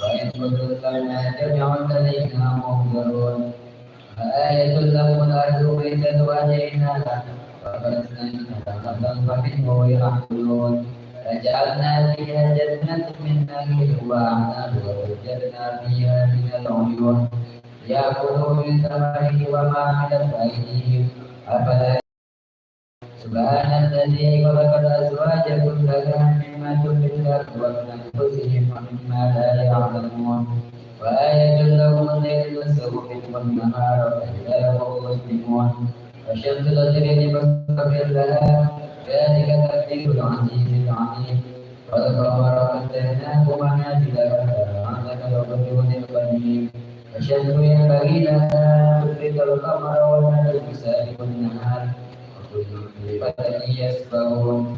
وإن كنا جميع الذين محضرون فآية لهم الأرض ميتة وأحييناها وبثنا منها فمنه يأكلون فجعلنا فيها جنة من نخيل وأعناب وفجرنا فيها من العيون يأكلوا من ثمره وما عملت أيديهم أفلا سبحان الذي خلق الأزواج كلها مما تنبت الأرض ومن أنفسهم ومما لا يعلمون وآية لهم الليل والسبح والنهار فإذا هم مسلمون والشمس تجري لمستقر لها ذلك تقدير العزيز العليم والقمر قدرناه منازل فجعلناه كالعرجون القديم الشمس ينبغي لها أن تدرك القمر والليل سابق النهار بقدر يسبحون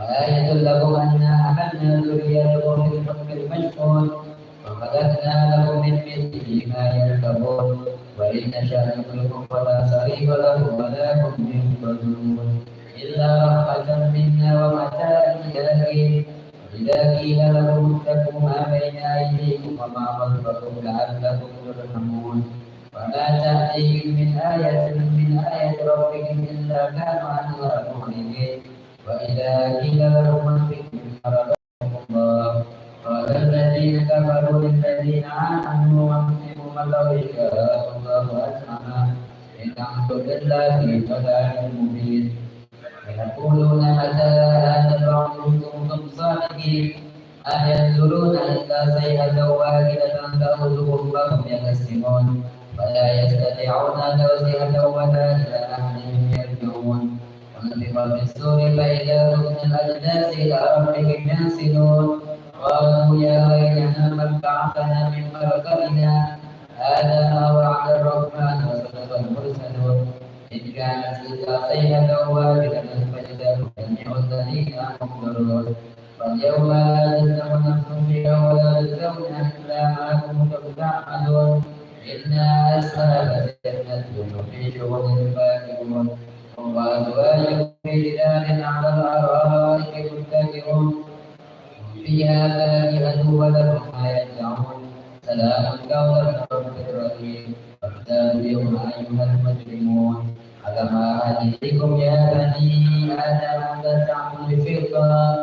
وآية لكم أنا أحلنا ذريتكم في الحكم المشحون وخلقنا لكم من مثله ما يركبون وإن نشأ نخلقكم فلا صريخ له ولا هم ينقذون إلا رحمة منا ومتاعا إلى حين وإذا قيل لهم اتقوا ما بين أيديكم وما خلفكم لعلكم ترحمون وما تأتيهم من آية ربهم إلا كانوا عنها معرضين وإذا قيل لهم انفقوا فرضهم الله قال الذين كفروا للذين آمنوا أنفقوا ولو شاء الله أسمع إن أنتم إلا في ضلال مبين ويقولون متى هذا الوعد إن كنتم صادقين أينظرون إلا صيحة واحدة تأخذهم وهم يخصمون ولا يستطيعون توسعة ولا إلى أهلهم يرجعون ونفخ في الصور فإذا هم من الأجداث إلى ربهم ينسلون قالوا يا ويلنا من بعثنا من مرقدنا هذا ما وعد الرحمن وصدق المرسلون إن كانت إلا صيحة واحدة فإذا هم جميع الذين يحضرون فاليوم لا تظلم نفس شيئا ولا تجزون إلا ما كنتم تعملون إنا أصحاب الجنة في شغل فاكهون وأزواج في جدار على الأرائك متكئون فيها فاكهة ولهم ما يدعون سلام قولا من رب رحيم فاختاروا اليوم أيها المجرمون ألم أعهدكم يا بني آدم ألا تعبدوا الشيطان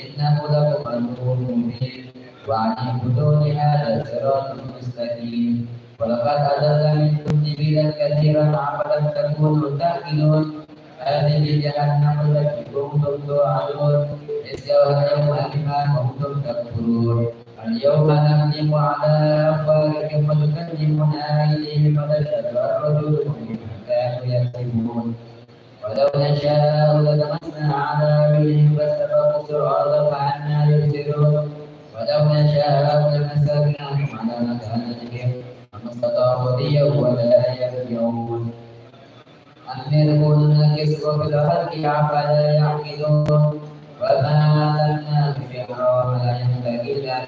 إنه لكم عدو مبين وأن اعبدوني هذا صراط مستقيم ولقد أضل منكم جبلا كثيرا أفلم تكونوا تعقلون هذه جهنم التي كنتم توعدون اصلوها اليوم بما كنتم تكفرون اليوم نختم على أفواههم وتكلمنا أيديهم ونشهد أرجلهم بما كانوا يكسبون ولو نشاء لطمسنا على أعينهم فاستبقوا الصراط فأنى يبصرون ولو نشاء لمسكناهم على مكانتهم فما استطاعوا ضيا ولا يرجعون أم يرمون الكسر في الخلق أفلا يعقلون وما أرسلناه شهرا ولا ينبغي له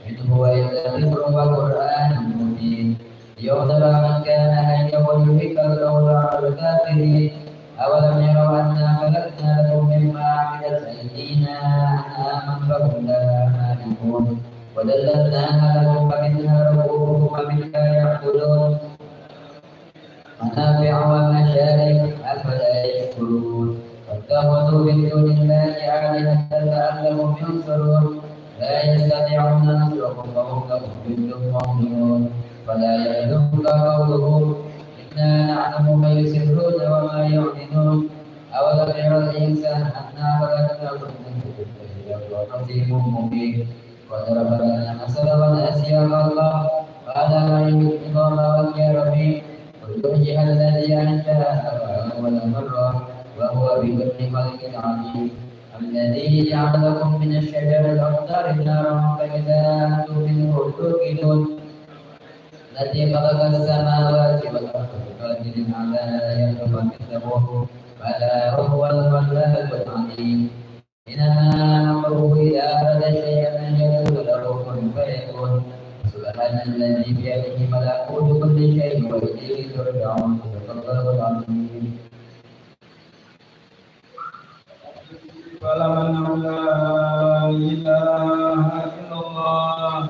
إن هو إلا ذكر وقرآن مبين لينذر من كان حيا ويحق القول على الكافرين أولم يروا أنا خلقنا لهم مما عملت أيدينا أنعاما فهم لها مالكون وذللناها لهم فمنها ركوبهم ومنها يأكلون منافع ومشارب أفلا يشكرون واتخذوا من دون الله آلهة لعلهم ينصرون لا يستطيعون نصرهم وهم لهم جند مؤمنون ولا يحزنك قولهم إنا نعلم ما يسرون وما يعلنون أولم يرى الإنسان أنا خلقناه من نطفة وهو خصيم مبين وضرب لنا مثلا ونسي الله قال من يحيي العظام وهي رميم قل يحيي الذي أنشأها أول مرة وهو بكل خلق عليم الذي جعل لكم من الشجر الأخضر نارا فإذا أنتم منه توقدون الذي خلق السماوات والأرض بقادر على أن يخلق مثله بلى وهو الخلاق العليم إنما أمره إذا أراد شيئا أن يقول له كن فيكون سبحان الذي بيده ملكوت كل شيء وإليه ترجعون صدق الله العظيم. فلمن لا إله إلا الله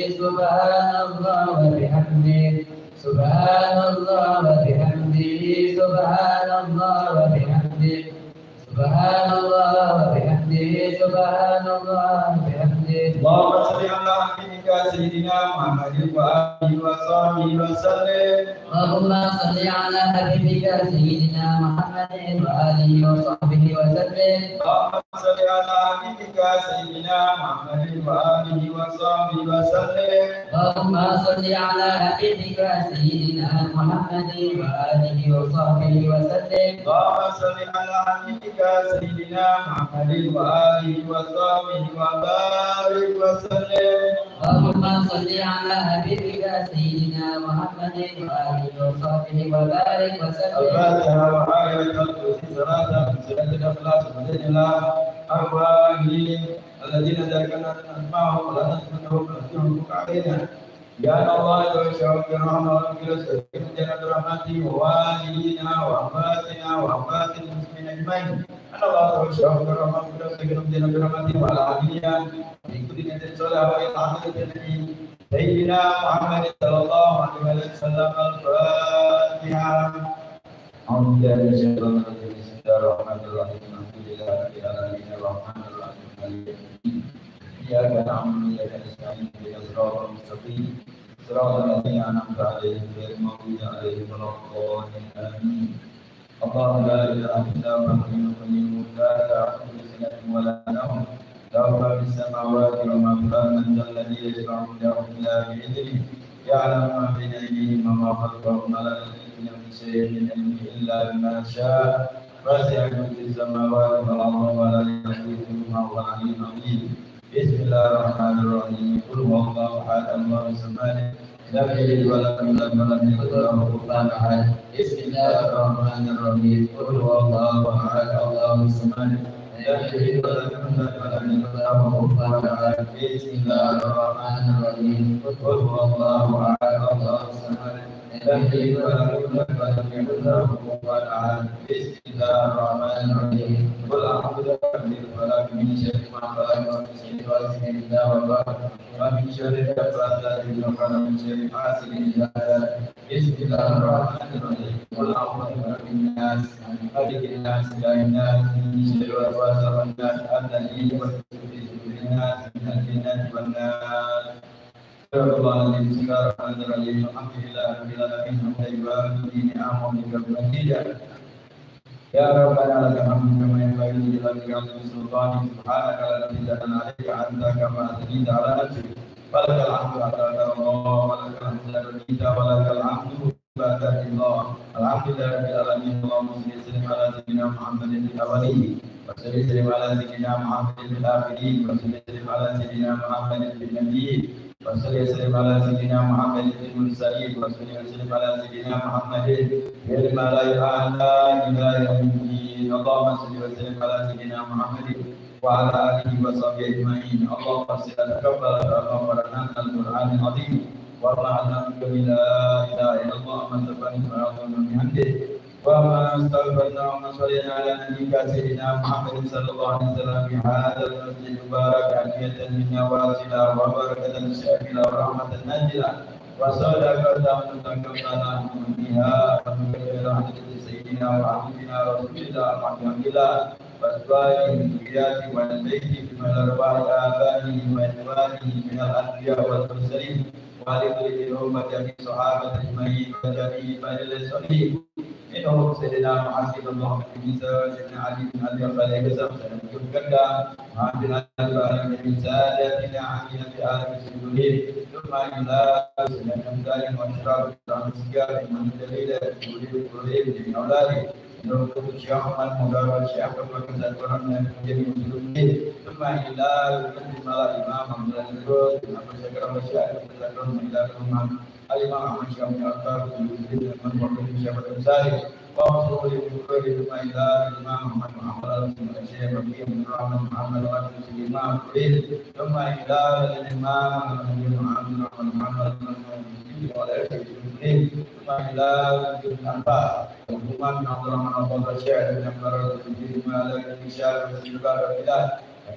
سبحان الله وبحمده سبحان الله وبحمده سبحان الله وبحمده سبحان الله وبحمده سبحان الله وبحمده اللهم صل على حبيبك سيدنا محمد وآله وصحبه وسلم اللهم صل على حبيبك سيدنا محمد وآله وصحبه وسلم اللهم صل على حبيبك سيدنا محمد وآله وصحبه وسلم اللهم صل على حبيبك سيدنا محمد وآله وصحبه وسلم اللهم صل على حبيبك سيدنا محمد وآله وصحبه وبارك وسلم اللهم صل على حبيبك سيدنا محمد وآله وصحبه وبارك وسلم الفاتحة وآية الكرسي صلاة سورة الإخلاص بإذن الله الراحمين الذين ذكرنا أسماءهم ولا نسمعهم ونسمعهم علينا يا الله يشاء برحمة ربك لسلم جنة رحمتي ووالدينا وأمواتنا وأموات المسلمين أجمعين أن الله يشاء برحمة ربك لسلم جنة رحمتي والعافية في كل نعمة صلاة وإلى عمل النبي سيدنا محمد صلى الله عليه وسلم الفاتحة أعوذ بالله من الشيطان الرجيم بسم الله الرحمن الرحيم الحمد لله رب العالمين الرحمن الرحيم مالك يوم الدين إياك نعبد وإياك نستعين اهدنا الصراط المستقيم صراط الذين أنعمت عليهم غير المغضوب عليهم ولا الضالين آمين الله لا إله إلا هو الحي القيوم لا تأخذه سنة ولا نوم له ما في السماوات وما في الأرض من ذا الذي يشفع عنده إلا بإذنه يعلم ما بين أيديهم وما خلفهم ولا يحيطون بشيء من علمه إلا بما شاء وسع كرسي السماوات والأرض ولا يحيطون وهو العلي العظيم بسم الله الرحمن الرحيم قل هو الله أحد الله الصمد لم يلد ولم يولد ولم يكن له كفوا أحد بسم الله الرحمن الرحيم قل هو الله أحد الله الصمد لم يلد ولم يولد ولم يكن له كفوا أحد بسم الله الرحمن الرحيم قل هو الله أحد الله الصمد لم يلد ولم يولد ولم يكن له كفوا أحد بسم الله الرحمن الرحيم قل أعوذ برب الفلق من شر ما خلق ومن شر غاسق إذا وقب ومن شر النفاثات في العقد ومن شر حاسد إذا حسد بسم الله الرحمن الرحيم قل أعوذ برب الناس ملك الناس إله الناس من شر الوسواس الخناس الذي يوسوس في صدور الناس من الجنة والناس بسم الله الرحمن الرحيم الحمد لله رب العالمين حمدا يوافي نعمه ومزيدا يا ربنا لك الحمد كما ينبغي لجلالك وعظيم سلطانك سبحانك لا نزيد عليك انت كما اثنيت على نفسك ولك الحمد حتى ترى الله ولك الحمد اذا رضيت ولك الحمد بعد الله الحمد لله رب العالمين اللهم صل وسلم على سيدنا محمد في الاولين وصل وسلم على سيدنا محمد في الاخرين وصل وسلم على سيدنا محمد في النبيين وصل وسلم على سيدنا محمد في المرسلين وصل وسلم على سيدنا محمد في الملائكة اعلى الى يوم الدين اللهم صل وسلم على سيدنا محمد وعلى اله وصحبه اجمعين اللهم صل تقبل اللهم ورنا القران العظيم وارفعنا بك لا اله الا الله ما سبحانه وتعالى بحمده وما استغفرنا وما صلينا على نبيك سيدنا محمد صلى الله عليه وسلم في هذا المسجد المبارك عافية منا واصلة وبركة شاملة ورحمة نازلة وصدقة متقبلة بها ومكفرة عن سيدنا وحبيبنا رسول الله محمد الله وأزواجه وذرياته والبيت بما الأرواح آبائه وإخوانه من الأنبياء والمرسلين ولكل الأمة من صحابة أجمعين وجميع بني الصالحين منهم سيدنا محمد الله بن سيدنا علي بن أبي طالب سيدنا كذا محمد العالم من سادتنا عمنا في عالم السجودين ثم إلى سيدنا مدار وأشراف عن السجار من دليل السجود من أولاده نرجو الشيخ المدار والشيخ وكذا القرآن من جميع السجودين ثم إلى كل إمام عبد الرحمن أبو شكر والشيخ وكذا من إلى الإمام أحمد شامي أكبر من وكيل الشيخ الأنصاري وأصول بكل ثم إلى الإمام محمد الشيخ ربيع بن الرحمن محمد وأبو الإمام كريم ثم إلى الإمام محمد ثم إلى الأنباء الإمام عبد الرحمن أبو الشيخ بن عمر ثم إلى الإشارة والإشبار والبلاد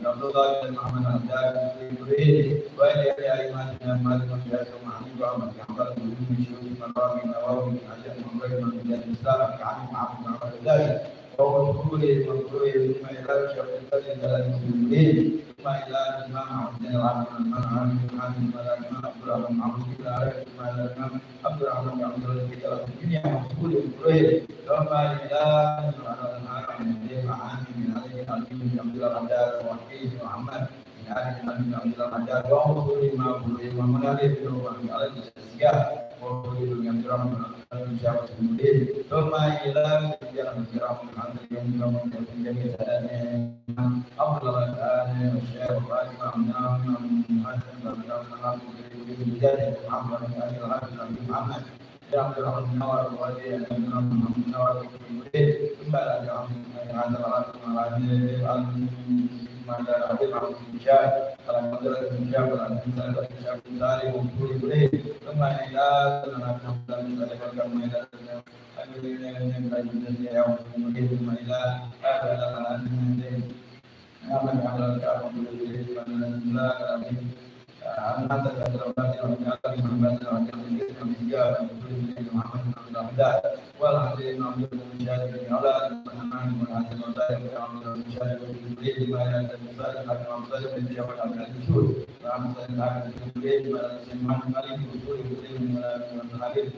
عبد الله بن محمد الدار بن جبريل وإلى أئمتنا مالك بن شافعي وحنيفة وأحمد بن حنبل وابن شهود بن راوي النووي بن حجر بن عبيد بن بلاد الإسلام كعلي بن عبد الله الداري وهو مشهور مذكور ثم إلى شيخ الإسلام جلال بن جبريل ثم إلى الإمام عبد الله بن عامر بن عامر بن الإمام عبد الله بن عمرو بن الحارث ثم إلى الإمام عبد الرحمن بن عبد الله بن جلال الدنيا مشهور مذكور ثم إلى الحاكم بن عامر بن علي بن عبد الله بن وحيد محمد بن علي بن عبد الله بن ومشهور ما بلغ ومنادي بن على الأشياء ومشهور بن عبد الرحمن بن شعبة المدير ثم إلى سجل بن عبد الرحمن بن جميع سلامه أفضل الآن والشيخ وخالد عمنا من حسن بن عبد بن جابر محمد بن أبي الحسن بن محمد بن عبد الرحمن بن نور وغيره بن نور بن مريد ثم إلى عبد هذا الرجل ماذا عبد بن شاب على مدرسة بن شاب على مدرسة بن شاب بن سالم ومسؤول إليه ثم إلى سنة بن سالم كما إلى أمير بن يوم ثم إلى آخر أمن على الكعبة من لا أمين أن هذا الرجل من أكثر من بلد من سجارة من محمد بن عبد والحديث عن ابن شهاب بن علاء بن حمام بن عبد الله بن ابن شهاب بن جبريل ما إلى المسائل عن عبد بن جابر بن الشهور وعن مسائل عن جبريل ما سمع مالك وصول جبريل من الحديث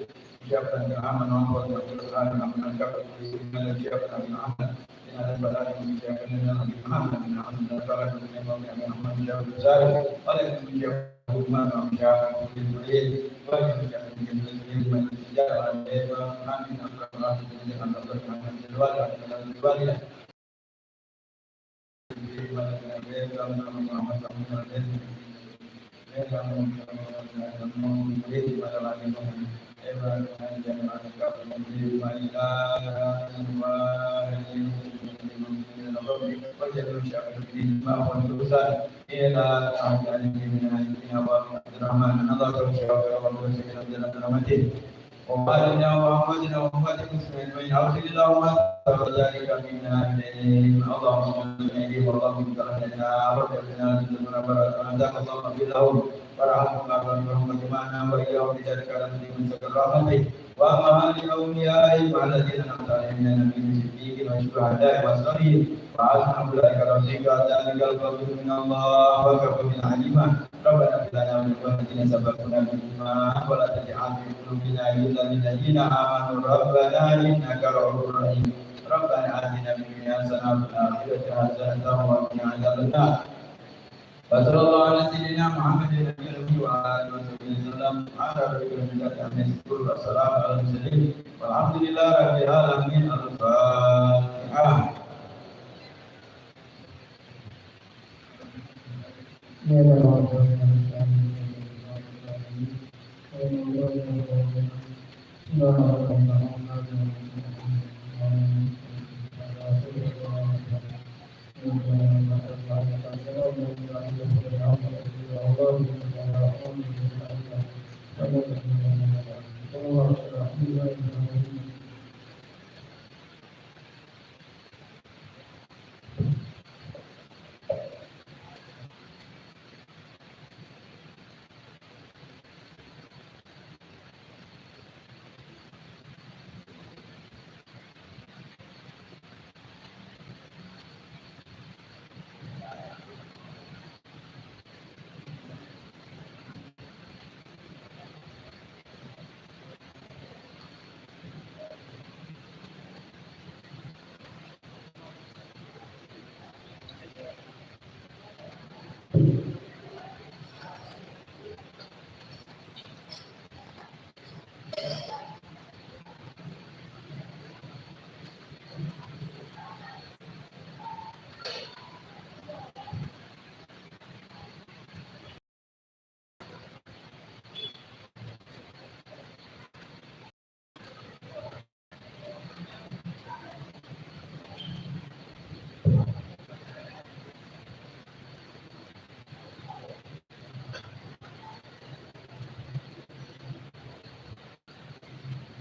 جابر بن عمرو وعمر بن القرآن من الكفر من جابر بن عمرو هذا البلاء من جابر بن محمد بن عبد الله بن محمد بن جابر بن سالم قال ابن جابر ما من جابر بن جبريل وابن جابر بن جبريل من جابر بن محمد بن عبد الله بن عبد الله بن الوالد وقالنا وأحمدنا وأحمد مسلمين من أرسل اللهم ذلك منا إليهم اللهم صل عليه اللهم كرمنا وكرمنا لنا بركة ذاك الله بلهم ورحمنا ورحمة معنا وإياهم بذلك الذي من سكر رحمته وأما لأوليائهم الذين أنعمت عليهم من النبيين والصديقين والشهداء والصالحين وحسن أولئك رفيقا ذلك الفضل من الله وكفى بالعليم ربنا اغفر لنا وللذين سبقونا بالإيمان ولا تجعل في قلوبنا غلا للذين آمنوا ربنا إنك رؤوف رحيم ربنا آتنا في الدنيا حسنة وفي الآخرة حسنة وقنا عذاب النار وصلى الله على سيدنا محمد النبي وعلى آله وصحبه وسلم على رسول الله أمين والسلام على المرسلين والحمد لله رب العالمين الفاتحة.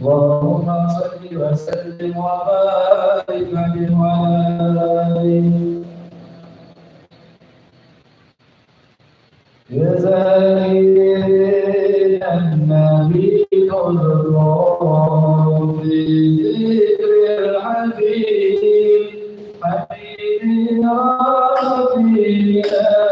اللهم صل وسلم وبارك عليه وعلى آله النبي الروح بذكر الحبيب حبيبي ربي يا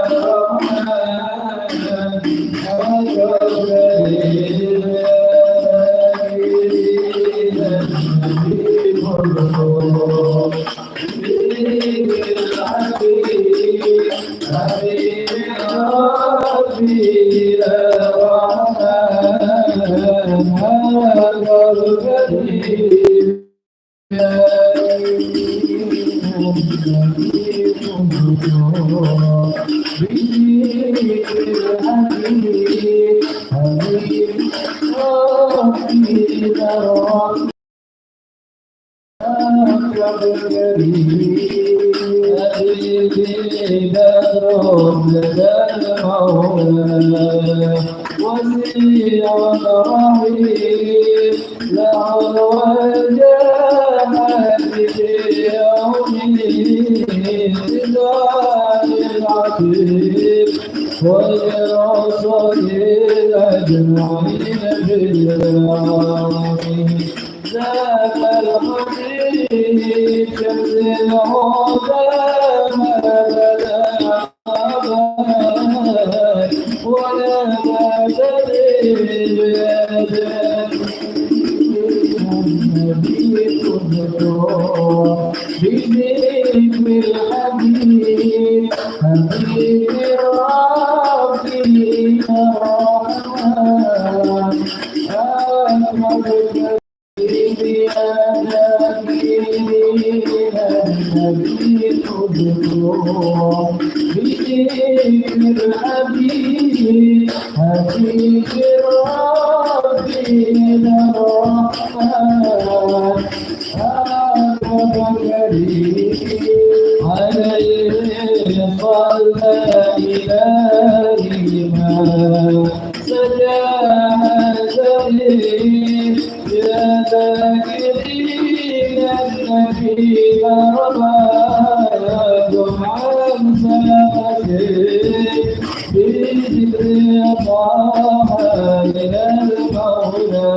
والرسول أجمعين بالله ذاك الحبيب شمس الهدى ولا تدري بذكر الحبيب حبيب ربي أحمد النبي بذكر الحبيب حبيب ربي الرحمن أحمد الكريم عليه صلى إلهي ما سجى زليل يا ذاكرين النبي مرماكم عن سنتين بذكر الله إلى المولى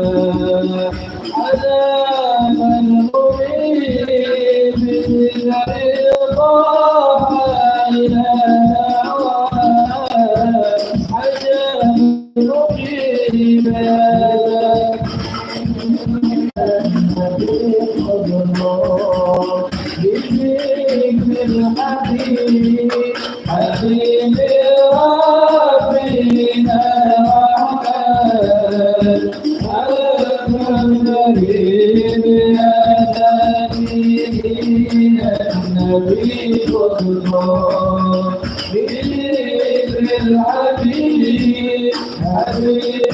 عذاب المريد بذكر الله إلى عجب المريد الحبيب حبيب ربنا النبي الحبيب حبيب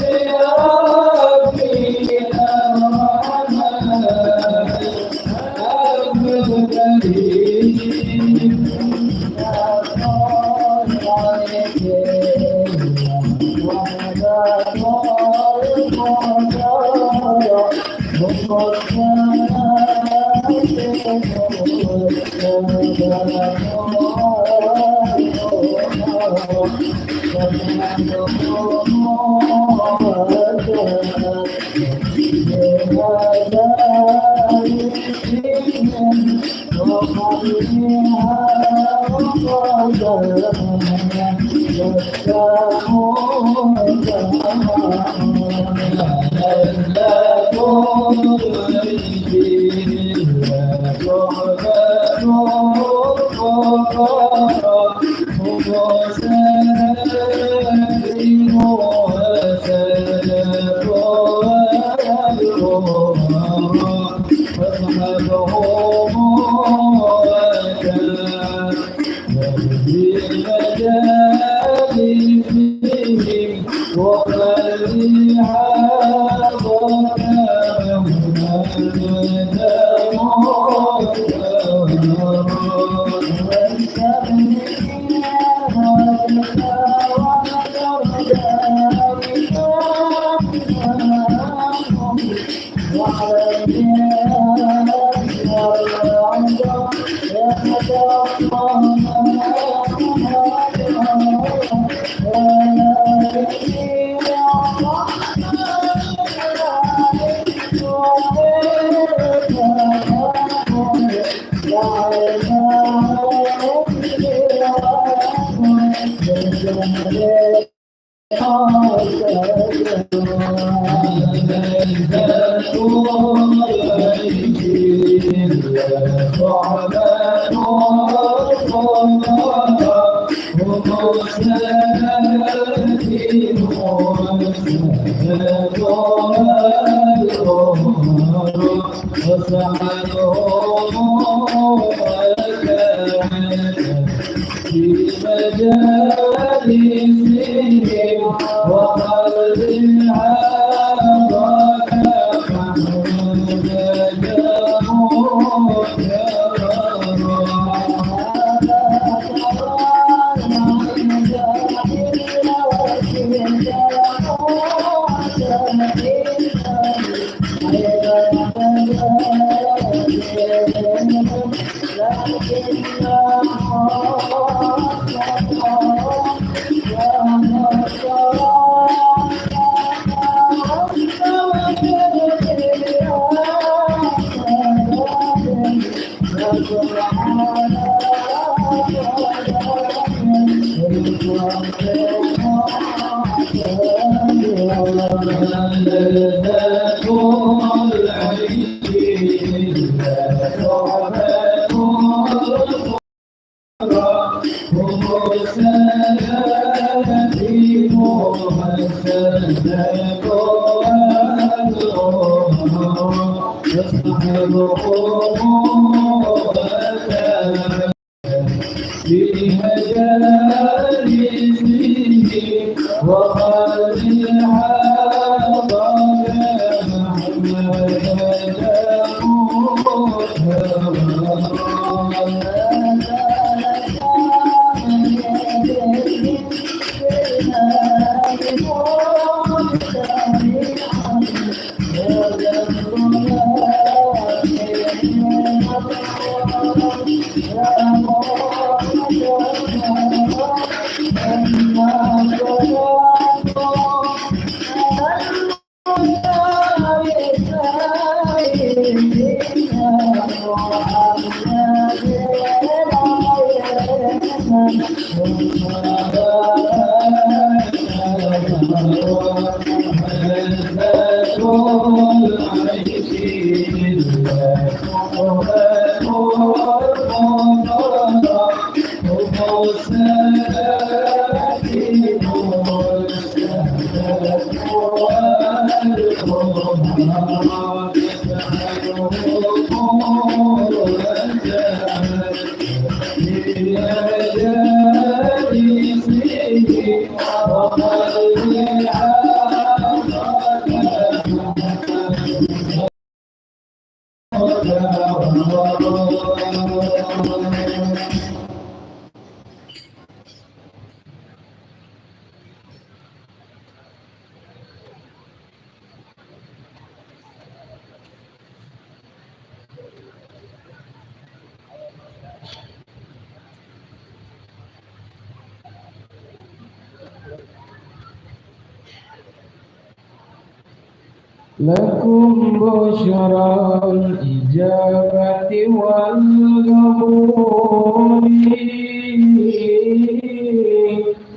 لكم بشرى الإجابة والقبول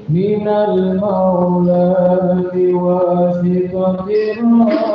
من المولى بواسطة الرسول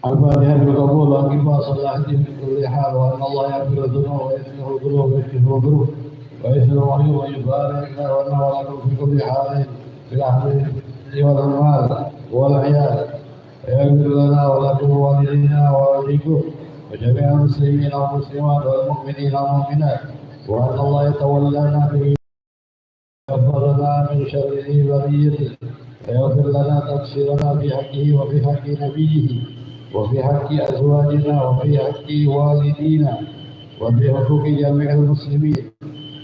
الفاتحة بالقبول وأنقبها صلاح الدين من كل حال، وأن الله يغفر الذنوب ويغفر القلوب ويكشف الظروف ويسر العيوب ويبارك له، وأنه لكم في كل حال في الأهل والأموال والعيال، ويغفر لنا ولكم ووالدينا ووالديكم وجميع المسلمين والمسلمات والمؤمنين والمؤمنات، وأن الله يتولانا به ويغفر لنا من شر بريته، ويغفر لنا تقصيرنا في حقه وفي حق نبيه وفي حق أزواجنا وفي حق والدينا وفي حقوق جميع المسلمين،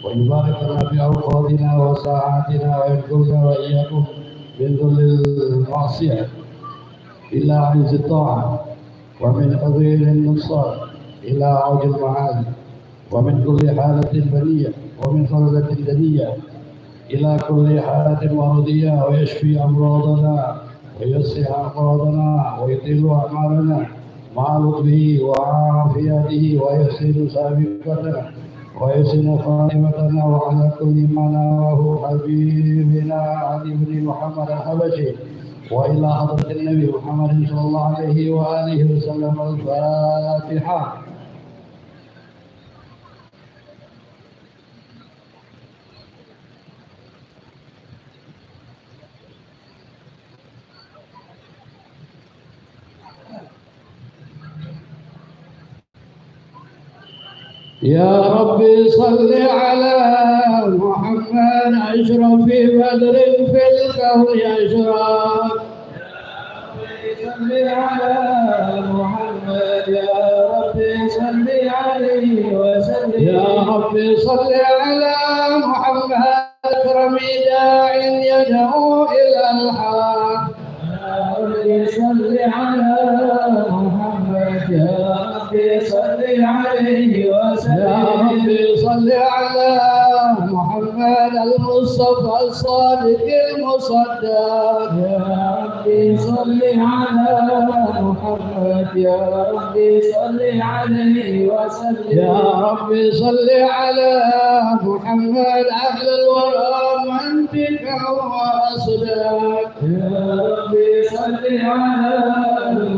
ويبارك لنا في أوقاتنا وساعاتنا، ويذكرنا وإياكم من ذل المعصية إلى عز الطاعة، ومن أضيل النصار إلى عوج المعاد، ومن كل حالة بلية ومن خلة دنية إلى كل حالة مرضية، ويشفي أمراضنا ويصلح أمراضنا ويطيل أعمالنا مع لطفه وعافيته، ويحسن سابقتنا ويحسن خاتمتنا، وعلى كل ما نواه حبيبنا علي بن محمد الحبشي وإلى حضرة النبي محمد صلى الله عليه وآله وسلم. الفاتحة. يا ربي صل على محمد أشرف بدر في الكون أشرف. يا ربي صل على محمد، يا ربي صل عليه وسلم. يا ربي صل على محمد أكرم داع يدعو إلى الحق. يا ربي صل على محمد، يا ربي صل عليه وسلم. يا ربي صل على محمد المصطفى الصادق المصدق. يا ربي صل على محمد، يا ربي صل عليه وسلم. يا ربي صل على محمد أهل الورى منطقا وأصداق. يا ربي صل على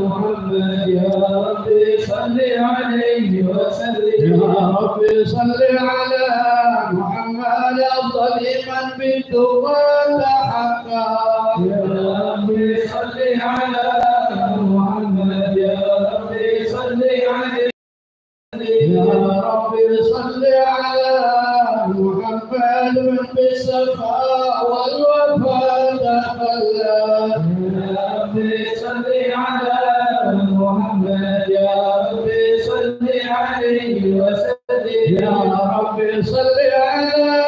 محمد، يا ربي صل عليه وسلم. يا ربي صل على محمد أفضل من بالتقى حقا. يا ربي صل على محمد، يا ربي صل عليه. يا ربي صل على محمد من بالصفاء والوفاء تخلى. صل على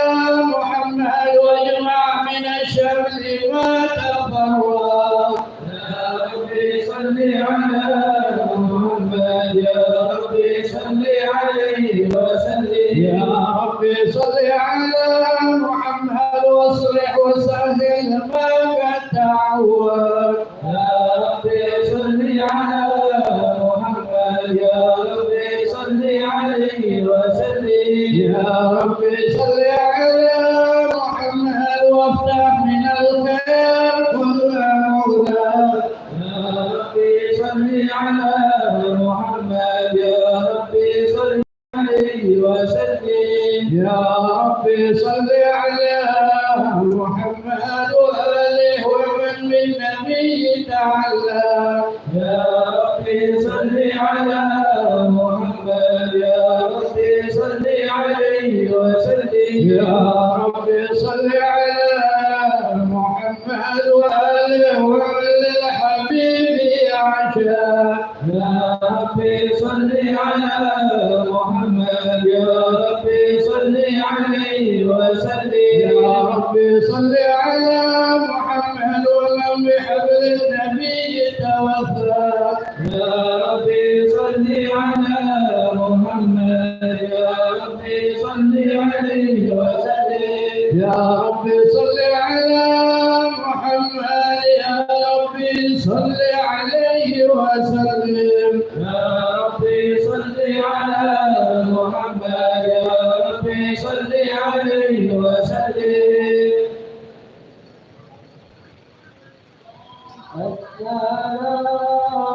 محمد واجمع من الشمل ما تفرق. يا ربي صل على محمد يا ربي صل عليه وسلم. يا ربي صل على محمد واصلح وسهل ما قد تعود. يا ربي صل على محمد يا ربي صل عليه وسلم. يا ربي صل على محمد وافتح من الخير كل مولى. يا ربي صل على محمد يا ربي صل عليه وسلم. يا ربي صل على محمد وآله ومن بالنبي تعالى. يا ربي صل على محمد يا ربي صل عليه وسلم. يا ربي صل على محمد وآله ومن للحبيب عشاء. يا ربي صل على محمد يا ربي صل عليه وسلم. يا ربي صل على محمد ومن بحبل النبي توفى. يا ربي صل على محمد يا ربي صل عليه وسلم. يا ربي صل على محمد يا ربي صل عليه وسلم. يا ربي صل على محمد يا ربي صل عليه وسلم. السلام عليك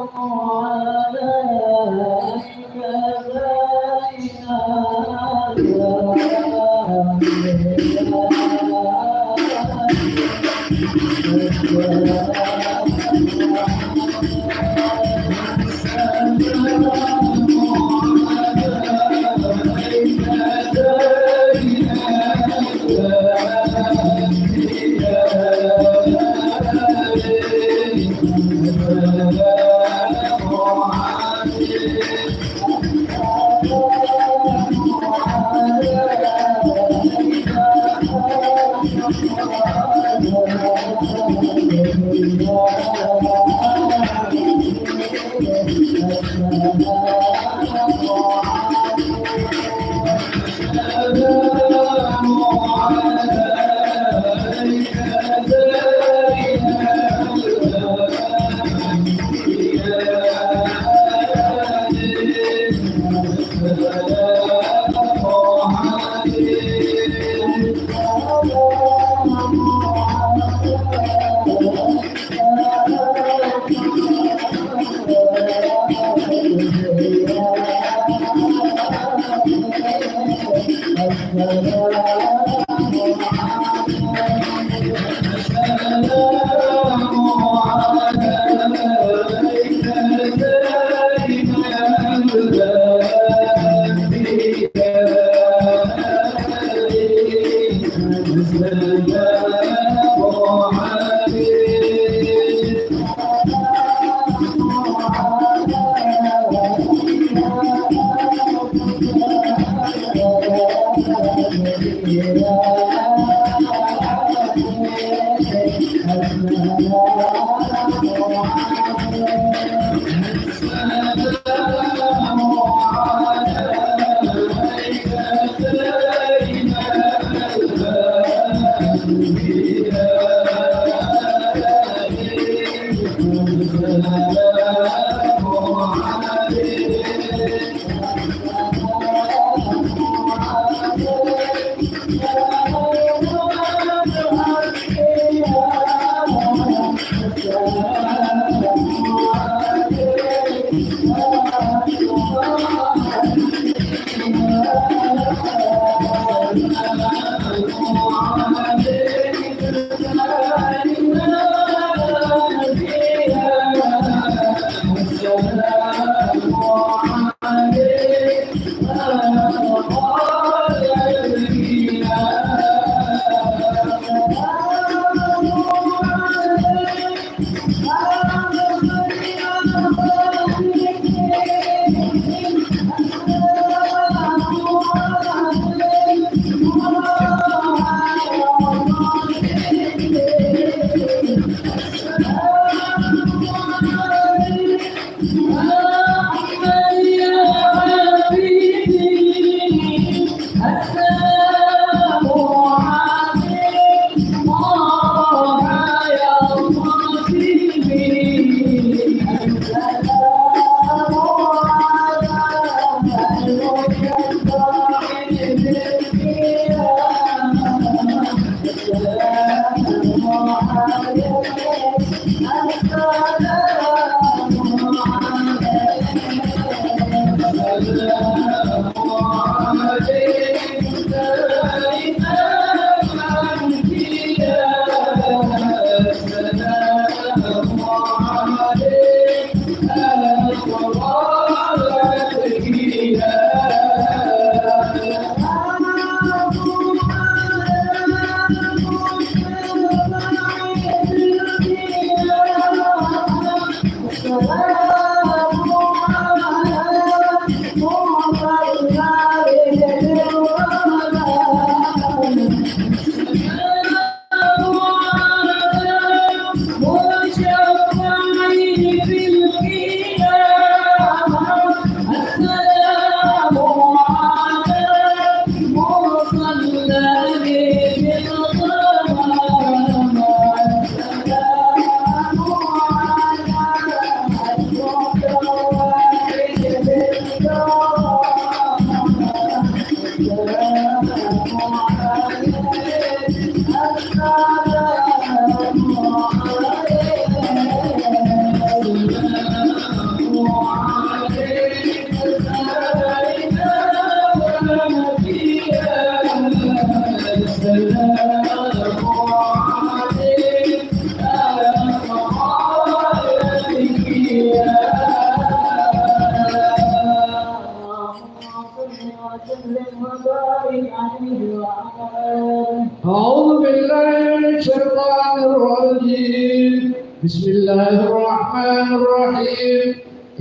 أعوذ بالله من الشيطان الرجيم. بسم الله الرحمن الرحيم.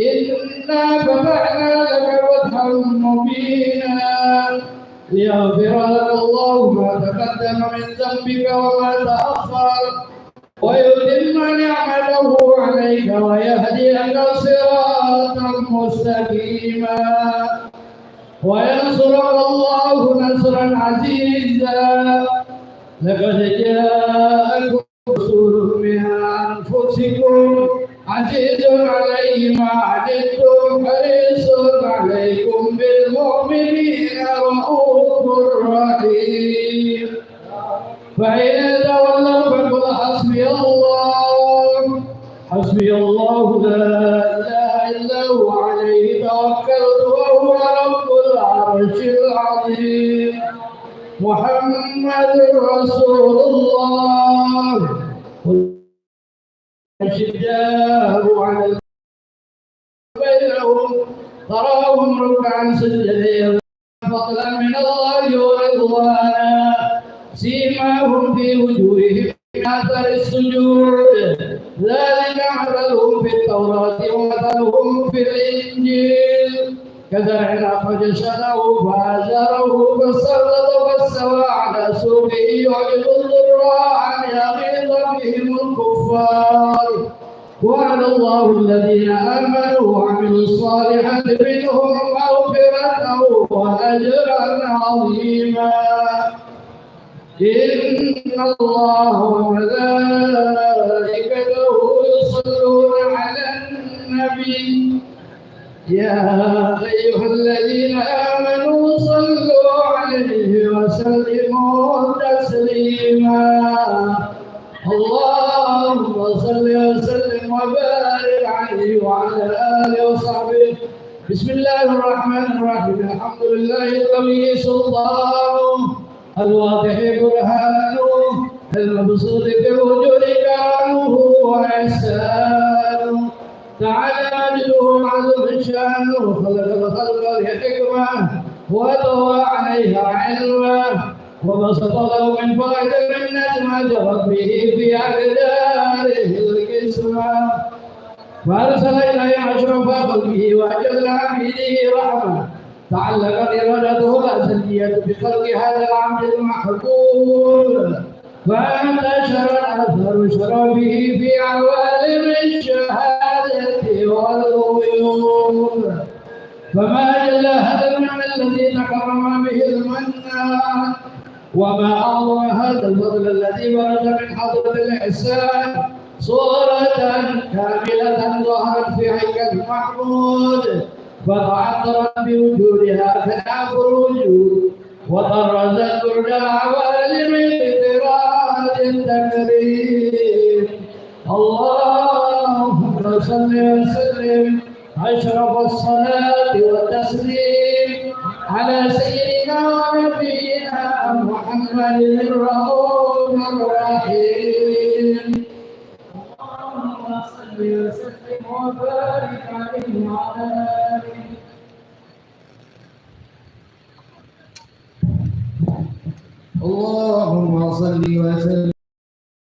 إنا فتحنا لك فتحا مبينا ليغفر لك الله ما تقدم من ذنبك وما تأخر ويتم نعمته عليك ويهديك صراطا مستقيما وينصرك الله نصرا عزيزا. لقد جاءكم رسول من أنفسكم عزيز عليه ما عنتم حريص عليكم بالمؤمنين رؤوف رحيم. فإن تولوا فقل حسبي الله حسبي الله لا إله إلا هو عليه توكلت وهو رب العرش العظيم. محمد رسول الله. الشجار على بينهم تراهم ركعا سجدا فضلا من الله ورضوانا سيماهم في وجوههم من اثر السجود ذلك مثلهم في التوراة ومثلهم في الانجيل كزرع اخرج شطاه فازره فاستغلظ فاستوى على سوقه يعجب الضراع يغيظ بهم الكفار. وعد الله الذين امنوا وعملوا الصالحات منهم مغفرة واجرا عظيما. إن الله وملائكته يصلون على النبي يا أيها الذين آمنوا صلوا عليه وسلموا تسليما. اللهم صل وسلم وبارك عليه وعلى آله وصحبه. بسم الله الرحمن الرحيم. الحمد لله القوي سلطانه الواضح برهانه المبسوط بوجود كرمه وإحسانه تعالى مجده عظم شانه خلق الخلق لحكمه وطوى عليها علما وبسط له من فائدة النجمة جرت به في أقداره القسمة فأرسل إليه أشرف خلقه وأجل عبيده رحمة تعلقت إرادته الأزلية بخلق هذا العبد المحبوب فانتشر أثر شرفه في عوالم الشهادة والغيوب. فما جل هذا المعنى الذي تكرم به المنان وما أعظم هذا الفضل الذي ورد من حضرة الإحسان صورة كاملة ظهرت في هيكل محمود فتعطرت بوجودها كناف الوجود وطرزت برد عوالم الاضطراد التكريم اللهم صل وسلم أشرف الصلاة والتسليم على سيدنا ونبينا محمد الرؤوف الرحيم اللهم صل وسلم وبارك عليه وعلى آله اللهم صل وسلم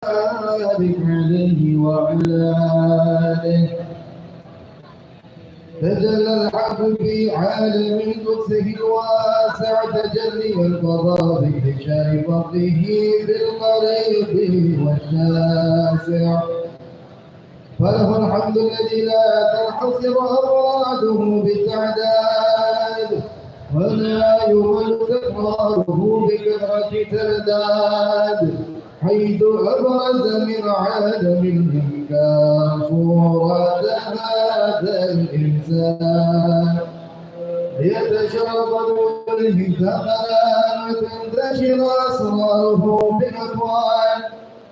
وبارك عليه وعلى آله تجلى الحق في عالم قدسه الواسع تجلي القضاء بانتشار فضله بالقريب والشاسع فله الحمد الذي لا تنحصر أمواده بالتعداد ولا يمل تكراره بكثرة ترداد حيث أبرز من عالم الإمكان صورة هذا الإنسان ليتشرب به ثمران وتنتشر أسراره بالأكوان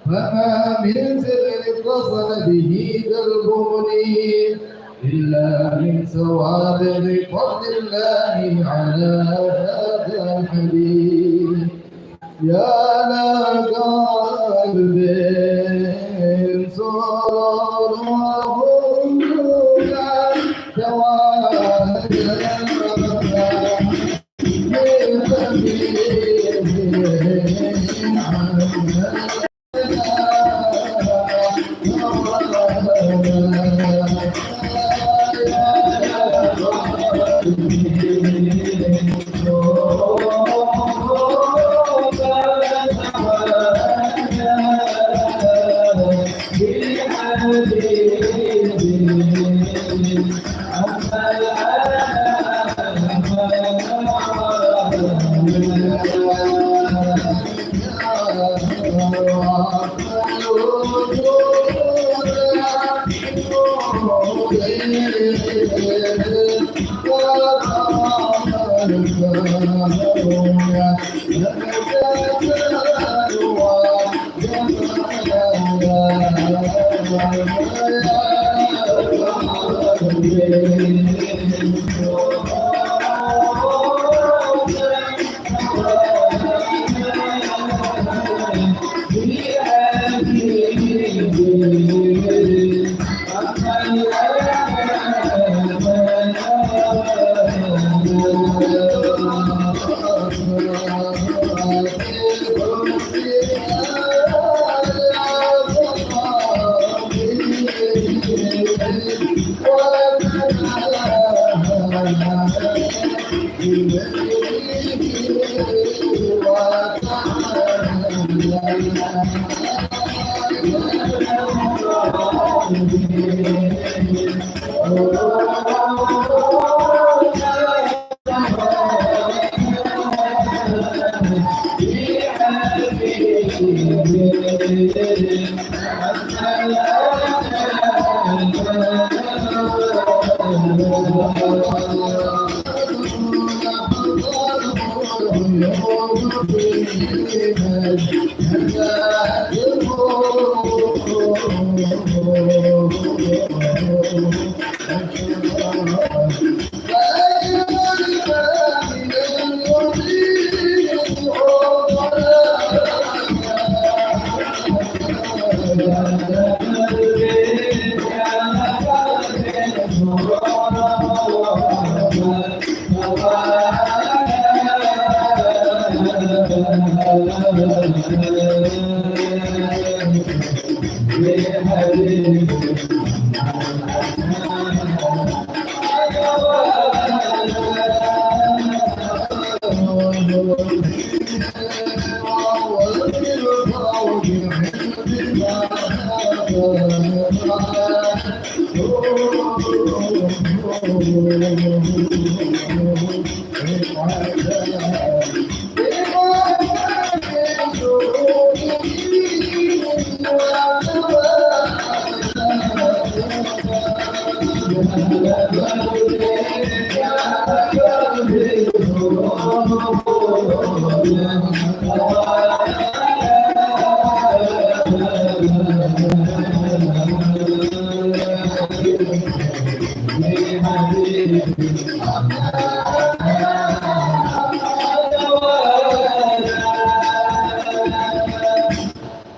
فما من سر اتصل به قلب منيب إلا من سوابق فضل الله على هذا الحبيب يا لقلب سرره لا توالى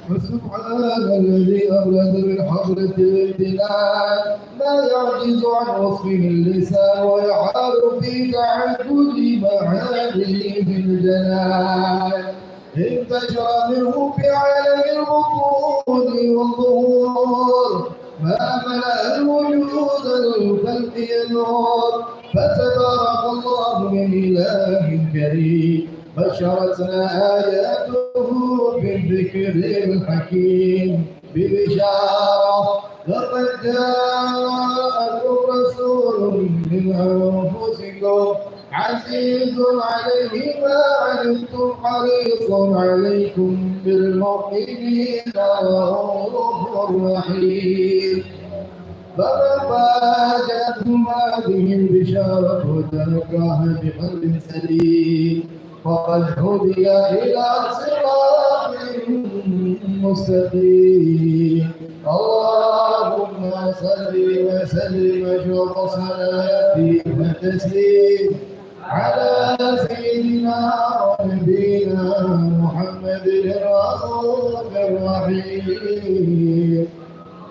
وسبحان الذي أولد من حضرة الامتنان ما يعجز عن وصفه اللسان ويحار في تعدد معانيه في الجنان انتشر منه في عالم البطون والظهور ما ملأ الوجود الخلق النور فتبارك الله من إله كريم بشرتنا آياته بالذكر الحكيم ببشارة لقد جاءكم رسول من أنفسكم عزيز عليه ما عنتم حريص عليكم بالمؤمنين رؤوف رحيم فمن فاجأتهم هذه البشارة وتركها بقلب سليم فقد هدي إلى صراط مستقيم اللهم صل وسلم واشرف صلاتي وتسليم على سيدنا ونبينا محمد الرؤوف الرحيم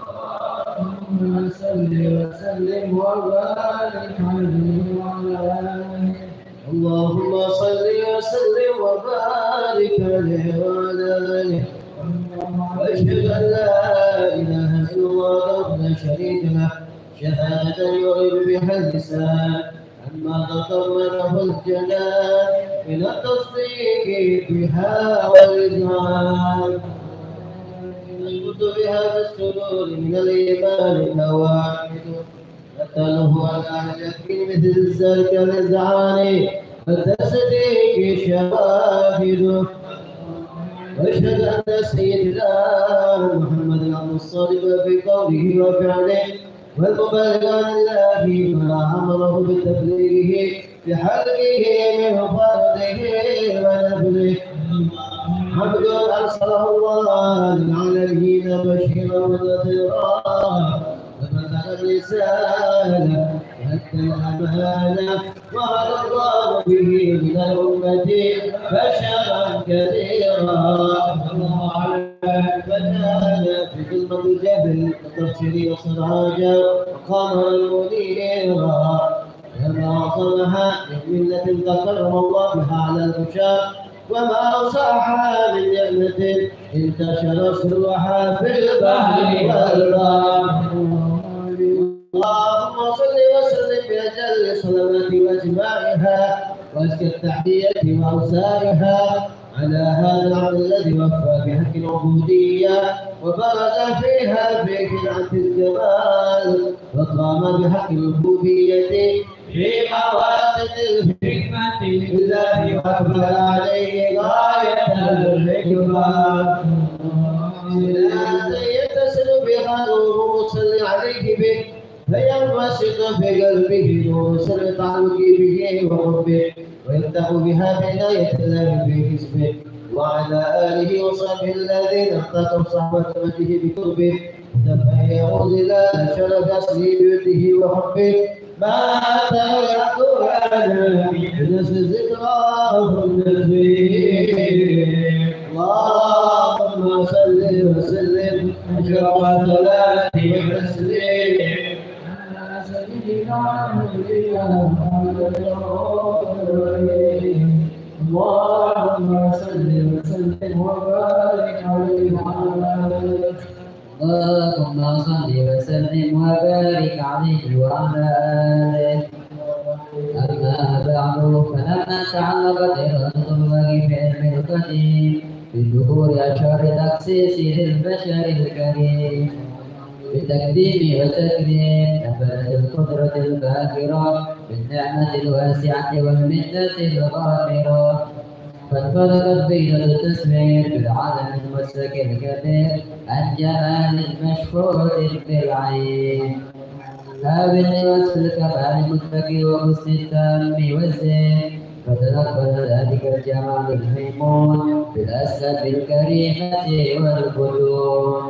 اللهم صل وسلم وبارك عليه وعلى آله. اللهم صل وسلم وبارك عليه وعلى آله. وأشهد أن لا إله إلا الله وحده لا شريك له شهادة يغيب بها اللسان عما تضمنه الجنان من التصديق بها والإذعان نثبت بها في الصدور من الإيمان النوافذ نسأله على اليقين مثل ذلك الإذعان والتصديق شواهد واشهد ان سيدنا محمد عبد الصادق في قوله وفعله والمبلغ عن الله ما امره بتبليغه بحقه من فرده ونفله عبد ارسله الله للعالمين بشيرا ونذيرا فبلغ الرساله وأدى الأمانة وعلى الله به من الأمة بشرا كثيرا فكان في ظلمة الجبل وتبصري وسراجا وقمرا منيرا كما صلح من ملة تكرم الله بها على البشر وما صح من نعمة انتشر سرها في البحر والبحر اللهم صل وسلم بأجل صلوات واجماعها وازكى التحية واوسارها على هذا العبد الذي وفى بحق العبودية وبرز فيها في خلعة الجمال وقام بحق الربوبية في مواسط الحكمة لله وأكمل عليه غاية الحكمة يتصل بها نور صل عليه به فينبسط في قلبه نور سر تعلق به وحبه ويفتح بها عناية الله في حسبه وعلى آله وصحبه الذين اختاروا صحبة أمته بقربه وتفهموا ظلال شرف أصل بيته وحبه ما أتى القرآن بنفس ذكراه النبي اللهم صل وسلم أشرف الصلاة والتسليم على سيدنا نبينا محمد اللهم صل وسلم وبارك عليه وعلى آله اللهم صل وسلم وبارك عليه وعلى آله أما بعد فلما تعلقت إرادة الله في علم القديم بظهور أشهر تخصيص للبشر الكريم بالتقديم والتكريم نفذت القدرة الباكرة بالنعمة الواسعة والمنة الغامرة فانفرقت بين التسمير بالعالم المسلك الكبير عن جمال مشهود بالعين هذا وصف الكمال المتقي وحسن التام والزين فتنقل ذلك الجمال الميمون بالأسد الكريمة والبدون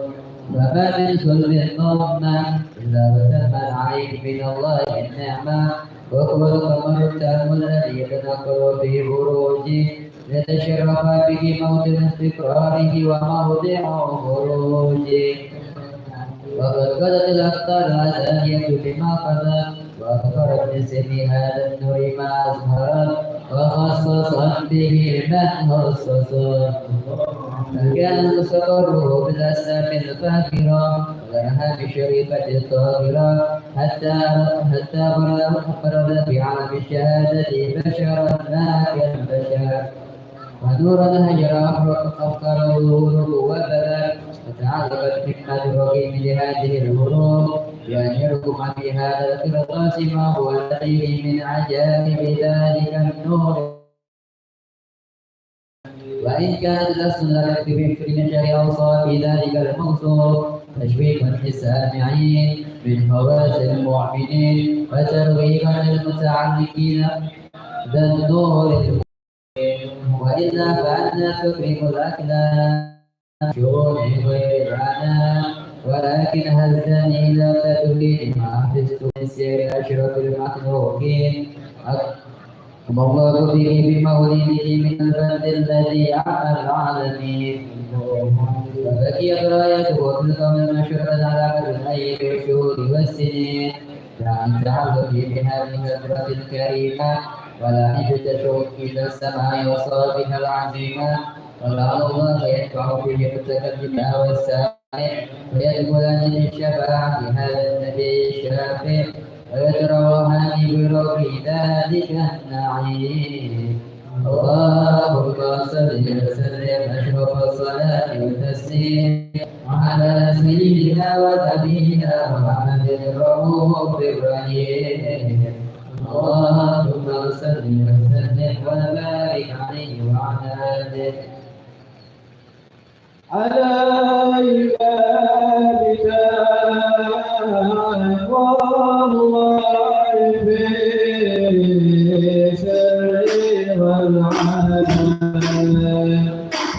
فما من كل ضمة إلا وتمت عليه من الله النعمة وهو القمر التام الذي يتنقل في بروجه لتشرف به موطن استقراره وموضع خروجه وقد قدت الأخطار الثانية بما قدت وأظهرت من سر هذا النور ما أظهرت وخصصت به من خصصت فكان مستقره بالأسلام الفاخرة والأرهام الشريفة الطاهرة حتى فرد في عالم الشهادة بشرا ما كالبشر ونورا هجر أفكاره ظهوره وبدر وتعلقت حكمة الرقيم لهذه الهروب بأن يرقم في هذا القرطاس ما هو لديه من عجائب ذلك النور وإن كانت الأصل لا يكفي في نشر أوصاف ذلك الموصوف تشويقا للسامعين من حواس المؤمنين وترغيبا للمتعلقين ذا النور وإلا فأنا تكرم الأكلام شؤون غير العناء ولكن هزني إذا تدري ما حفظت من سير أشرف المخلوقين الله به بمولده من الفرد الذي أعمى العالمين فبكيت رايته في الكون المشرقة على مر الأيام والشهور والسنين لأن تعلق بهذه الفترة الكريمة ولا نجد شوق إلى السماء وصابها العظيمة ولعل الله يدفع به المتكلم والسامع ويدخلن من شفاعة هذا النبي الشافع ويتروهن بروح ذلك النعيم اللهم صل وسلم أشرف الصلاة والتسليم على سيدنا ونبينا محمد الرؤوف الرحيم اللهم صل وسلم وبارك عليه وعلى آله عليك والله في سر والعلن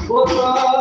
وقال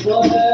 Well,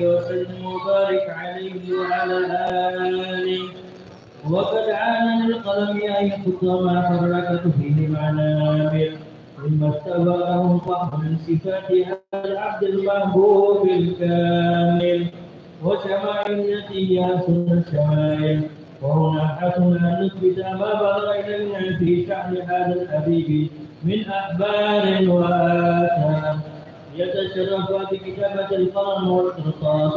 وسلم وبارك عليه وعلى آله. وقد عانى للقلم أن يخط ما حركت فيه المنابر مما استبقه فهم من صفات هذا العبد المحبوب الكامل وشمائلته أحسن الشمائل. وهنا حسن أن نثبت ما بلغ إلينا في شأن هذا الحبيب من أخبار وآثار يتشرف بكتابة القلم والقرطاس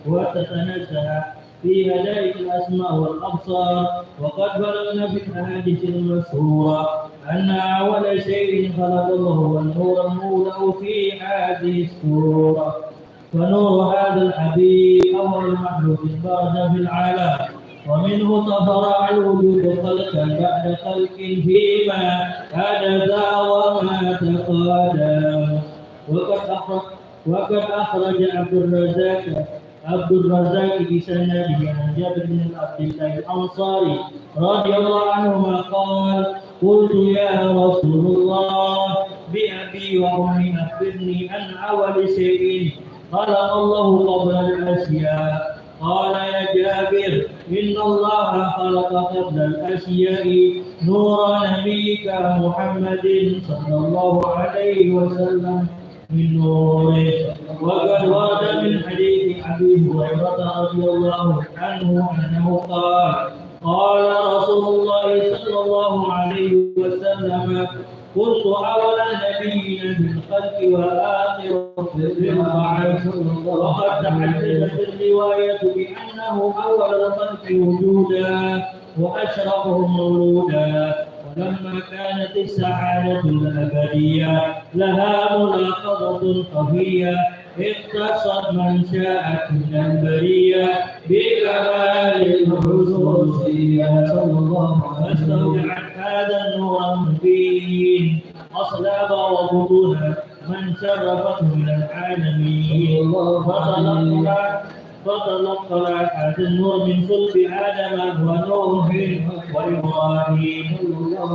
وتتنزه في هدايا الأسماء والأبصار. وقد بلغنا في الأحاديث المشهورة أن أول شيء خلق الله والنور المولى في هذه السورة. فنور هذا الحبيب أول مخلوق برز في العالم ومنه تفرع الوجود خلقا بعد خلق فيما حدث وما تقدم. وقد أخرج عبد الرزاق بسنده عن جابر بن عبد الله الأنصاري رضي الله عنهما قال: قلت يا رسول الله بأبي وأمي أخبرني عن أول شيء خلق الله قبل الأشياء. قال: يا جابر إن الله خلق قبل الأشياء نور نبيك محمد صلى الله عليه وسلم من نوره. وقد ورد من حديث أبي هريرة رضي الله عنه أنه قال: قال رسول الله صلى الله عليه وسلم: كنت أول نبي بالخلق وآخر بالبعث. وقد تحدثت الرواية بأنه أول الخلق وجودا وأشرفهم مولودا. ولما كانت السعادة الأبدية لها ملاحظة خفية اختصت من شاءت من البرية بكمال الخصوصية صلى الله عليه وسلم. فاستودعت هذا النور المبين أصلاب وبطون من شرفته من العالمين. فتلقى هذا النور من صلب آدم ونوح وإبراهيم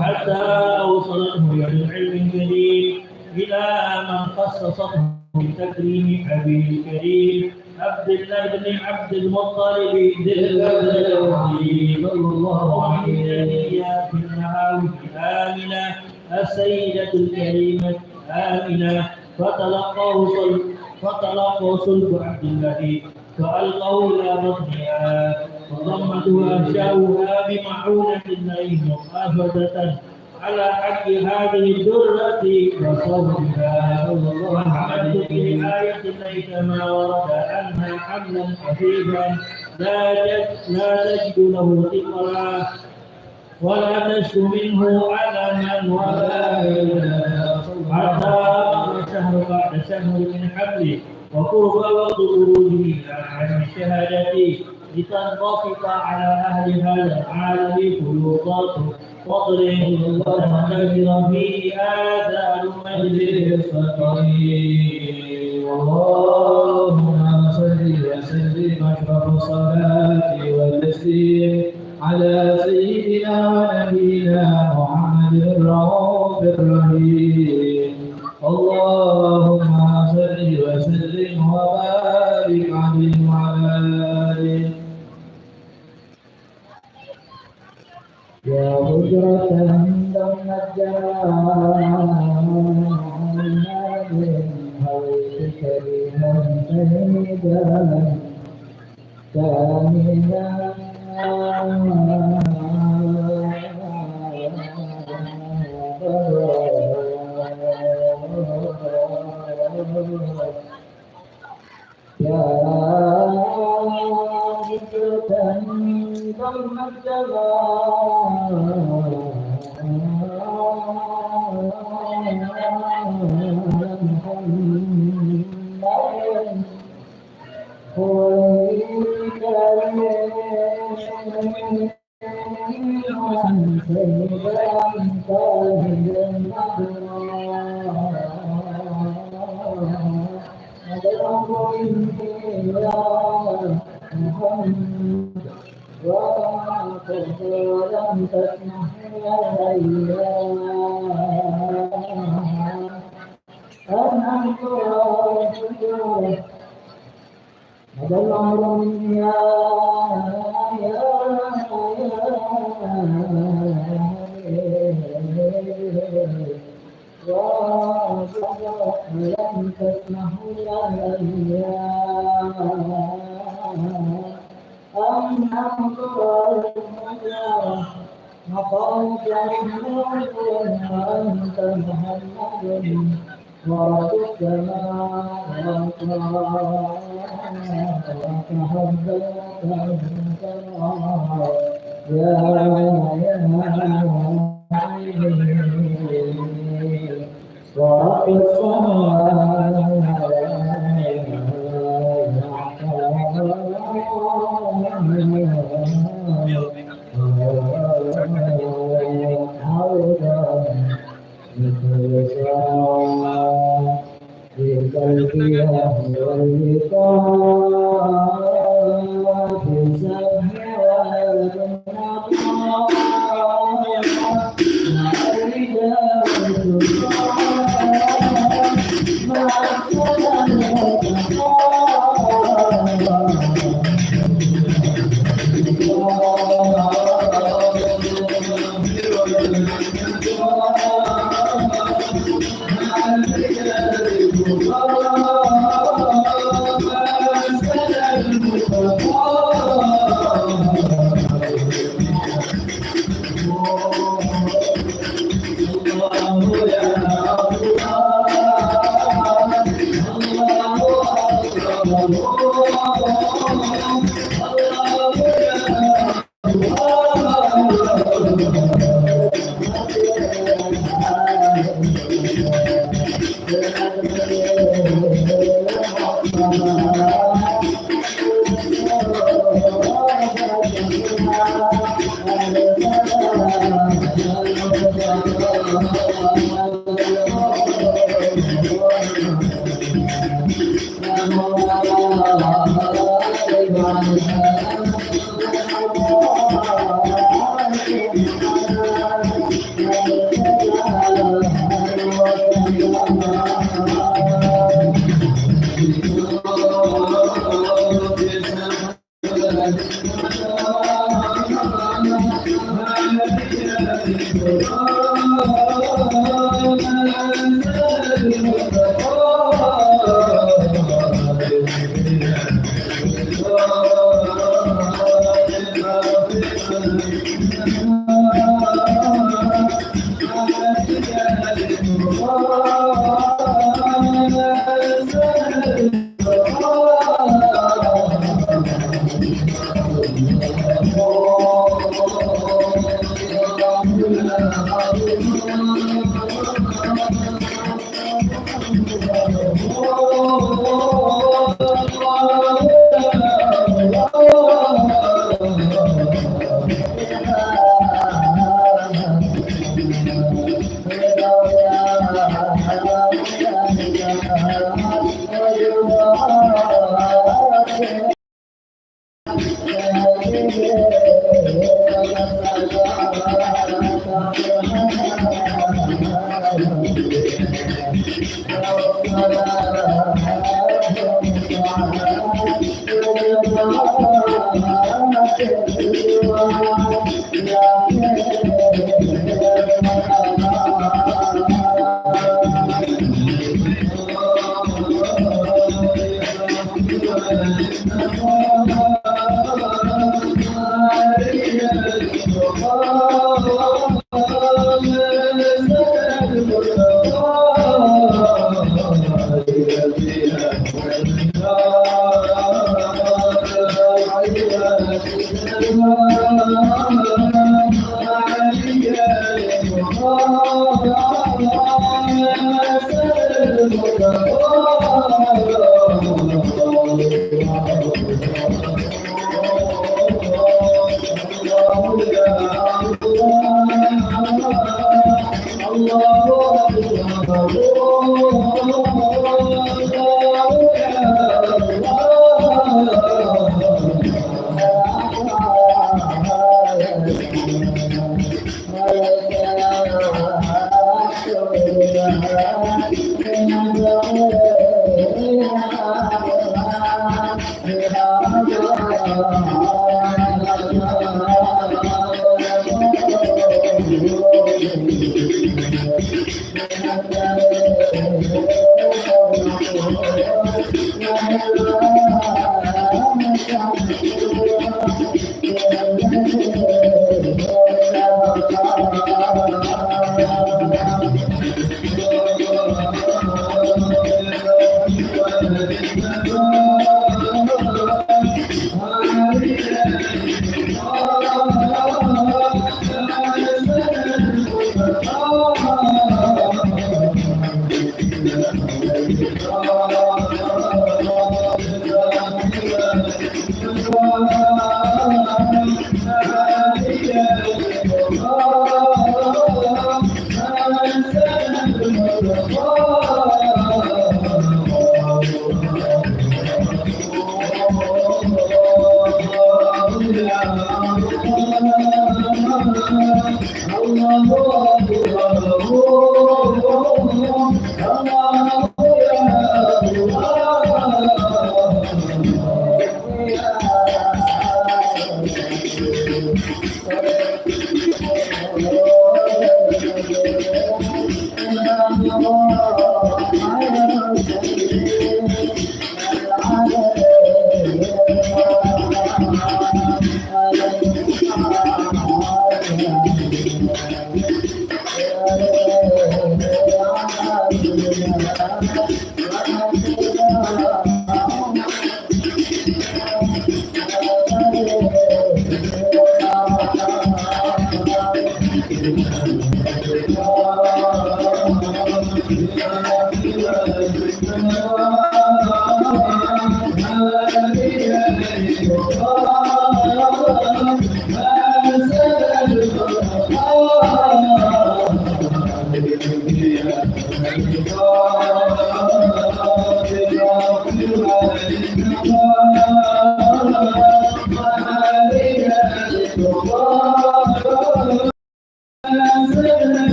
حتى أوصلته إلى العلم الجديد إلى من خصصته بتكريم أبيه الكريم عبد الله بن عبد المطلب ذي الفضل صلى الله عليه في المعاوي آمنة السيدة الكريمة آمنة. فتلقوا صلب عبد الله فألقوا إلى بطنها وضمتها شاؤها بمعونة الله مخافة على حق هذه الدرة وصومها. وحملت في آية الله كما ورد عنها حملا خفيفا لا تجد له ثقلا ولا تشكو منه علما ولا حتى مر شهر بعد شهر من حمله وقرب وقت خروجه عن الشهادة لتنبسط على أهل هذا العالم خلوقات فضله وتنتشر فيه آثار مجده الفقير. اللهم صل وسلم أشرف الصلاة والتسليم على سيدنا ونبينا محمد الرؤوف الرحيم. اللهم صل وسلم وبارك عليه وعلى آله. يا هجرة ضمت جمالنا من حوشك بها سيدا كاملا يا هجرة ضمت جمالنا هو الكريم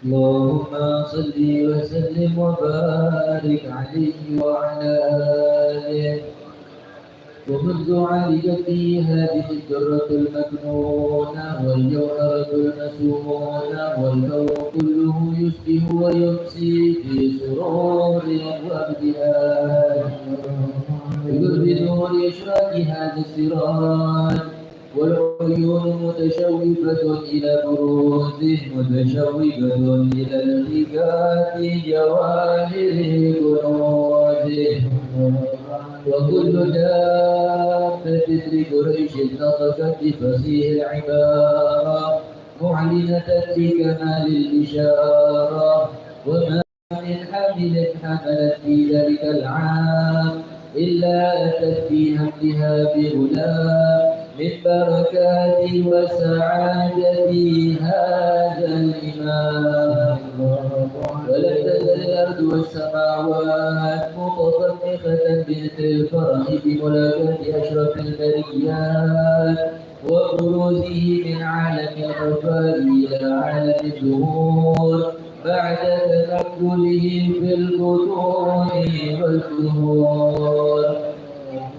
اللهم صل وسلم وبارك عليه وعلى آله. ومنذ علقت هذه الدرة المكنونة والجوهرة المسمونة والكون كله يصبح ويمسي في سرور وابتهاج بنور إشراق هذا السراج، والعيون متشوفة إلى بروزه متشوفة إلى التفات جواهر كنوزه. وكل دابة لقريش نطقت بفصيح العبارة معلنة بكمال البشارة. وما من حامل حملت في ذلك العام إلا أتت في حملها بغلام من بركات وسعادة هذا الإمام. ولم تزل الأرض والسماوات متطرقة بإثر الفرح بملاقاة أشرف البريات وخروجه من عالم الخفاء إلى عالم الظهور بعد تنقله في البطون والزهور.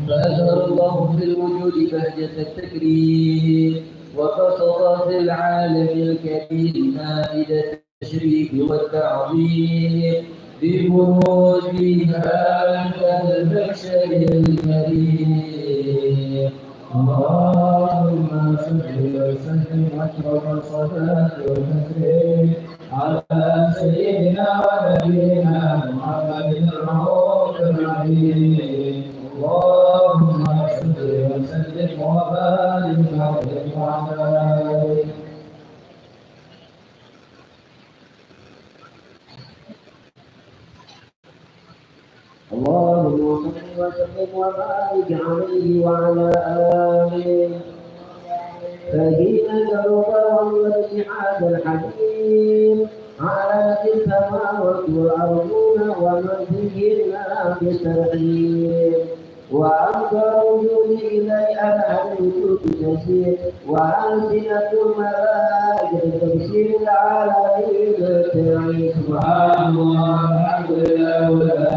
فأظهر الله في الوجود بهجة التكريم، وبسط في العالم الكبير مائدة التشريف والتعظيم ببروز هذا البشر الكريم. اللهم صل وسلم أشرف الصلاة والتسليم على سيدنا ونبينا محمد الرؤوف الرحيم. اللهم صل وسلم وبارك عليه وعلى آله. اللهم صل وسلم وبارك عليه وعلى آله. فهي الرضا والاتحاد الحكيم على السماوات والأرضون ومن فيهن بترحيب وأفضل الوجود إليها الوجود تسير وألسنة الملائكة تبشير العالمين تعيش سبحان الله الحمد لله ولا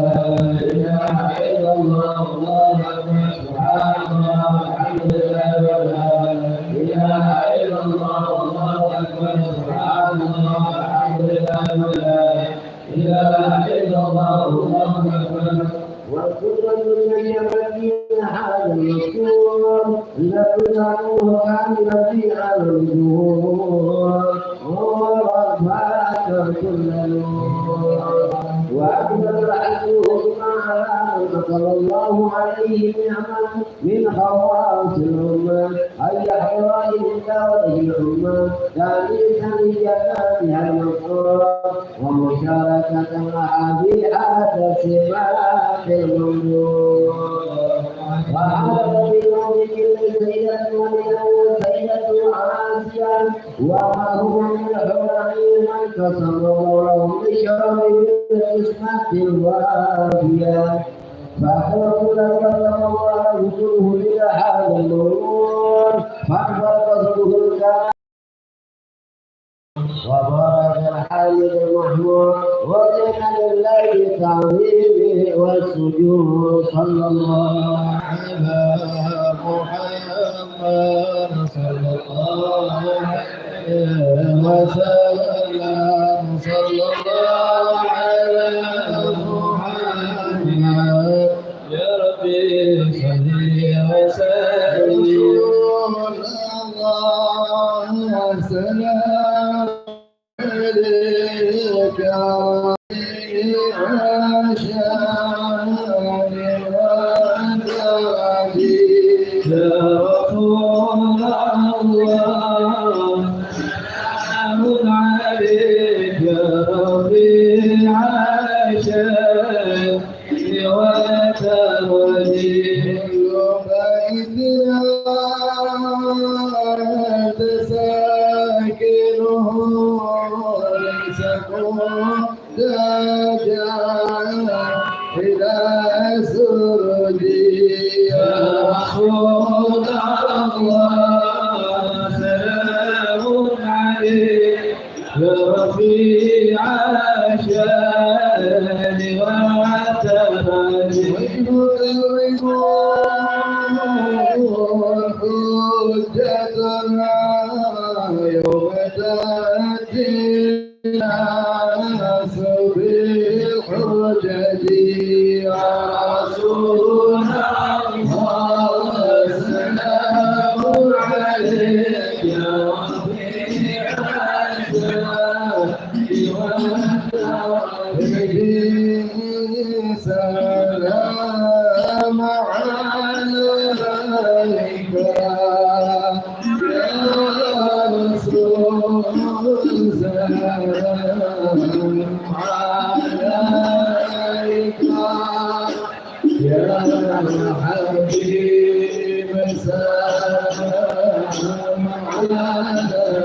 إله إلا الله الله أكبر سبحان الله الحمد لله ولا إله إلا الله الله أكبر سبحان الله الحمد لله ولا إله إلا الله الله أكبر. والقدرة التي هذا المذكور لتجعله كاملا في هذا الوجود ورفعت كل نور وأكبر الحدود ما صلى الله عليه نعمة من خواص الأمة أن يحضر إلى وجه الأمة ثالثا لجناتها المذكورة ومشاركة مع بيئة الصفات الممنوع وعلى بيوم كل سيدة ومن سيدة عاسية وما هو من الحرين كسر الله بشر بالقسمة الوافية فأخبرت لك الله رسوله إلى هذا النور فأخبر رسوله وبارك الحامد المحمود وجعل لله التعظيم والسجود صلى الله على محمد صلى الله عليه وسلم صلى الله على محمد يا ربي صل وسلم الله وسلم عليك عشان يا رسول الله سلام عليك يا ربي عشان وتولي بيت أنت ساكنه ليس إلى سرجي يا رسول الله سلام عليك يا رفيع الشان وتفاني حجتنا يوم تأتي الناس بالحجج يا رسول الله سلام عليك يا رفيع الشان سلام عليك يا رسول سلام عليك يا حبيب سلام عليك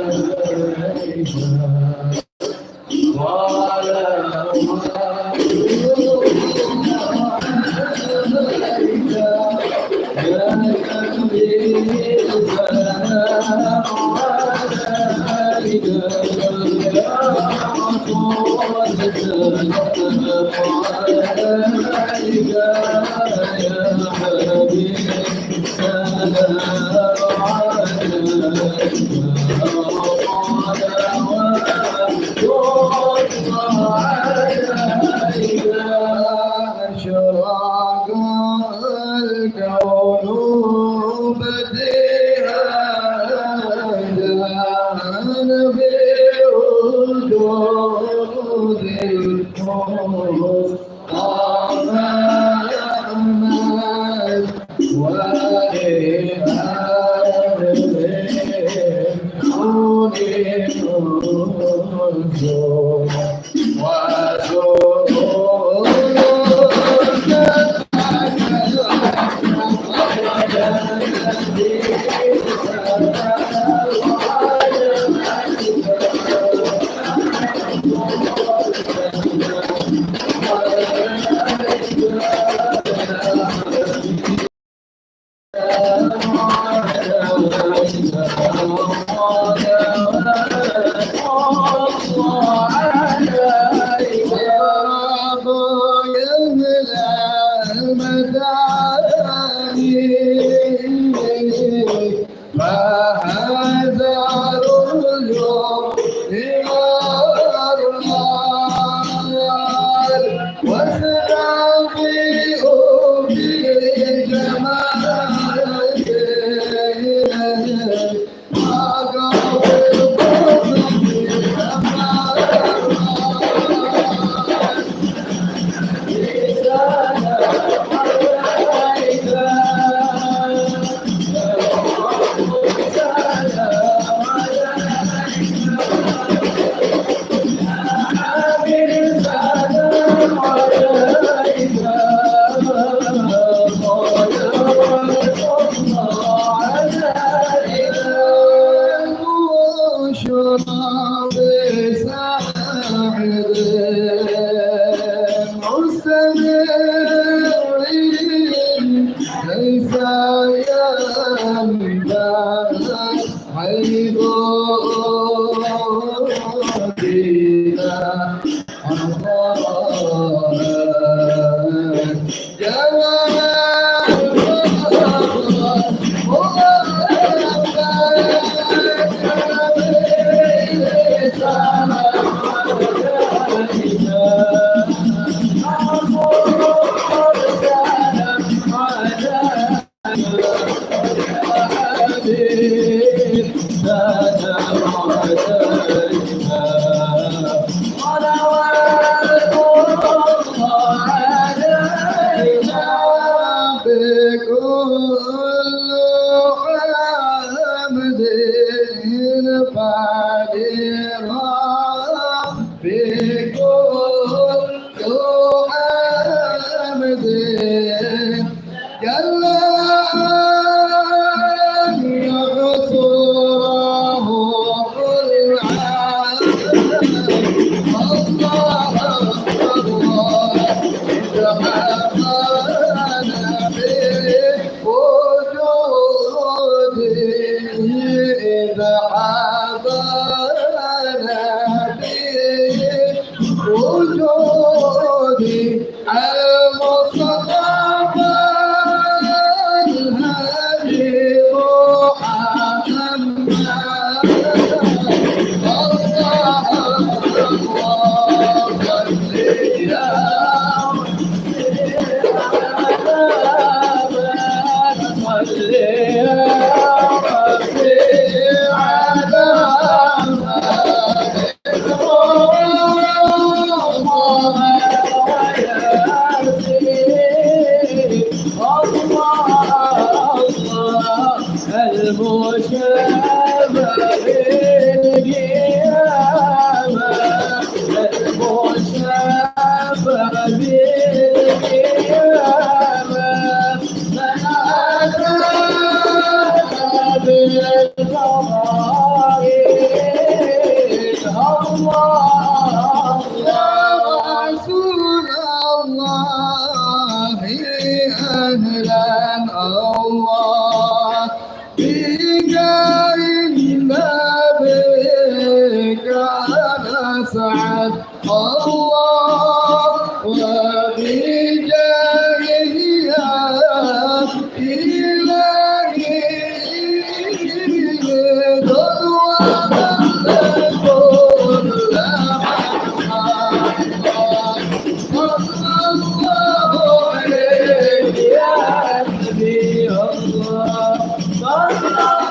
Allah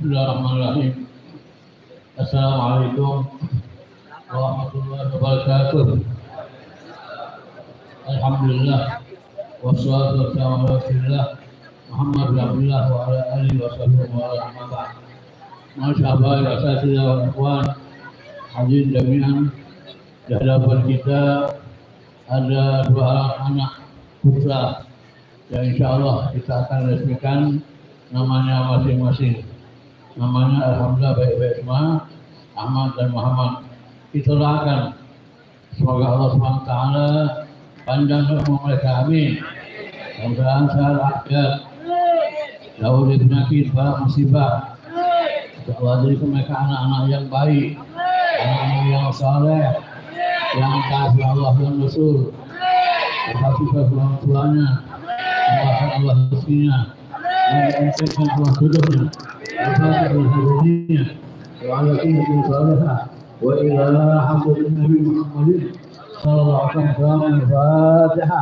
Bismillahirrahmanirrahim. Assalamualaikum warahmatullahi wabarakatuh. Alhamdulillah wassalatu wassalamu ala Rasulillah Muhammad bin Abdullah wa ala alihi wa sahbihi wa rahmatullah. Masyaallah ya asatidzah wa ikhwan hadirin jami'an. Di hadapan kita ada dua anak putra yang insyaallah kita akan resmikan namanya masing-masing. Namanya alhamdulillah baik-baik semua, Ahmad dan Muhammad. Kita doakan semoga Allah SWT panjang umur mereka, amin. Mudah-mudahan sehat afiat, jauh dari penyakit, bala musibah. Allah jadikan mereka anak-anak yang baik, anak-anak yang saleh, yang taat Allah dan Rasul, berbakti kepada orang tuanya, membahas Allah rezekinya, mengingatkan Allah hidupnya. وفاتح الهدنية وعلى كلمة صالحة وإلى حضرة النبي محمد صلى الله عليه وسلم. الفاتحة.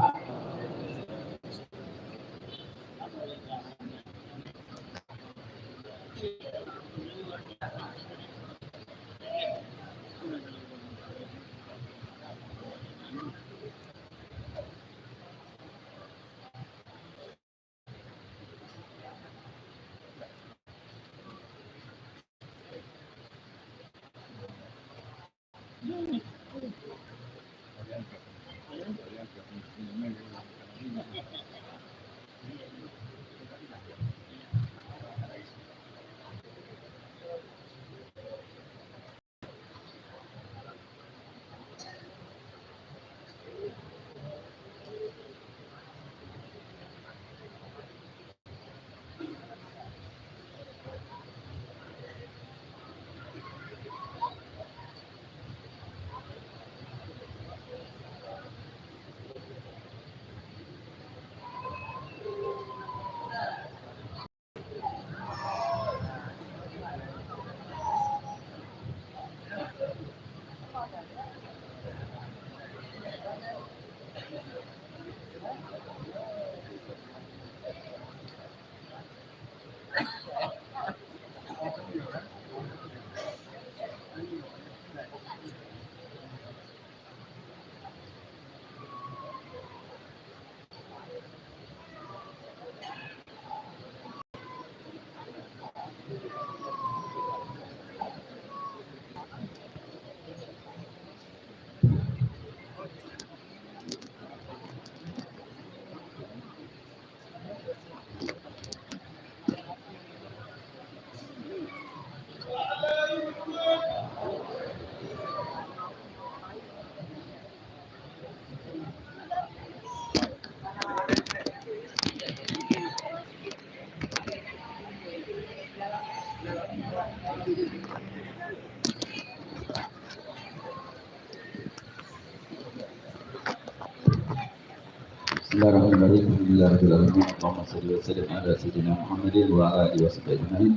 Bismillahirrahmanirrahim. Alhamdulillahirrahmanirrahim. Allahumma salli wa sallim ala sayyidina Muhammadin wa ala alihi wa sahbihi ajma'in.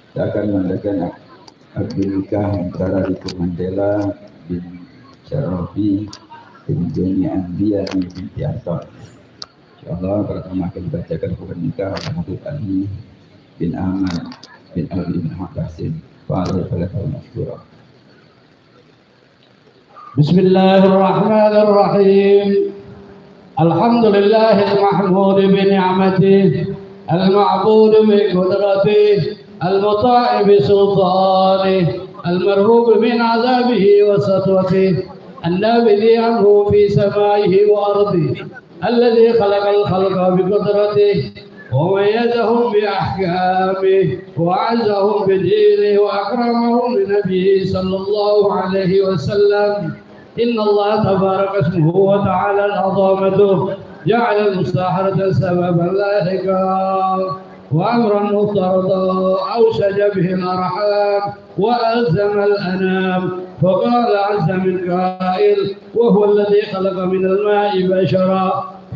Kita akan mengadakan akad nikah antara Ibu Mandela bin Syarafi bin Jani Anbiya bin Tianton. InsyaAllah pertama akan dibacakan akad nikah Habib Ali bin Ahmad bin Ali bin Habasin. Fa'alaihi masyurah. Bismillahirrahmanirrahim. Alhamdulillah al-mahmud bi ni'matihi al-ma'bud bi qudratihi al-muta'i bi sultanihi al-marhub min 'adhabihi wa satwatihi an-nabidhi anhu fi samaihi wa ardihi alladhi khalaqa al-khalqa bi qudratihi wa mayyazahum bi ahkamihi wa 'azzahum bi dinihi wa akramahum bi nabiyhi sallallahu alaihi wasallam. إن الله تبارك اسمه وتعالى عظمته جعل المستعارة سببا لاحقا وأمرا مفترضا أوشج به الأرحام وألزم الأنام فقال عز من قائل وهو الذي خلق من الماء بشرا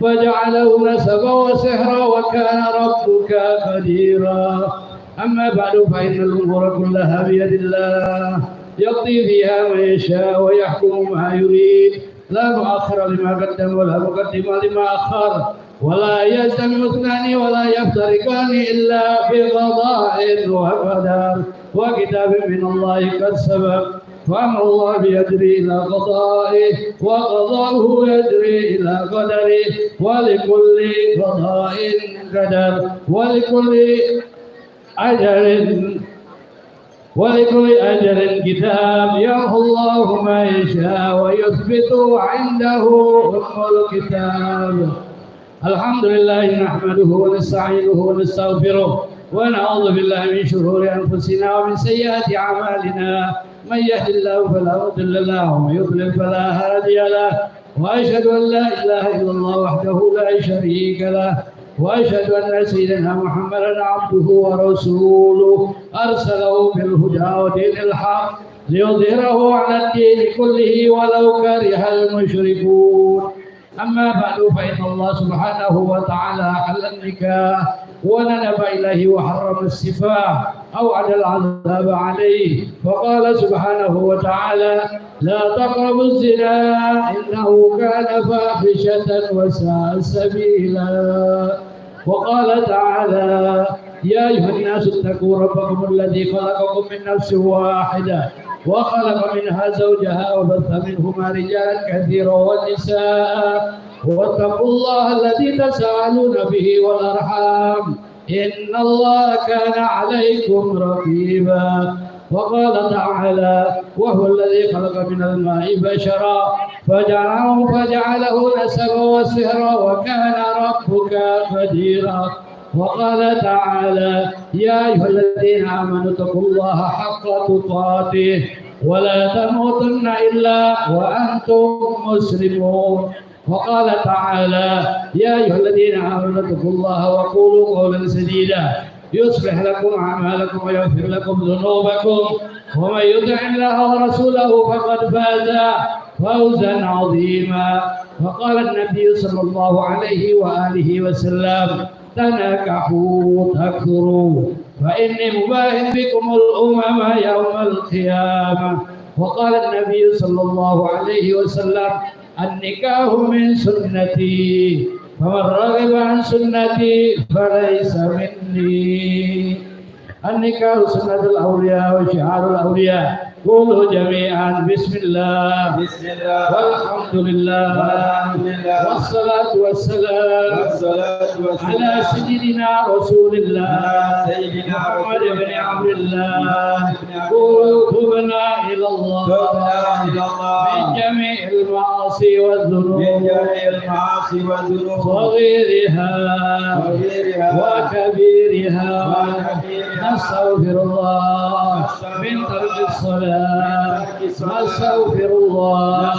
فجعله نسبا وسحرا وكان ربك قديرا. أما بعد فإن الأمور كلها بيد الله يقضي فيها ما يشاء ويحكم ما يريد لا مؤخر لما قدم ولا مقدم لما أخر ولا يجتمع اثنان ولا يفترقان إلا في قضاء وقدر وكتاب من الله قد سبق فأمر الله يجري إلى قضائه وقضاؤه يجري إلى قدره ولكل قضاء قدر ولكل أجل كتاب يمحو الله ما يشاء ويثبت عنده أم الكتاب. الحمد لله نحمده ونستعينه ونستغفره ونعوذ بالله من شرور أنفسنا ومن سيئات أعمالنا من يهد الله فلا مضل له ومن يضلل فلا هادي له وأشهد أن لا إله إلا الله وحده لا شريك له وأشهد أن سيدنا محمدا عبده ورسوله أرسله بالهدى ودين الحق ليظهره على الدين كله ولو كره المشركون. أما بعد فإن الله سبحانه وتعالى حل النكاح وندب إليه وحرم السفاح أوعد العذاب عليه. وقال سبحانه وتعالى: لا تقربوا الزنا إنه كان فاحشة وساء سبيلا. وقال تعالى: يا أيها الناس اتقوا ربكم الذي خلقكم من نفس واحدة وخلق منها زوجها وبث منهما رجالا كثيرا ونساء واتقوا الله الذي تساءلون به والأرحام إن الله كان عليكم رقيبا. وقال تعالى: وهو الذي خلق من الماء بشرا فجعله نسبا وسهرا وكان ربك قديرا. وقال تعالى: يا أيها الذين آمنوا اتقوا الله حق تقاته ولا تموتن إلا وأنتم مسلمون. وقال تعالى: يا أيها الذين آمنوا اتقوا الله وقولوا قولا سديدا يصلح لكم أعمالكم ويغفر لكم ذنوبكم ومن يطع الله ورسوله فقد فاز فوزا عظيما. وقال النبي صلى الله عليه وآله وسلم: تناكحوا تكثروا فإني مباهٍ بكم الأمم يوم القيامة. وقال النبي صلى الله عليه وسلم: النكاح من سنتي فمن رغب عن سنتي فليس مني. النكاح سنة الأولياء وشعار الأولياء. قولوا جميعا: بسم الله بسم الله والحمد لله والصلاة والسلام على سيدنا رسول الله محمد بن عبد الله. قولوا تبنا إلى الله من جميع المعاصي والذنوب صغيرها وكبيرها. نستغفر الله من ترك الصلاة، نستغفر الله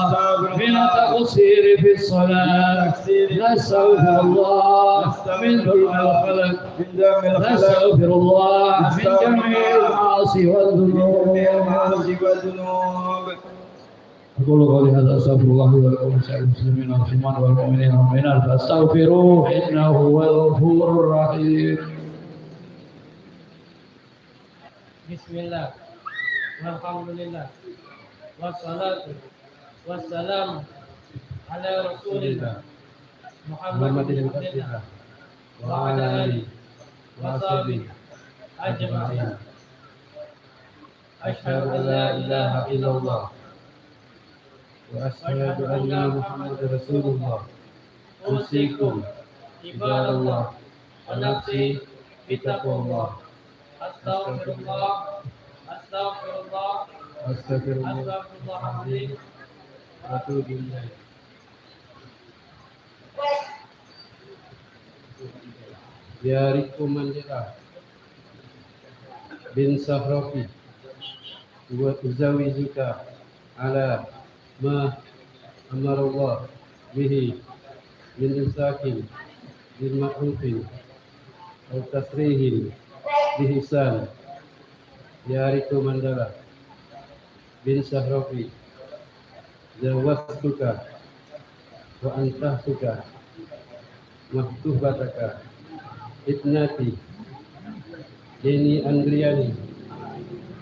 من التقصير في الصلاة، نستغفر الله من ظلم الخلق، نستغفر الله من جميع المعاصي والذنوب. أقول قولي هذا أستغفر الله ولكم سائر المسلمين والمؤمنين والمؤمنات فاستغفروه إنه هو الغفور الرحيم. بسم الله والحمد لله والصلاة والسلام على رسول الله محمد بن عبد الله وعلى آله وصحبه أجمعين. أشهد أن لا إله إلا الله وأشهد أن محمدا رسول الله. أوصيكم عباد الله ونفسي بتقوى الله. أستغفر الله أستغفر الله أستغفر الله العظيم وأتوب إليه. يا ريكو منجرة بن صفرفي وأزوجك على ما أمر الله به من إمساك بالمعروف أو تسريح بإحسان. يا ريكو مندلا بن صفرفي زوجتك وأنكحتك مخطوبتك ابنتي Deni Andriani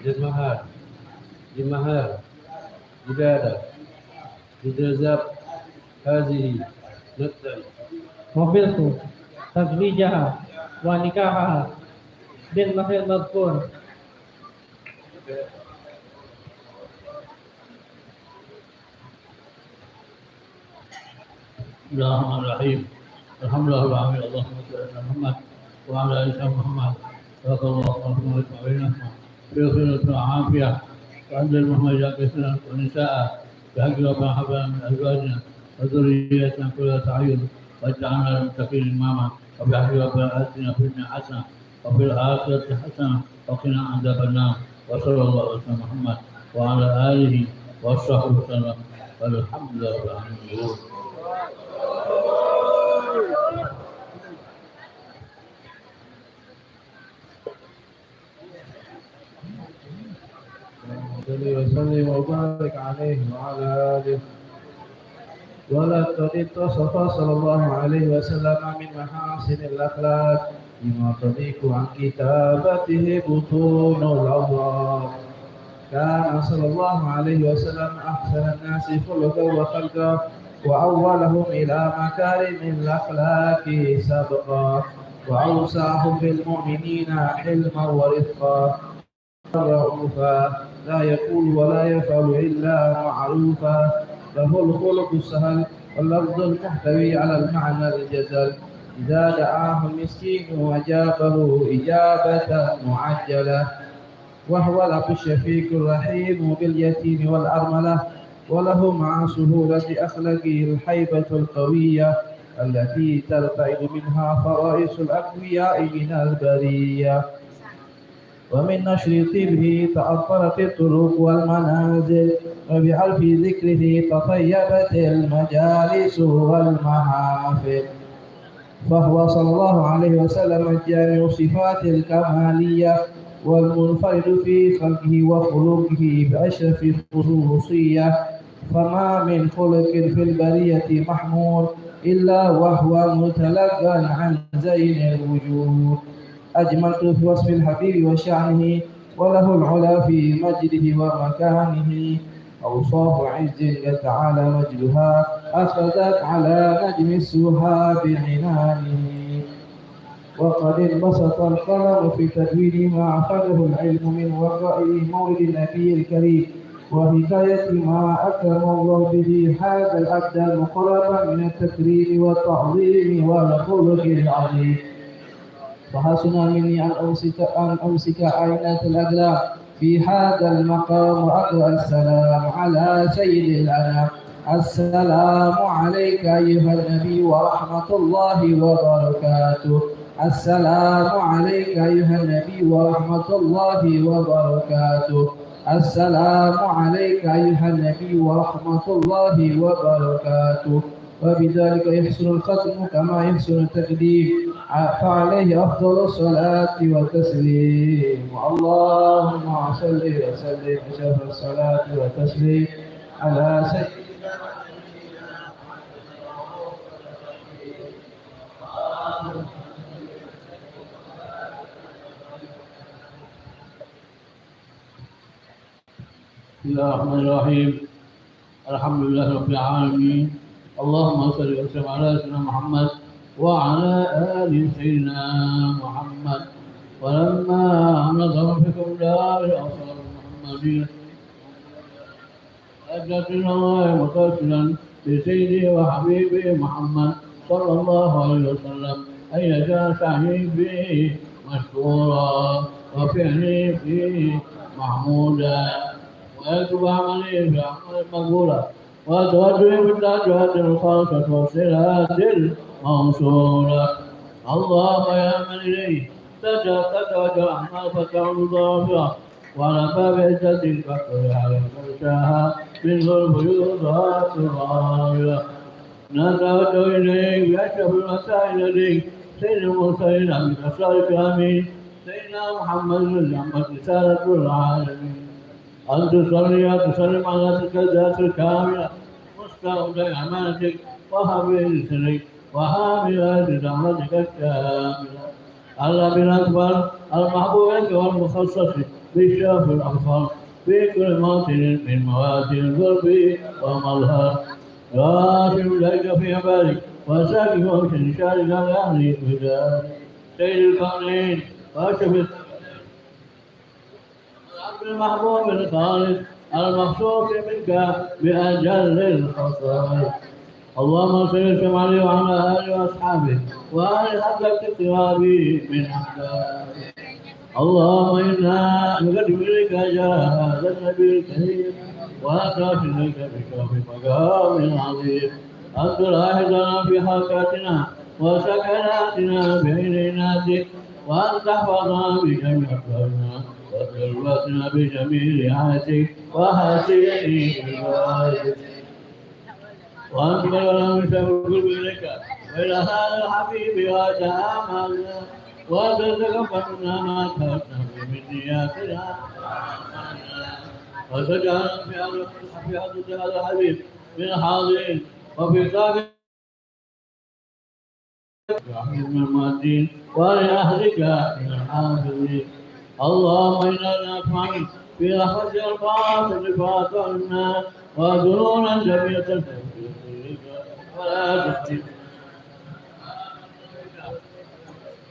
Jemahar ibadah Bidrazab Hazihi Nutan Mobilku Tazwijaha wa nikahaha bil mahir madhkur. Bismillahirrahmanirrahim. Alhamdulillah Allahumma salli ala Muhammad wa ala ali Muhammad. Sallallahu alaihi wa sallam. Bikhairin afiyah. Wa anzal Muhammadan bisna wa nisaa. Bihaqi wa habana min azwajina wa dhurriyyatina qurrata a'yun waj'alna lil muttaqina imama. Wa bihaqi wa atina fid dunya hasanah wa fil akhirati hasanah wa qina adzabannar. Wa sallallahu alaihi wa Muhammad wa ala alihi wa sahbihi wasallam. Walhamdulillahi rabbil alamin. صلى وسلم وبارك عليه وعلى آله ولقد اتصف صلى الله عليه وسلم من محاسن الأخلاق بما تضيق عن كتابته بطون الأبواب. كان صلى الله عليه وسلم أحسن الناس خلقا وخلقا وأولهم إلى مكارم الأخلاق سبقا وأوسعهم بالمؤمنين حلما ورفقا رؤوفا لا يقول ولا يفعل إلا معروفا له الخلق السهل واللفظ المحتوي على المعنى الجزل إذا دعاه المسكين أجابه إجابة معجلة وهو الأب الشفيق الرحيم باليتيم والأرملة وله مع سهولة أخلاقه الحيبة القوية التي ترتعد منها فرائس الأقوياء من البرية. ومن نشر طيبه تأطرت الطرق والمنازل وبحرف ذكره تطيبت المجالس والمحافل. فهو صلى الله عليه وسلم الجامع صفات الكمالية والمنفرد في خلقه وخلقه بأشرف الخصوصية فما من خلق في البرية محمود إلا وهو متلقى عن زين الوجود. أجملت في وصف الحبيب وشعنه وله العلا في مجده ومكانه أوصاف عز تعالى مجدها أخذت على نجم السها بعنانه. وقد انبسط القلم في تدوين ما أخذه العلم من وقائع مولد النبي الكريم وهداية ما أكرم الله به هذا العبد المقرب من التكريم والتعظيم والخلق العظيم. فحسن مني أن أمسك عينات الأقلام في هذا المقام وأقرأ السلام على سيد الأنام. السلام عليك أيها النبي ورحمة الله وبركاته. السلام عليك أيها النبي ورحمة الله وبركاته. السلام عليك أيها النبي ورحمة الله وبركاته. وبذلك يحسن الختم كما يحسن التقديم فعليه أفضل الصلاة والتسليم. اللهم صل وسلم أشرف الصلاة والتسليم على سيدنا بسم الله الرحمن الرحيم. الحمد لله رب العالمين. اللهم صل وسلم على سيدنا محمد وعلى آل سيدنا محمد. ولما نظر فيكم دار الأنصار المحمدية أجلت الله متصلا بسيدي وحبيبي محمد صلى الله عليه وسلم أن يجعل سعي فيه مشكورا وفعلي فيه محمودا ويكتب عملي في عمل مقبولا وتوجه بالتوجهات الخاصة والصلات الموصولة. اللهم يا من إليه تتوجه الأعمال فتعود ظافرة وعلى باب عزة الفقر على فرشاها من الفيوضات الظاهرة. نتوجه إليك بأشرف المسائل إليك سيد المرسلين من أسرارك آمين سيدنا محمد الرحمة رسالة العالمين أن تصلي وتسلم على تلك الذات الكاملة مستودع أمانتك وحبيب سرك وحامل دعوتك الكاملة الأبي الأكبر المحبوب والمخصص بالشرف الأكبر في كل موطن من مواسم القرب ومظهر راشم لك في عبادك وساكن في شارك الأهل بدار سيد الكونين وأشرف المحبوب الخالد المخصوص منك بأجل الخصائص. اللهم صل وسلم عليه وعلى آله وأصحابه وآل حقك التوابي من أحبابه. اللهم إنا نقدم إليك هذا النبي الكريم ونخاف إليك بشرف مقام عظيم أن تلاحظنا في حركاتنا وسكناتنا بعيناتك وأن تحفظنا بجميع أسرارنا وتربتنا بجميل رعايتك وحسين رعايتك وأن تبلغنا من شر القلب إليك وإلى هذا الحبيب وتآملنا وتتقبلنا ما تركنا من نياتنا وتجعلنا في حضرة هذا الحبيب من الحاضرين وفي ثابت من المؤذن ولأهلك من الحافظين اللهم إنا نطمع في رحمة القاصد فاطرنا وذنونا جميعا ولا تفتن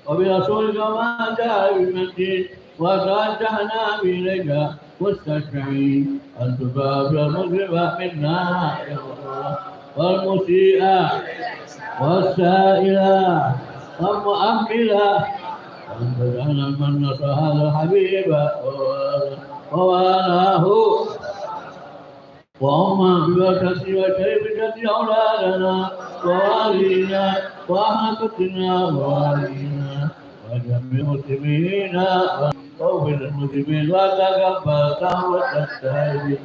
وبرسولك ما جاء بالمجيد وتوجهنا إليك مستشفعين أن تكافئ المذنب منا يا الله والمسيء والسائل والمؤمل وأن تجعل من نصر هذا الحبيب ووالاه وأما ببركته وشريفتك أولادنا ووالينا وأهلكتنا ووالينا وجميع المسلمين واغفر للمسلمين وتقبل توبة التائبين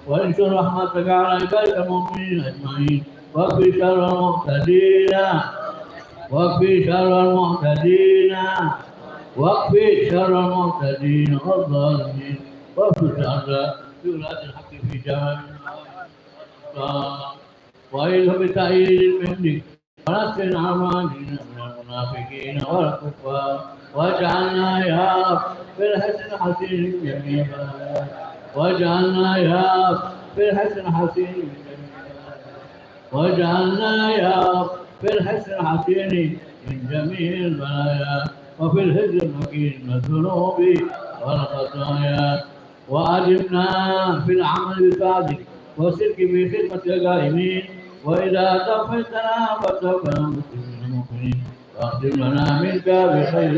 وانشر رحمتك على عبادك المؤمنين أجمعين واكفي شر المعتدين واكفي شر المعتدين واكفي شر المعتدين والظالمين واكفي شر ولاة الحق في جميع وإذ بتأييد منك ونسل أعمالنا من المنافقين والكفار واجعلنا يا رب في الحسن حسين جميعا واجعلنا يا رب في الحسن حسين واجعلنا يا رب في الحسن حسين من جميع البلايا وفي الهز المكين من الذنوب والخطايا وأجبنا في العمل بطاعتك وسلك في خدمة القائمين وإذا توفيتنا فتوفنا مسلمين مؤمنين واختم لنا منك بخير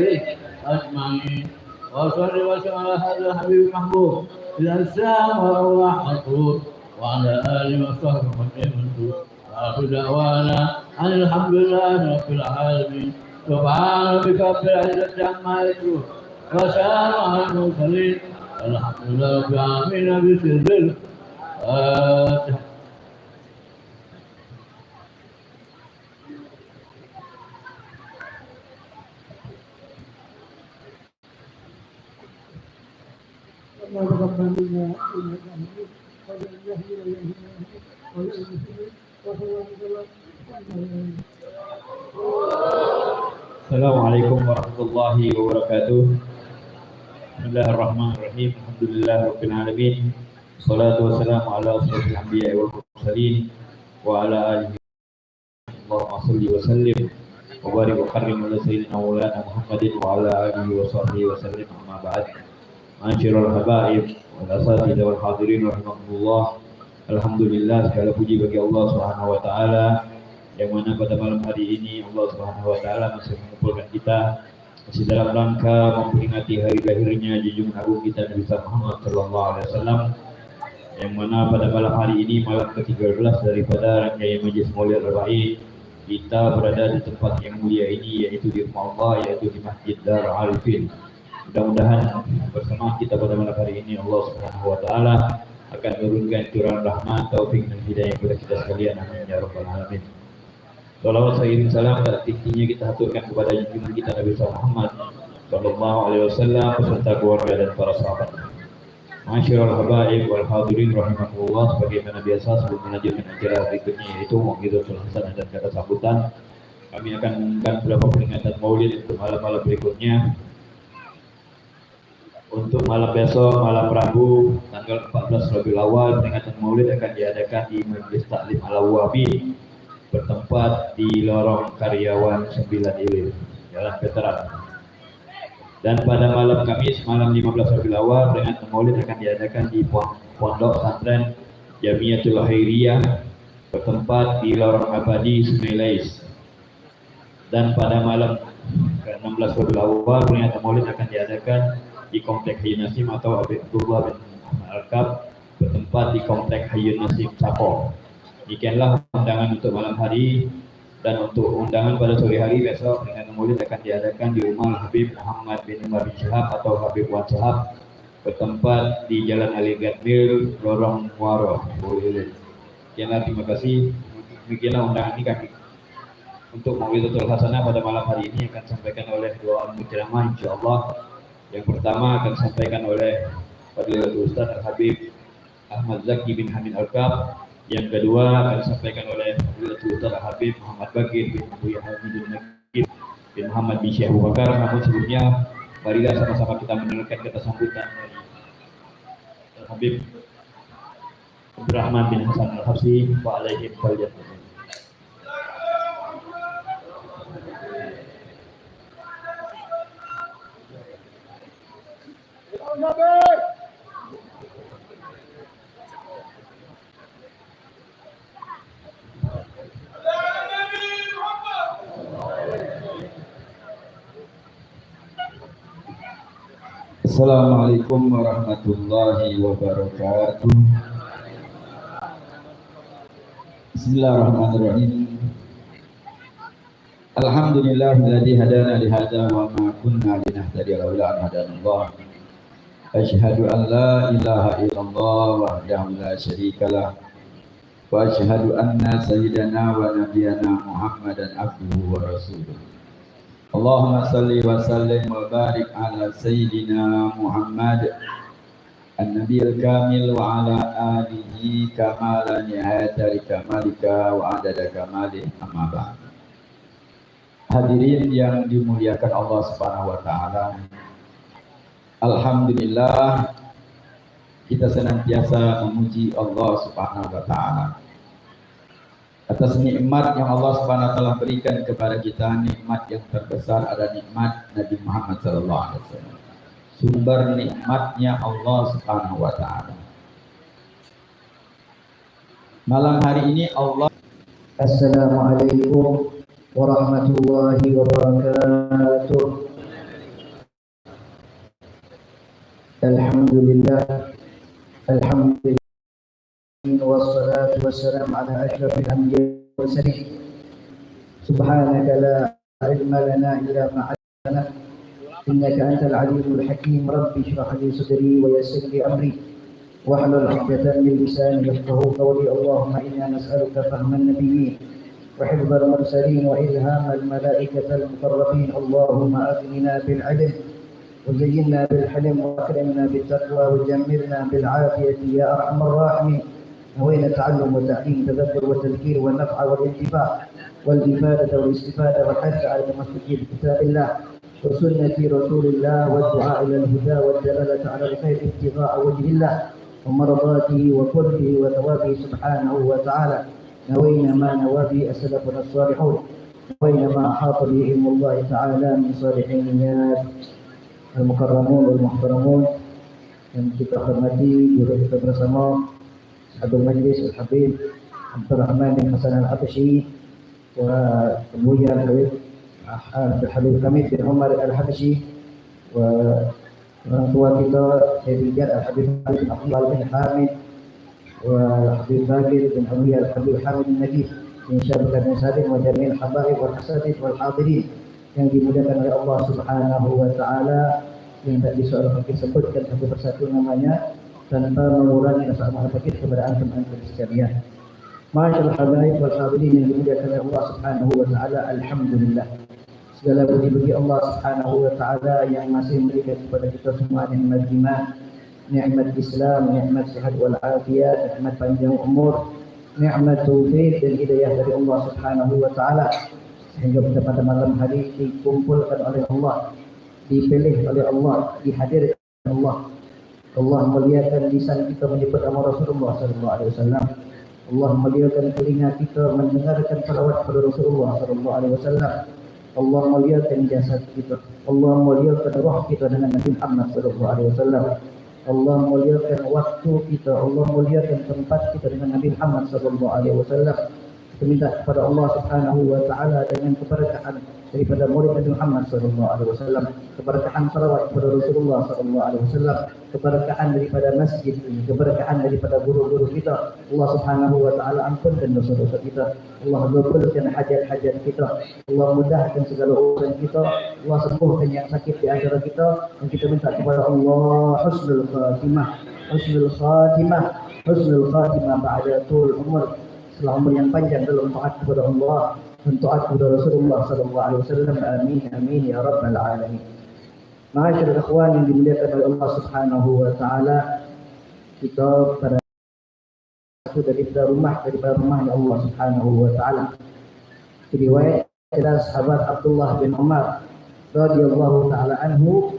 أجمعين وصل وسلم على هذا الحبيب المحبوب بالأجسام والأرواح مطهور وعلى آله وصحبه وسلم منصور وآخر دعوانا أن الحمد لله رب العالمين سبحان ربك رب العزة عما يصفون وسلام على المرسلين الحمد لله رب العالمين بسر الفاتحة. Assalamualaikum warahmatullahi wabarakatuh. Bismillahirrahmanirrahim. Alhamdulillahirabbil alamin. Wassalatu wassalamu ala asyrofil anbiya'i wal mursalin wa ala alihi Allahumma shalli wa sallim wa barik wa karrim ala sayyidina Maulana Muhammadin wa ala alihi wa sahbihi wa sallim. Amma ba'd. Ma'asyiral habaib wal asatidzah wal hadirin rahimakumullah. Alhamdulillah, segala puji bagi Allah Subhanahu wa taala yang mana pada malam hari ini Allah Subhanahu wa taala masih mengumpulkan kita masih dalam rangka memperingati hari lahirnya junjungan agung kita Nabi Muhammad sallallahu alaihi wasallam, yang mana pada malam hari ini malam ke-13 daripada rangkaian Majlis Maulid Arba'in kita berada di tempat yang mulia ini, yaitu di rumah Allah, yaitu di Masjid Darul Arifin. Mudah-mudahan bersama kita pada malam hari ini Allah Subhanahu wa taala akan menurunkan curahan rahmat, taufik dan hidayah kepada kita sekalian. Amin ya rabbal alamin. Salawat sayyidina salam dan tingginya kita haturkan kepada junjungan kita Nabi Muhammad sallallahu alaihi wasallam beserta keluarga dan para sahabat. Masyaallah habaib wal hadirin rahimakumullah, sebagaimana biasa sebelum melanjutkan acara berikutnya yaitu Mau'izatul Hasanah dan kata sambutan, kami akan mengumumkan beberapa peringatan Maulid untuk malam-malam berikutnya. Untuk malam besok, malam Rabu, tanggal 14 Rabiul Awal, peringatan Maulid akan diadakan di Majelis Taklim Al-Wahabi bertempat di Lorong Karyawan 9 Ilir, Jalan Veteran. Dan pada malam Kamis, malam 15 Rabiul Awal, peringatan Maulid akan diadakan di Pondok Pesantren Jamiatul Khairiyah bertempat di Lorong Abadi Sungai Lais. Dan pada malam ke-16 Rabiul Awal, peringatan Maulid akan diadakan di Komplek Hayyun Nasim atau Abdullah bin Al-Kab bertempat di Komplek Hayyun Nasim Sapo. Demikianlah undangan untuk malam hari. Dan untuk undangan pada sore hari besok, peringatan Maulid akan diadakan di rumah Habib Muhammad bin Umar bin Syahab atau Habib Wan Syahab bertempat di Jalan Ali Gadmil, Lorong Muaro. Demikianlah, terima kasih. Demikianlah undangan ini kami untuk Mau'izatul Hasanah pada malam hari ini akan disampaikan oleh dua orang ceramah insyaallah. Yang pertama akan disampaikan oleh Fadilatul Ustaz Al-Habib Ahmad Zaki bin Hamid Al-Kab. Yang kedua akan disampaikan oleh Fadilatul Ustaz Habib Muhammad Bagir bin Buya Hamidun Nakib bin Muhammad bin Syekh Abu Bakar. Namun sebelumnya marilah sama-sama kita mendengarkan kata sambutan dari Habib Abdurrahman bin Hasan Al-Habsyi wa alaihim falyatafadhal. Assalamualaikum warahmatullahi wabarakatuh. Bismillahirrahmanirrahim. Alhamdulillahilladzi hadana li hadza wa ma kunna linahtadiya laula an hadanallah. Asyhadu an la ilaha illallah wahdahu la syarikalah wa asyhadu anna sayyidana wa nabiyyana Muhammadan abduhu wa rasuluh. Allahumma salli wa sallim wa barik ala sayyidina Muhammad an-nabiyil kamil wa ala alihi kamala nihayata li kamalika wa adada kamalih, amma ba'd. Hadirin yang dimuliakan Allah Subhanahu wa taala. Alhamdulillah, kita senantiasa memuji Allah Subhanahu wa taala atas nikmat yang Allah Subhanahu wa taala berikan kepada kita. Nikmat yang terbesar adalah nikmat Nabi Muhammad sallallahu alaihi wasallam. Sumber nikmatnya Allah Subhanahu wa taala. Malam hari ini Allah Assalamualaikum warahmatullahi wabarakatuh. Alhamdulillah, alhamdulillah, wassalatu wassalamu ala asyrafil anbiya'i wal mursalin. Subhanaka la ilma lana illa ma 'allamtana innaka antal alimul hakim. Rabbi shrah li sadri wa yassir li amri wahlul 'uqdatam min lisani yafqahu qawli. Allahumma inna nas'aluka fahman nabiyyin wa hifdzal mursalin wa ilhamal malaikatil muqarrabin. Allahumma aghnina bil 'ilm وزينا بالحلم واكرمنا بالتقوى وجملنا بالعافيه يا ارحم الراحمين. نوينا التعلم والتعليم تذكر والتذكير والنفع والانتفاع والافاده والاستفاده والحث على التمسك بكتاب الله وسنه رسول الله والدعاء الى الهدى والدلاله على الخير ابتغاء وجه الله ومرضاته وقربه وثوابه سبحانه وتعالى. نوينا ما نوى به اسلافنا الصالحون، نوينا ما احاط به علم الله تعالى من صالحينيات al-mukarramun wal muhtaramun yang kita hormati guru kita bersama Sahabul Majlis Al-Habib Abdurrahman bin Hasan Al-Habsyi wa Buya Al-Habib Hamid bin Umar Al-Habsyi wa orang tua kita Sayyidina Al-Habib bin Abdullah bin Hamid wa Al-Habib Bagir bin Buya Al-Habib Hamid bin Nakib insyaallah bin Sadim wa jami'il habaib wal hasadid wal hadirin yang dimuliakan oleh Allah Subhanahu wa taala, yang tak bisa kita sebutkan satu persatu namanya tanpa mengurangi rasa mahabbah kita kepada antum sekalian. Masyaallah habaib wal hadirin yang dimuliakan oleh Allah Subhanahu wa taala, alhamdulillah. Segala puji bagi Allah Subhanahu wa taala yang masih memberikan kepada kita semua nikmat iman, nikmat Islam, nikmat sehat wal afiat, nikmat panjang umur, nikmat taufik dan hidayah dari Allah Subhanahu wa taala, sehingga pada malam hari dikumpulkan oleh Allah, dipilih oleh Allah, dihadirkan oleh Allah. Allah muliakan lisan kita menyebut nama Rasulullah sallallahu alaihi wasallam. Allah muliakan telinga kita mendengarkan salawat kepada Rasulullah sallallahu alaihi wasallam. Allah muliakan jasad kita. Allah muliakan roh kita dengan Nabi Muhammad sallallahu alaihi wasallam. Allah muliakan waktu kita. Allah muliakan tempat kita dengan Nabi Muhammad sallallahu alaihi wasallam. Kita minta kepada Allah Subhanahu wa taala dengan keberkahan daripada murid Nabi Muhammad sallallahu alaihi wasallam, keberkahan salawat kepada Rasulullah sallallahu alaihi wasallam, keberkahan daripada masjid ini, keberkahan daripada guru-guru kita. Allah Subhanahu wa taala ampunkan dosa-dosa kita. Allah kabulkan hajat-hajat kita. Allah mudahkan segala urusan kita. Allah sembuhkan yang sakit di antara kita. Dan kita minta kepada Allah husnul khatimah, husnul khatimah, husnul khatimah ba'da tul umur. Setelah umur yang panjang dalam taat kepada Allah dan taat kepada Rasulullah sallallahu alaihi wasallam. Amin amin ya rabbal alamin. Ma'asyiral ikhwan yang dimuliakan oleh Allah Subhanahu wa taala, kita pada satu daripada rumahnya Allah Subhanahu wa taala. Riwayat dari sahabat Abdullah bin Umar radhiyallahu taala anhu,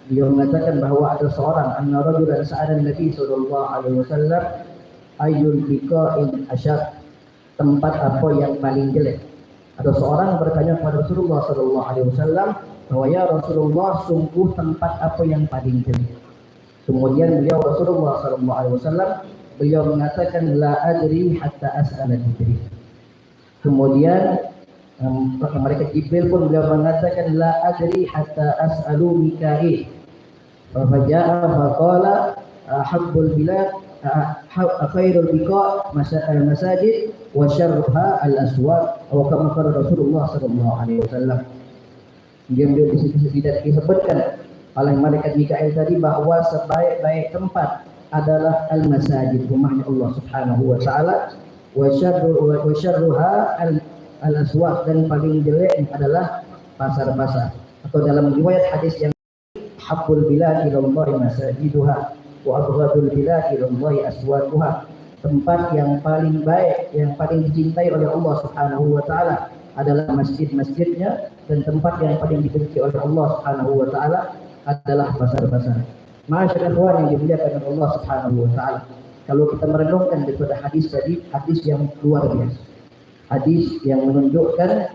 beliau mengatakan bahwa ada seorang anna rajulan sa'ala Nabi sallallahu alaihi wasallam ayyul biqa'in asyad, tempat apa yang paling jelek. Ada seorang bertanya kepada Rasulullah sallallahu alaihi wasallam bahwa ya Rasulullah, sungguh tempat apa yang paling jelek. Kemudian beliau Rasulullah sallallahu alaihi wasallam beliau mengatakan la adri hatta as'ala Jibril. Kemudian mereka Jibril pun beliau mengatakan la adri hatta as'alu Mikail. Faja'a faqala habbul bilad khairul biqa' masajid wa syarruha al-aswaq, atau kama qala Rasulullah sallallahu alaihi wasallam. Dia disebutkan oleh malaikat Mikail tadi bahwa sebaik-baik tempat adalah al-masajid, rumahnya Allah Subhanahu wa taala, wa syarruha al-aswaq, dan paling jelek adalah pasar-pasar. Atau dalam riwayat hadis yang habbul bilad ila Allah masajiduha wa abghadul bilad ila Allah aswaquha, tempat yang paling baik, yang paling dicintai oleh Allah Subhanahu wa taala adalah masjid-masjidnya, dan tempat yang paling dibenci oleh Allah Subhanahu wa taala adalah pasar-pasar. Masyaallah ikhwan yang dimuliakan oleh Allah Subhanahu wa taala. Kalau kita merenungkan daripada hadis tadi, hadis yang luar biasa. Hadis yang menunjukkan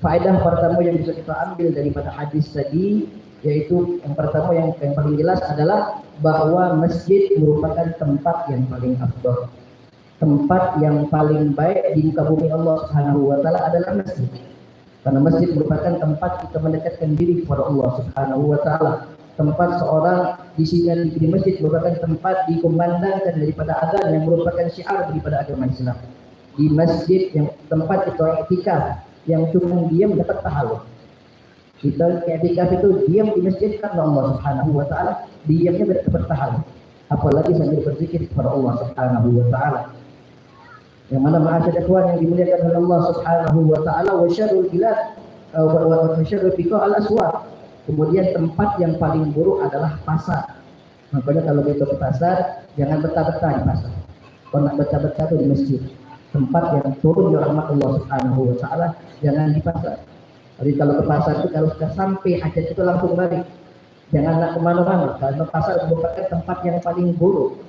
faedah pertama yang bisa kita ambil daripada hadis tadi, yaitu yang pertama yang paling jelas adalah bahwa masjid merupakan tempat yang paling afdal. Tempat yang paling baik di muka bumi Allah Subhanahu wa taala adalah masjid. Karena masjid merupakan tempat kita mendekatkan diri kepada Allah Subhanahu wa taala. Tempat seorang di masjid merupakan tempat dikumandangkan daripada azan yang merupakan syiar daripada agama Islam. Di masjid yang tempat kita iktikaf, yang cuma diam dapat pahala. Kita iktikaf itu diam di masjid karena Allah Subhanahu wa taala, diamnya dapat pahala. Apalagi sambil berzikir kepada Allah Subhanahu wa taala. Yang mana ma'asyad ikhwan yang dimuliakan oleh Allah Subhanahu wa taala, wa syarrul bilad wa syarrul biqa' al-aswaq. Kemudian tempat yang paling buruk adalah pasar. Makanya kalau kita ke pasar, jangan betah-betah di pasar. Kalau nak betah-betah itu di masjid. Tempat yang turun rahmat Allah Subhanahu wa taala, jangan di pasar. Jadi kalau ke pasar itu kalau sudah sampai hajat itu langsung balik. Jangan nak kemana-mana. Karena pasar merupakan tempat yang paling buruk.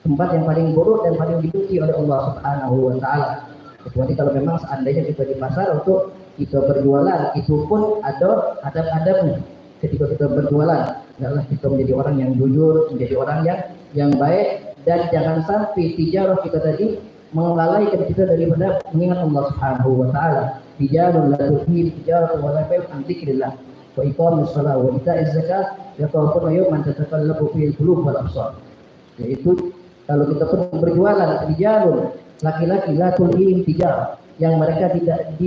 Tempat yang paling buruk dan paling dibenci oleh Allah Subhanahu wa taala. Kecuali kalau memang seandainya kita di pasar untuk kita berjualan, itu pun ada adab-adabnya. Ketika kita berjualan, adalah kita menjadi orang yang jujur, menjadi orang yang baik, dan jangan sampai tijarah kita tadi melalaikan kita daripada mengingat Allah Subhanahu wa taala. Tijarah la tulhihim tijarah wa la bai'un an dzikrillah wa iqamis shalah wa ita'iz zakat yakhafuna yawman tataqallabu fihi al-qulub wal absar. Yaitu kalau kita pun berjualan tijarah, laki-laki la tulhihim tijarah, yang mereka tidak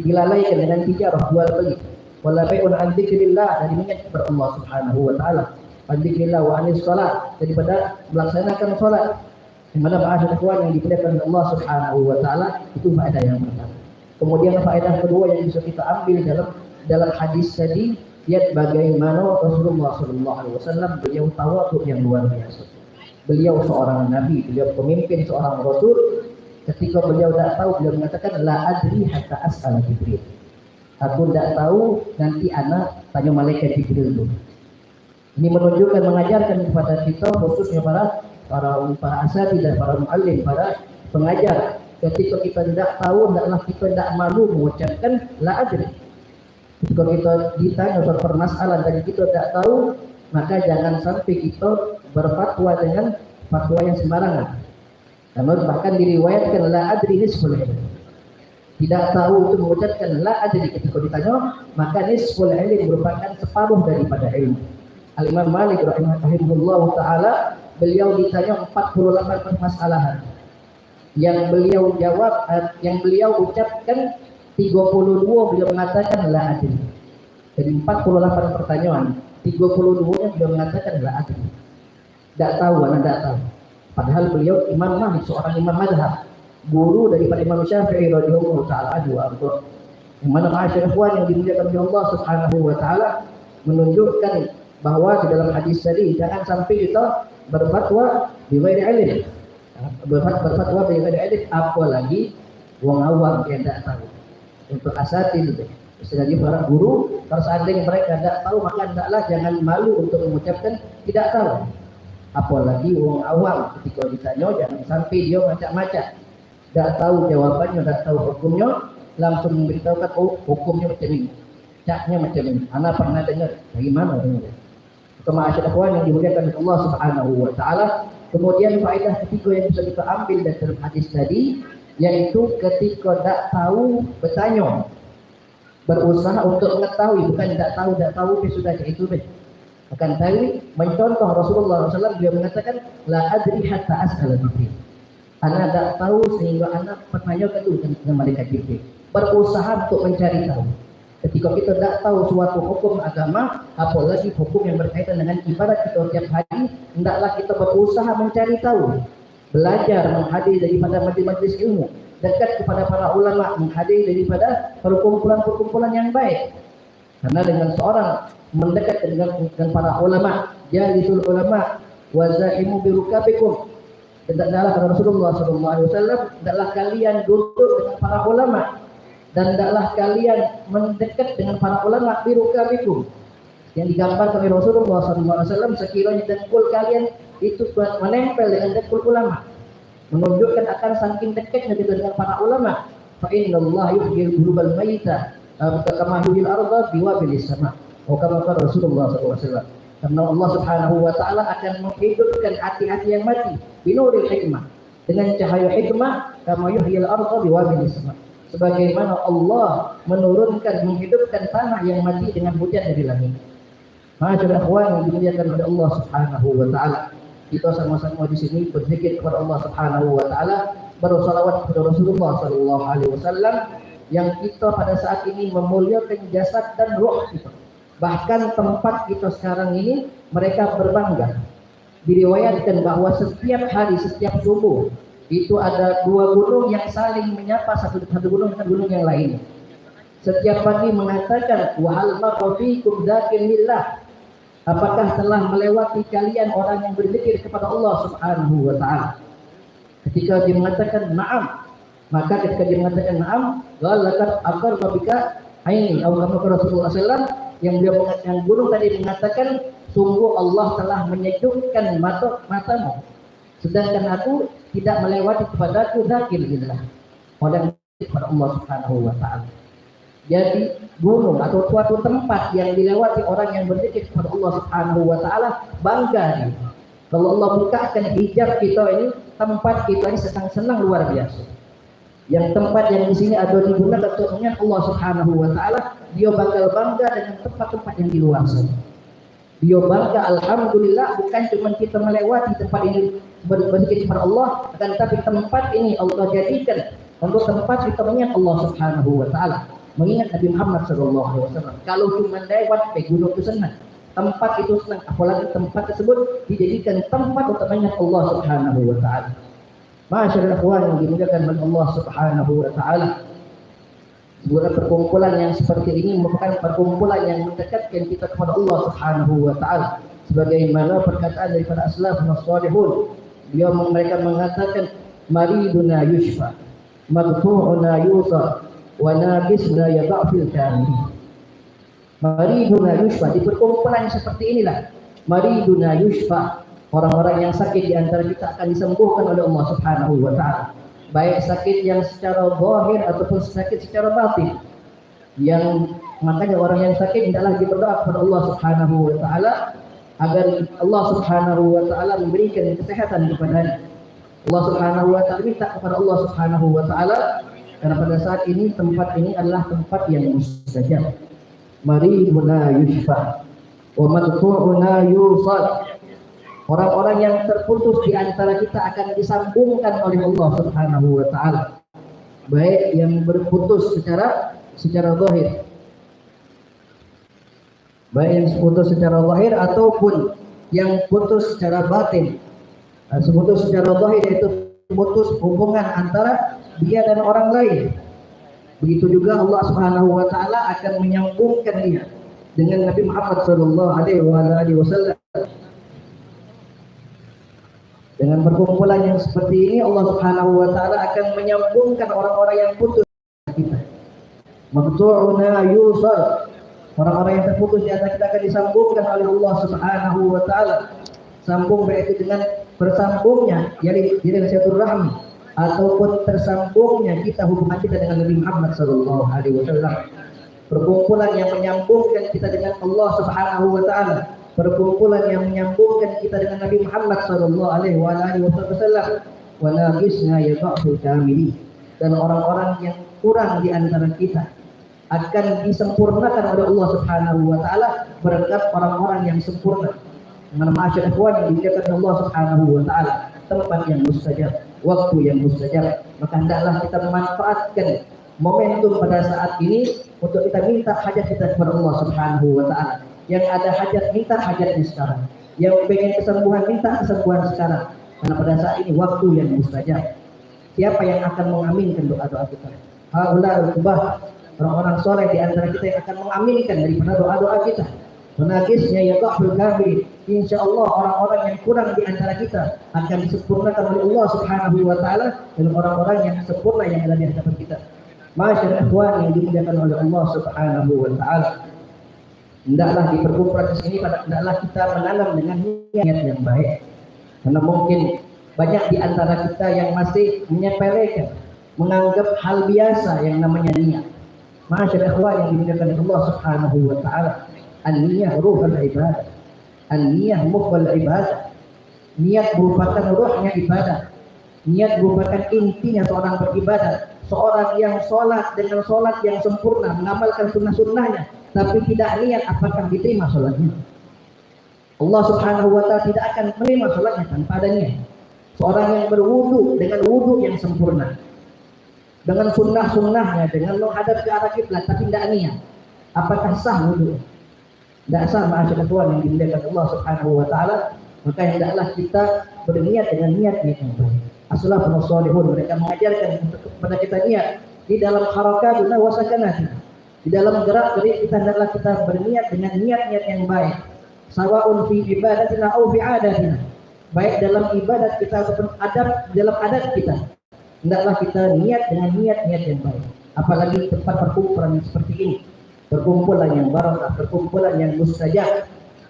dilalaikan dengan tijarah jual beli. Wala bai'un an dzikrillah, dari mengingat kepada Allah Subhanahu wa taala. An dzikrillah wa anis salat, daripada melaksanakan salat. Di mana bahasa ikhwan yang diperintahkan oleh Allah Subhanahu wa taala, itu faedah yang pertama. Kemudian faedah kedua yang bisa kita ambil dalam hadis tadi, lihat bagaimana Rasulullah sallallahu alaihi wasallam beliau tawadhu yang luar biasa. Beliau seorang nabi, beliau pemimpin, seorang rasul. Ketika beliau tidak tahu, beliau mengatakan la adri hatta as'ala Jibril. Aku tidak tahu, nanti anak tanya malaikat Jibril dulu. Ini menunjukkan, mengajarkan kepada kita, khususnya para asatidzah, para muallim, para pengajar. Ketika kita tidak tahu, hendaklah kita tidak malu mengucapkan la adri. Ketika kita ditanya soal permasalahan dan kita tidak tahu, maka jangan sampai kita berfatwa dengan fatwa yang sembarangan. Karena bahkan diriwayatkan la adri nisful ilm. Tidak tahu itu mengucapkan la adri ketika ditanya, maka nisful ilm merupakan separuh daripada ilmu. Al-Imam Malik rahimahullah taala, beliau ditanya 48 permasalahan. Yang beliau jawab, yang beliau ucapkan 32, beliau mengatakan la adri. Jadi 48 pertanyaan, 32-nya beliau mengatakan la adri. Tidak tahu, mana tidak tahu. Padahal beliau Imam Malik, seorang imam mazhab, guru daripada Imam Syafi'i radhiyallahu taala anhu. Yang mana ma'asyar ikhwan yang dimuliakan oleh Allah Subhanahu wa taala, menunjukkan bahwa di dalam hadis tadi jangan sampai kita berfatwa bi ghairi ilm. berfatwa bagi adik-adik, apalagi wong awam yang tidak tahu. Untuk asatidz itu, istilahnya para guru, kalau seandainya mereka tidak tahu maka hendaklah jangan malu untuk mengucapkan tidak tahu. Apalagi wong awam ketika ditanya jangan sampai dia macam-macam, tidak tahu jawabannya, tidak tahu hukumnya, langsung memberitahukan hukumnya macam ini, caknya macam ini. Anak pernah dengar, bagaimana dengar? Kemasyarakat yang dimuliakan Allah Subhanahu wa taala. Kemudian faedah ketiga yang bisa kita ambil dari dalam hadis tadi, yaitu ketika tidak tahu bertanya, berusaha untuk mengetahui, bukan tidak tahu dia sudah itu deh. Akan tadi mencontoh Rasulullah SAW, dia mengatakan la adri hatta as'ala Jibril. Anak tidak tahu sehingga anak bertanyakan itu dengan malaikat Jibril. Berusaha untuk mencari tahu. Ketika kita tidak tahu suatu hukum agama, apalagi hukum yang berkaitan dengan ibadat kita setiap hari, hendaklah kita berusaha mencari tahu, belajar, menghadiri daripada majlis ilmu, dekat kepada para ulama, menghadiri daripada perkumpulan-perkumpulan yang baik. Karena dengan seorang mendekat dengan para ulama, jalisul ulama wa zaimu birukabikum. Hendaklah kata Rasulullah SAW, hendaklah kalian duduk dengan para ulama, dan hendaklah kalian mendekat dengan para ulama birukabikum. Yang digambarkan oleh Rasulullah SAW, sekiranya dengkul kalian itu menempel dengan dengkul ulama, menunjukkan akan saking dekatnya dengan para ulama. Fa innallaha yuhyil qulubal mayyita kama yuhyil arda biwabilis sama. Kama kata Rasulullah SAW. Karena Allah Subhanahu wa taala akan menghidupkan hati-hati yang mati binuril hikmah, dengan cahaya hikmah, kama yuhyil arda biwabilis sama. Sebagaimana Allah menghidupkan tanah yang mati dengan hujan dari langit. Masyaallah akhwan yang dimuliakan oleh Allah Subhanahu wa taala. Kita sama-sama di sini berzikir kepada Allah Subhanahu wa taala, bersolawat kepada Rasulullah sallallahu alaihi wasallam, yang kita pada saat ini memuliakan jasad dan ruh kita. Bahkan tempat kita sekarang ini mereka berbangga. Diriwayatkan bahwa setiap hari, setiap subuh itu ada dua gunung yang saling menyapa, satu gunung dengan gunung yang lain. Setiap pagi mengatakan, wahal marrafikum dzakirillah, apakah telah melewati kalian orang yang berzikir kepada Allah Subhanahu wa taala? Ketika dia mengatakan na'am, maka ketika dia mengatakan na'am, laqad aqarra bika aini, atau kama Rasulullah SAW, yang gunung tadi mengatakan, sungguh Allah telah menyejukkan matamu, sedangkan aku tidak melewati kepadaku zakir billah, orang kepada Allah Subhanahu wa taala. Jadi gunung atau suatu tempat yang dilewati orang yang berzikir kepada Allah Subhanahu wa taala, bangga nih. Kalau Allah bukakan hijab kita ini, tempat kita ini senang luar biasa. Yang tempat yang di sini ada digunakan untuk mengingat Allah Subhanahu wa taala, dia bakal bangga dengan tempat-tempat yang di luar sana. Dia bangga, alhamdulillah, bukan cuma kita melewati tempat ini berzikir kepada Allah, akan tetapi tempat ini Allah jadikan untuk tempat kita mengingat Allah Subhanahu wa taala, mengingat Nabi Muhammad SAW. Kalau cuma lewat ke gunung itu senang, tempat itu senang, apalagi tempat tersebut dijadikan tempat untuk mengingat Allah Subhanahu wa taala. Masyaallah akhwan yang dimuliakan oleh Allah Subhanahu wa taala. Sebuah perkumpulan yang seperti ini merupakan perkumpulan yang mendekatkan kita kepada Allah Subhanahu wa taala. Sebagaimana perkataan daripada as-salafun as-salihun, mereka mengatakan mariduna yushfa, madfu'una yusar, wa naqisna yadhafil kamil. Mariduna yushfa, di perkumpulan seperti inilah mariduna yushfa, orang-orang yang sakit di antara kita akan disembuhkan oleh Allah Subhanahu wa taala. Baik sakit yang secara zahir ataupun sakit secara batin. Yang makanya orang yang sakit hendaklah berdoa kepada Allah Subhanahu wa taala agar Allah Subhanahu wa taala memberikan kesehatan kepadanya. Allah Subhanahu wa taala minta kepada Allah Subhanahu wa taala, karena pada saat ini tempat ini adalah tempat yang mustajab. Mariduna yushfa wa madfu'una yusad. Orang-orang yang terputus di antara kita akan disambungkan oleh Allah Subhanahu wa taala. Baik yang berputus secara zahir. Baik yang putus secara zahir ataupun yang putus secara batin. Putus secara zahir yaitu putus hubungan antara dia dan orang lain. Begitu juga Allah Subhanahu wa taala akan menyambungkan dia dengan Nabi Muhammad sallallahu alaihi wasallam. Dengan perkumpulan yang seperti ini Allah Subhanahu wa taala akan menyambungkan orang-orang yang putus kita. Maqtu'una yusal. Orang-orang yang terputus di antara kita akan disambungkan oleh Allah Subhanahu wa taala. Sambung baik itu dengan bersambungnya jadi silaturahmi ataupun tersambungnya hubungan kita dengan Nabi Muhammad sallallahu alaihi wasallam. Perkumpulan yang menyambungkan kita dengan Allah Subhanahu wa taala, perkumpulan yang menyambungkan kita dengan Nabi Muhammad sallallahu alaihi wasallam. Wa naqisna yadhul kamili, dan orang-orang yang kurang di antara kita akan disempurnakan oleh Allah Subhanahu wa taala berkat orang-orang yang sempurna. Mana ma'asyar ikhwan yang dimuliakan Allah Subhanahu wa taala, tempat yang mustajab, waktu yang mustajab, maka hendaklah kita memanfaatkan momentum pada saat ini untuk kita minta hajat kita kepada Allah Subhanahu wa taala. Yang ada hajat, minta hajatnya sekarang. Yang pengen kesembuhan, minta kesembuhan sekarang. Karena pada saat ini waktu yang mustajab. Siapa yang akan mengaminkan doa-doa kita? Haula al-kubah, orang-orang soleh di antara kita yang akan mengaminkan daripada doa-doa kita. Menakisnya ya ta'ful kabir. Insyaallah orang-orang yang kurang di antara kita akan disempurnakan oleh Allah Subhanahu wa taala dan orang-orang yang sempurna yang ada di hadapan kita. Masyaallah ikhwan yang dimuliakan oleh Allah Subhanahu wa taala. Hendaklah di perkumpulan di sini hendaklah kita menanam dengan niat yang baik. Karena mungkin banyak di antara kita yang masih menyepelekan, menganggap hal biasa yang namanya niat. Masyaallah ikhwan yang dimuliakan oleh Allah Subhanahu wa taala. An-niyah ruhul ibadah. An-niyah mukhwal ibadah. Niat merupakan ruhnya ibadah. Niat merupakan intinya seorang beribadah. Seorang yang sholat dengan sholat yang sempurna, mengamalkan sunnah-sunnahnya, tapi tidak niat, apakah diterima sholatnya? Allah Subhanahu wa ta'ala tidak akan menerima sholatnya tanpa ada niat. Seorang yang berwudu dengan wudu yang sempurna, dengan sunnah-sunnahnya, dengan menghadap ke arah kiblat, tapi tidak niat, apakah sah wudu? Tidak sah. Ma'asyarakat Tuhan yang dimuliakan Allah Subhanahu wa ta'ala. Maka hendaklah kita berniat dengan niat yang baik. As-salafun as-salihun, mereka mengajarkan kepada kita niat di dalam harakatuna wa sakanatina. Di dalam gerak-gerik kita hendaklah kita berniat dengan niat-niat yang baik. Sawa'un fi ibadatina au fi adatina. Baik dalam ibadat kita ataupun dalam adat kita. Hendaklah kita niat dengan niat-niat yang baik. Apalagi tempat perkumpulan seperti ini. Perkumpulan yang barakah, perkumpulan yang mustajab.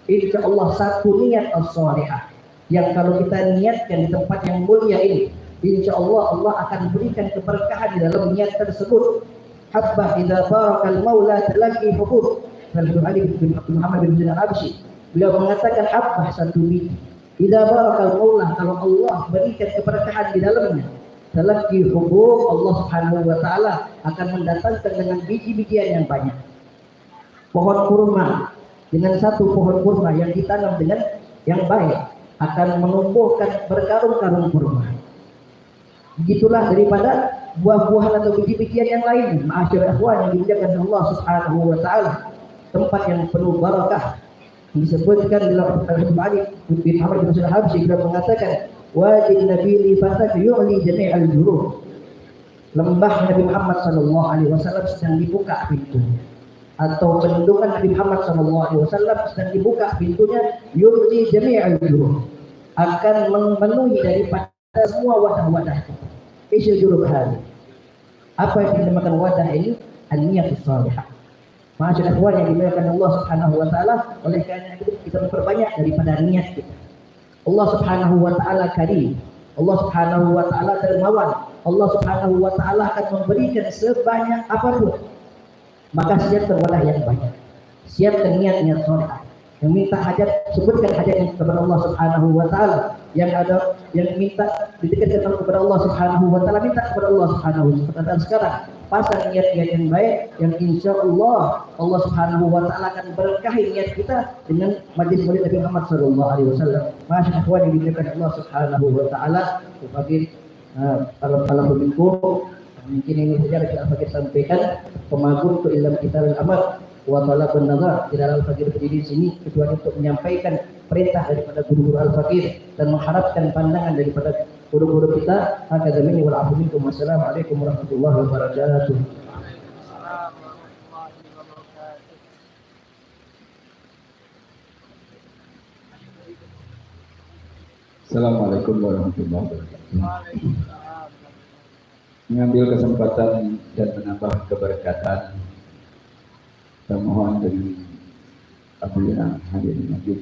Insya Allah satu niat as-salihah yang kalau kita niatkan di tempat yang mulia ini, insya Allah Allah akan berikan keberkahan di dalam niat tersebut. Habbah idza barakal maula talaqi hubub. Dan Ali bin Muhammad bin Zain al-Absyi, beliau mengatakan habbah satu biji. Idza barakal maula, kalau Allah berikan keberkahan di dalamnya, talaqi hubub, Allah Subhanahu wa taala akan mendatangkan dengan biji-bijian yang banyak. Pohon kurma, dengan satu pohon kurma yang ditanam dengan yang baik akan menumbuhkan berkarung-karung kurma. Begitulah daripada buah-buahan atau biji-bijian yang lain. Ma'asyar ikhwan yang dimuliakan Allah Subhanahu wa taala, tempat yang penuh barakah. Disebutkan dalam Al-Bukhari bin Muhammad bin Zain al-Absyi, beliau mengatakan wajib Nabi li fatak yu'li jami'al juruh. Lembah Nabi Muhammad sallallahu alaihi wasallam sedang dibuka pintu, atau bendungan Nabi Muhammad SAW sedang dibuka pintunya, yurdi jami'al juruh, akan memenuhi daripada semua wadah-wadah. Isyul juruh hari. Apa yang dinamakan wadah ini? An-niyatus salihah. Ma'asyarakat ikhwan yang dimuliakan Allah Subhanahu wa taala, oleh karena itu kita memperbanyak daripada niat kita. Allah Subhanahu wa taala karim. Allah Subhanahu wa taala dermawan. Allah Subhanahu wa taala akan memberikan sebanyak apapun. Maka siapkan wadah yang banyak, siapkan niat-niat soleh. Yang minta hajat, sebutkan hajatnya kepada Allah Subhanahu wa taala. Yang minta didekatkan kepada Allah Subhanahu wa taala, minta kepada Allah Subhanahu wa taala. Dan sekarang pasang niat-niat yang baik, yang insya Allah Allah Subhanahu wa taala akan berkahi niat kita dengan majlis maulid Nabi Muhammad sallallahu alaihi wasallam. Masyaallah ikhwan yang dimuliakan Allah Subhanahu wa taala, sebagai kalau begitu mungkin ini saja yang kita sampaikan. Pemagun untuk ilmu kita dan amal wa talabun nazar. Tidak al-fakir berdiri di sini kecuali untuk menyampaikan perintah daripada guru-guru al-fakir dan mengharapkan pandangan daripada guru-guru kita. Hakadha minni wal afu minkum. Wassalamualaikum warahmatullahi wabarakatuh. Assalamualaikum warahmatullahi wabarakatuh. Mengambil kesempatan dan menambah keberkatan, kita mohon dengan Abu yang hadir di masjid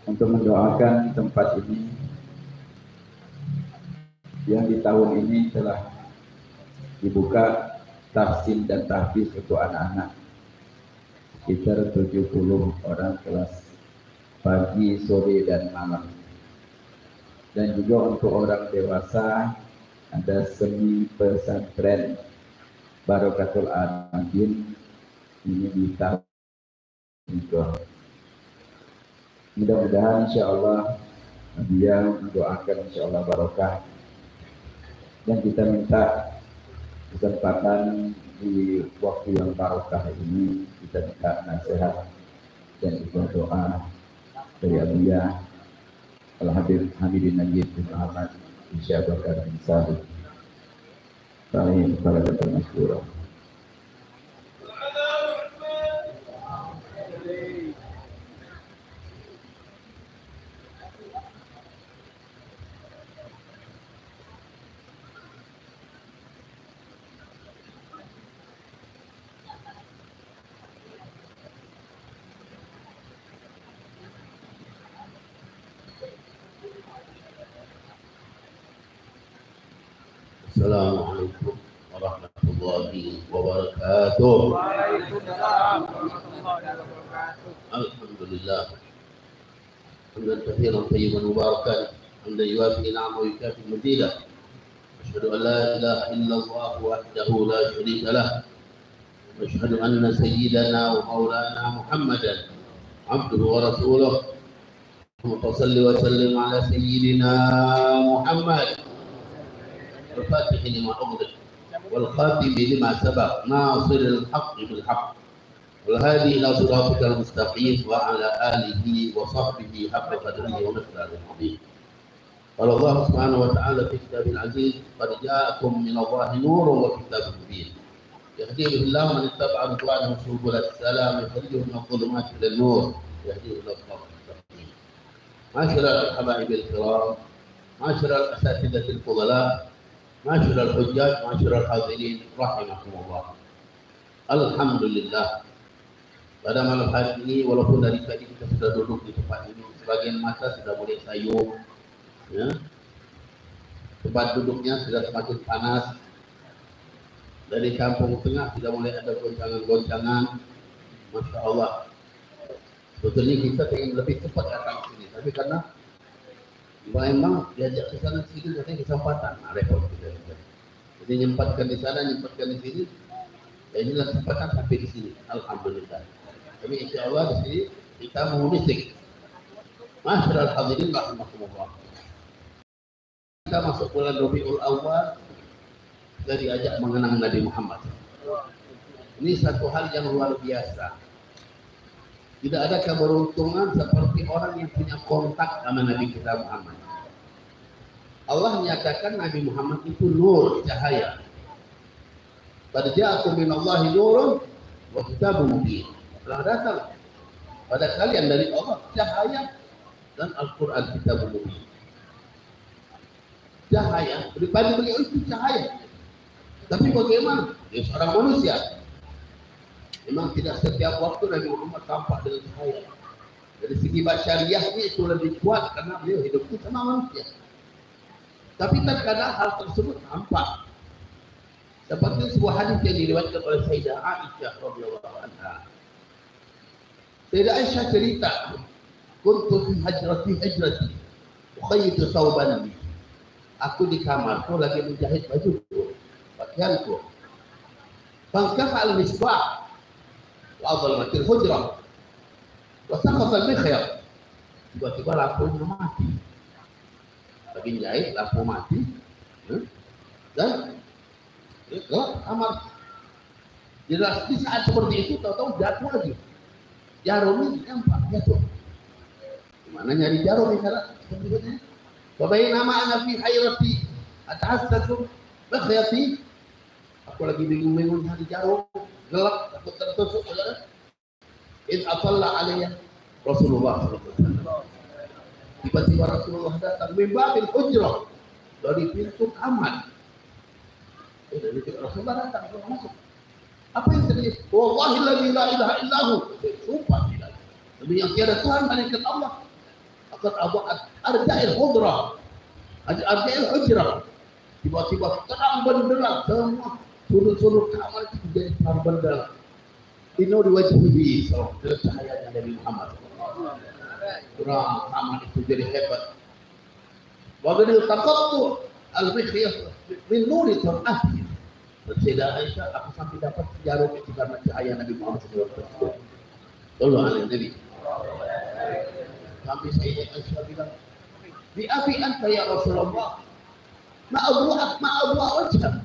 untuk mendoakan tempat ini yang di tahun ini telah dibuka tahsin dan tahfiz untuk anak-anak sekitar 70 orang kelas pagi, sore, dan malam. Dan juga untuk orang dewasa ada semi pesantren Barokatul Adin ini di tahun juga. Mudah-mudahan insyaAllah dia mendoakan insyaAllah barokah, dan kita minta kesempatan di waktu yang barokah ini kita minta nasihat dan juga doa dari Abiyah Al-Habib Hamidin Najib bin Ahmad Insya Bakar Insari Kami para Dr. Masyurah. Assalamualaikum warahmatullahi wabarakatuh. Alhamdulillah. Hamdan katsiran tayyiban mubarakan, hamdan yuwafi ni'amahu wa yukafi mazidah. Asyhadu an la ilaha illallah wahdahu la syarika lah. Wa asyhadu anna sayyidana wa maulana Muhammadan abduhu wa rasuluh. Allahumma shalli wa sallim ala sayyidina Muhammad الفاتح لما أغلق والخاتم لما سبق ناصر الحق بالحق والهادي إلى صراطك المستقيم وعلى آله وصحبه حق قدره ومقداره العظيم. قال الله سبحانه وتعالى في كتابه العزيز قد جاءكم من الله نور وكتاب مبين يهدي به الله من اتبع رضوانه سبل السلام يخرجه من الظلمات إلى النور يهديه إلى الصراط المستقيم. معاشر الحبايب الكرام، معاشر الأساتذة الفضلاء، معاشر الحجاج، معاشر الحاضرين رحمكم الله. Alhamdulillah, pada malam hari ini walaupun dari tadi kita sudah duduk di tempat ini, sebagian mata sudah mulai sayup, ya. Tempat duduknya sudah semakin panas. Dari kampung tengah sudah mulai ada goncangan-goncangan. Masya Allah. Sebetulnya kita ingin lebih cepat datang ke sini, tapi karena memang diajak ke sana sini katanya kesempatan, repot kita. Jadi nyempatkan di sana, nyempatkan di sini. Ya inilah kesempatan sampai di sini. Alhamdulillah. Tapi insya Allah di sini kita mengunisik. Masyarul hadirin rahimahumullah. Kita masuk bulan Rabiul Awal, kita diajak mengenang Nabi Muhammad. Ini satu hal yang luar biasa. Tidak ada keberuntungan seperti orang yang punya kontak sama Nabi kita Muhammad. Allah menyatakan Nabi Muhammad itu nur, cahaya. Qad ja'akum minallahi nurun wa kitabun mubin. Telah datang pada kalian dari Allah cahaya dan Al-Quran kitabun mubin. Cahaya, daripada beliau itu cahaya. Tapi bagaimana? Dia seorang manusia. Memang tidak setiap waktu Nabi Muhammad tampak dengan cahaya. Dari segi basyariahnya itu lebih kuat karena beliau hidup sama manusia. Tapi terkadang hal tersebut nampak. Seperti sebuah hadis yang diriwayatkan oleh Sayyidah Aisyah radhiyallahu anha. Sayyidah Aisyah cerita, "Kuntu fi hajrati, ukhayyitu thawban." Aku di kamarku lagi menjahit bajuku, pakaianku. Fangkafa al-misbah وأظلمت الحجرة وسقط المخيط. Tiba-tiba lampunya mati. Lagi jahit, lampu mati, dan gelap kamar. Di saat seperti itu, tahu-tahu jatuh lagi. Jarum ini nampak jatuh. Gimana nyari jarum di sana? Seperti Babain nama anak fi hayrati atahassatu bakhyati. Aku lagi bingung-bingung cari jarum. Gelap, takut tertusuk, saudara. In atalla alaiya Rasulullah sallallahu alaihi wasallam. Tiba-tiba Rasulullah datang membabil hujrah dari pintu kamar. Dari pintu Rasulullah datang masuk. Apa yang terjadi? Wallahi la ilaha illahu. Sumpah tidak. Demi yang tiada Tuhan melainkan Allah. Akan arja'il hujrah. Arja'il hujrah. Tiba-tiba terang benderang semua sudut-sudut kamar itu menjadi terang benderang. Ini diwajibi dengan cahayanya Nabi Muhammad. Terang kamar itu jadi hebat. Wabadi taqattu al-mikhyah min nuri tar'ati. Sayyidah Aisyah, aku sampai dapat jarum itu karena cahaya Nabi Muhammad SAW. Sallallahu alaihi Nabi. Sampai Sayyidah Aisyah bilang, bi abi anta ya Rasulullah. Ma'adwa wajah.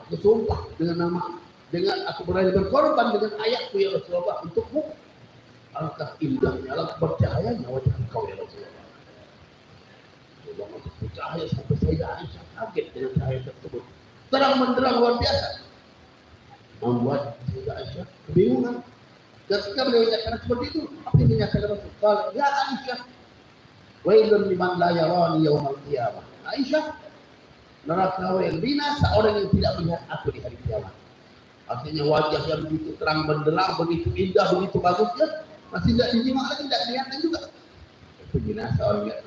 Aku sumpah dengan aku berani berkorban dengan ayahku ya Rasulullah untukmu. Alangkah indahnya, alangkah bercahayanya wajah engkau ya Rasulullah. Allah masuk bercahaya sampai Sayyidah Aisyah kaget dengan cahaya tersebut. Terang menderang luar biasa. Membuat Sayyidah Aisyah kebingungan. Ketika beliau nyatakan seperti itu, apa yang dinyatakan Rasulullah? Ya Aisyah, wailun liman la yarani yaumal qiyamah. Aisyah, neraka yang binasa orang yang tidak melihat aku di hari kiamat. Artinya wajah yang begitu terang benderang, begitu indah, begitu bagusnya, masih tidak dinyimak lagi, tidak kelihatan juga. Itu binasa orang yang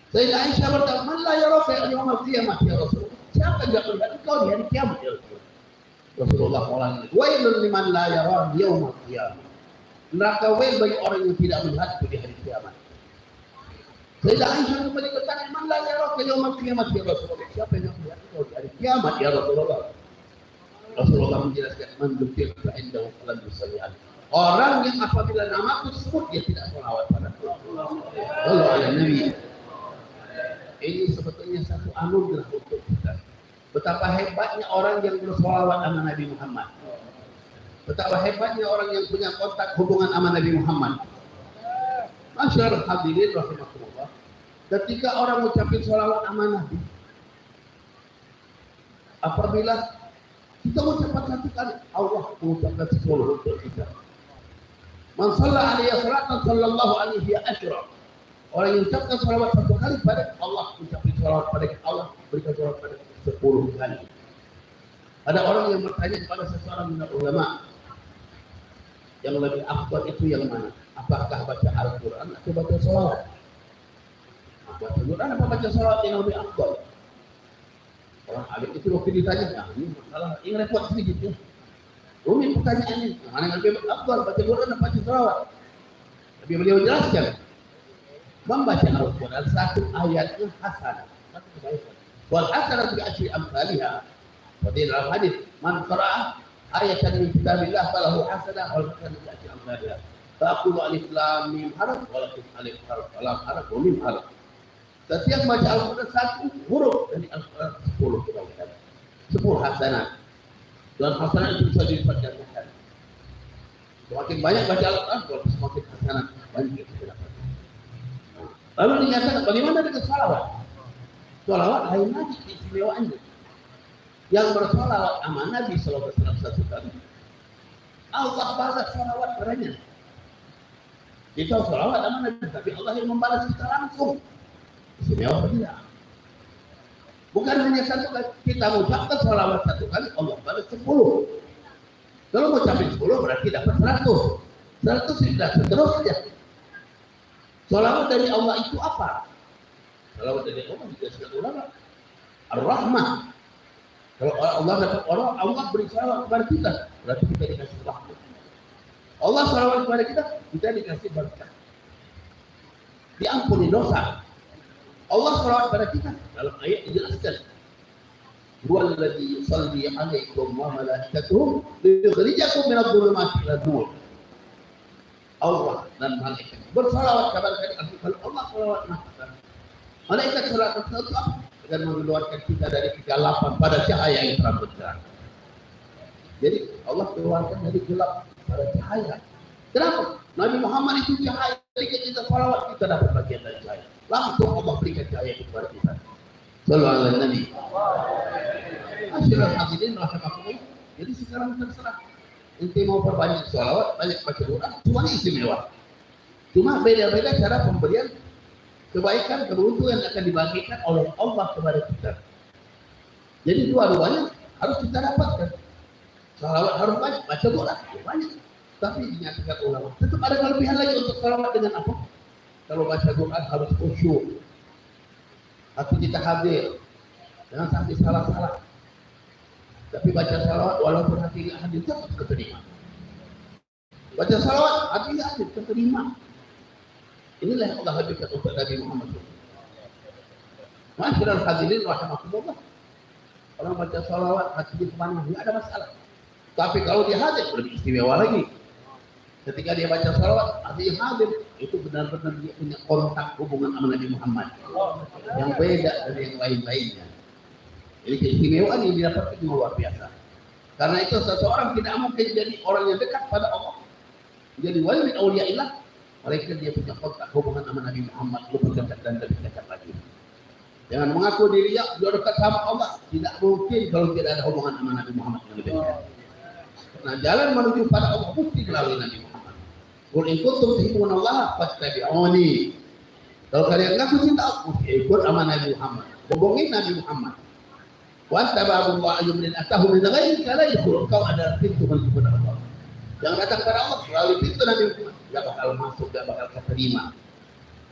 Sayyidah Aisyah berkata, "Man la yaraka yaumal qiyamah ya Rasulullah." Siapa yang tidak melihat engkau di hari kiamat ya Rasulullah? Rasulullah mengatakan, "Wailun liman la yarani yaumal qiyamah." Neraka wail bagi orang yang tidak melihatku di hari kiamat. Sayyidah Aisyah kembali bertanya, "Man la yaraka yaumal qiyamah ya Rasulullah?" Siapa yang tidak melihat engkau di hari kiamat ya Rasulullah? Rasulullah menjelaskan, "Man dzukirtu indahu falan yusalli alaihi." Orang yang apabila namaku disebut dia tidak selawat padaku. Sallallahu alaihi Nabi. Ini sebetulnya satu anugerah untuk kita. Betapa hebatnya orang yang bersolawat sama Nabi Muhammad. Betapa hebatnya orang yang punya kontak hubungan sama Nabi Muhammad. Masyaallah hadirin rahimakumullah. Ketika orang mengucapkan solawat sama Nabi, apabila kita mengucapkan satu kali, Allah mengucapkan 10 untuk kita. Man shalla alaihi salatan sallallahu alaihi asyra. Orang yang mengucapkan salawat satu kali pada Allah, mengucapkan salawat pada Allah, berikan salawat pada 10 kali. Ada orang yang bertanya kepada seseorang ulama, yang lebih afdal itu yang mana? Apakah baca Al-Quran atau baca salawat? Baca Al-Quran apa baca salawat yang lebih afdal? Orang alim itu waktu ditanya, ini masalah, ini repot sedikit ya. Rumit pertanyaannya, mana yang lebih afdal, baca Al-Quran atau baca salawat? Tapi beliau jelaskan, membaca Al-Quran satu ayatnya hasanah, satu kebaikan. Wal hasanah bi asyri amsalihha. Seperti dalam hadis, man qara'a ayatan min kitabillah falahu hasanah wal hasanah bi asyri amsalihha. Taqulu alif lam mim harf walakin alif harf lam harf wa mim harf. Setiap baca Al-Quran satu huruf dari Al-Quran 10 kebaikan, 10 hasanah. Dan hasanah itu bisa dilipat gandakan. Semakin banyak baca Al-Quran, semakin hasanah banyak yang kita dapat. Lalu dinyatakan bagaimana dengan salawat? Salawat lain lagi keistimewaannya. Yang bersalawat sama Nabi sallallahu alaihi wasallam satu kali, Allah balas salawat padanya. Kita salawat sama Nabi, tapi Allah yang membalas kita langsung. Istimewa apa tidak? Bukan hanya satu kali, kita mengucapkan salawat satu kali, Allah balas 10. Kalau mengucapkan 10 berarti dapat 100. 100 sudah seterusnya. Salawat dari Allah itu apa? Salawat dari Allah dijelaskan ulama. Ar-Rahmah. Kalau Allah dapat orang, Allah beri salawat kepada kita, berarti kita dikasih rahmat. Allah salawat kepada kita dikasih berkah. Diampuni dosa. Allah salawat kepada kita, dalam ayat dijelaskan. Huwallazi yusalli 'alaikum wa malaikatuhu liyukhrijakum minadh-dhulumati ilan-nur. Allah dan malaikat bersalawat kepada kita. Kalau Allah salawat malaikat salawat kepada dan mengeluarkan kita dari kegelapan pada cahaya yang terang benderang. Jadi Allah keluarkan dari gelap pada cahaya. Kenapa? Nabi Muhammad itu cahaya. Ketika kita salawat kita dapat bagian dari cahaya. Langsung Allah berikan cahaya itu kepada kita. Sallallahu alaihi Nabi. Asyirah hadirin rahimakumullah. Jadi sekarang terserah. Ente mau perbanyak salawat, banyak baca Quran, cuma istimewa. Cuma beda-beda cara pemberian kebaikan, keberuntungan akan dibagikan oleh Allah kepada kita. Jadi dua-duanya harus kita dapatkan. Salawat harus banyak, baca doa banyak. Tapi dinyatakan ulama, tetap ada kelebihan lagi untuk salawat dengan apa? Kalau baca Quran harus khusyuk, hati kita hadir, jangan sampai salah-salah. Tapi baca salawat walaupun hati tidak hadir tetap keterima. Baca salawat hati tidak hadir keterima. Inilah yang Allah hadirkan untuk Nabi Muhammad SAW. Masyarakat hadirin rahimakumullah. Orang baca salawat hatinya kemana, tidak ada masalah. Tapi kalau dia hadir lebih istimewa lagi. Ketika dia baca salawat hatinya hadir, itu benar-benar dia punya kontak hubungan sama Nabi Muhammad yang beda dari yang lain-lainnya. Jadi keistimewaan yang didapatkan luar biasa. Karena itu seseorang tidak mungkin jadi orang yang dekat pada Allah. Jadi wali min auliyaillah, mereka dia punya kontak hubungan sama Nabi Muhammad lebih dekat dan lebih dekat lagi. Jangan mengaku dirinya dia dekat sama Allah, tidak mungkin kalau tidak ada hubungan sama Nabi Muhammad yang lebih dekat. Nah, jalan menuju pada Allah mesti melalui Nabi Muhammad. Qul in kuntum tuhibbunallaha fattabi'uni. Kalau kalian ngaku cinta aku, ikut sama Nabi Muhammad. Hubungi Nabi Muhammad. Wa tabi'allahu ayyumin atahu min ghairi kala yadkhul. Kau ada pintu menuju pada Allah. Jangan datang kepada Allah melalui pintu Nabi Muhammad. Tidak bakal masuk, tidak bakal terima.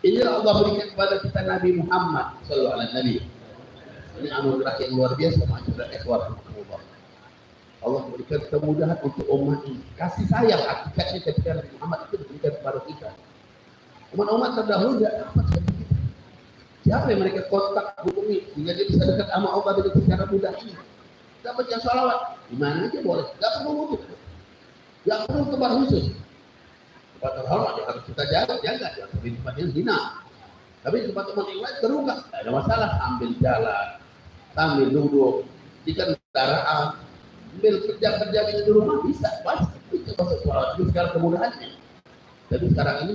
Inilah Allah berikan kepada kita Nabi Muhammad sallallahu alaihi wasallam. Ini anugerah yang luar biasa masyarakat ikhwan. Allah memberikan kemudahan untuk umat ini. Kasih sayang hakikatnya ketika Nabi Muhammad itu diberikan kepada kita. Umat-umat terdahulu tidak dapat seperti kita. Siapa yang mereka kontak hubungi sehingga dia bisa dekat sama Allah dengan secara mudah ini? Kita baca salawat di mana aja boleh. Tidak perlu wudhu, tidak perlu tebar khusus. Tempat terhormat yang harus kita jaga, jangan di tempat yang zina. Tapi di tempat-tempat yang lain terungkap, tidak ada masalah. Sambil jalan, sambil duduk, di kendaraan, sambil kerja-kerja di rumah bisa, pasti itu masuk salawat. Itu sekarang kemudahannya. Tapi sekarang ini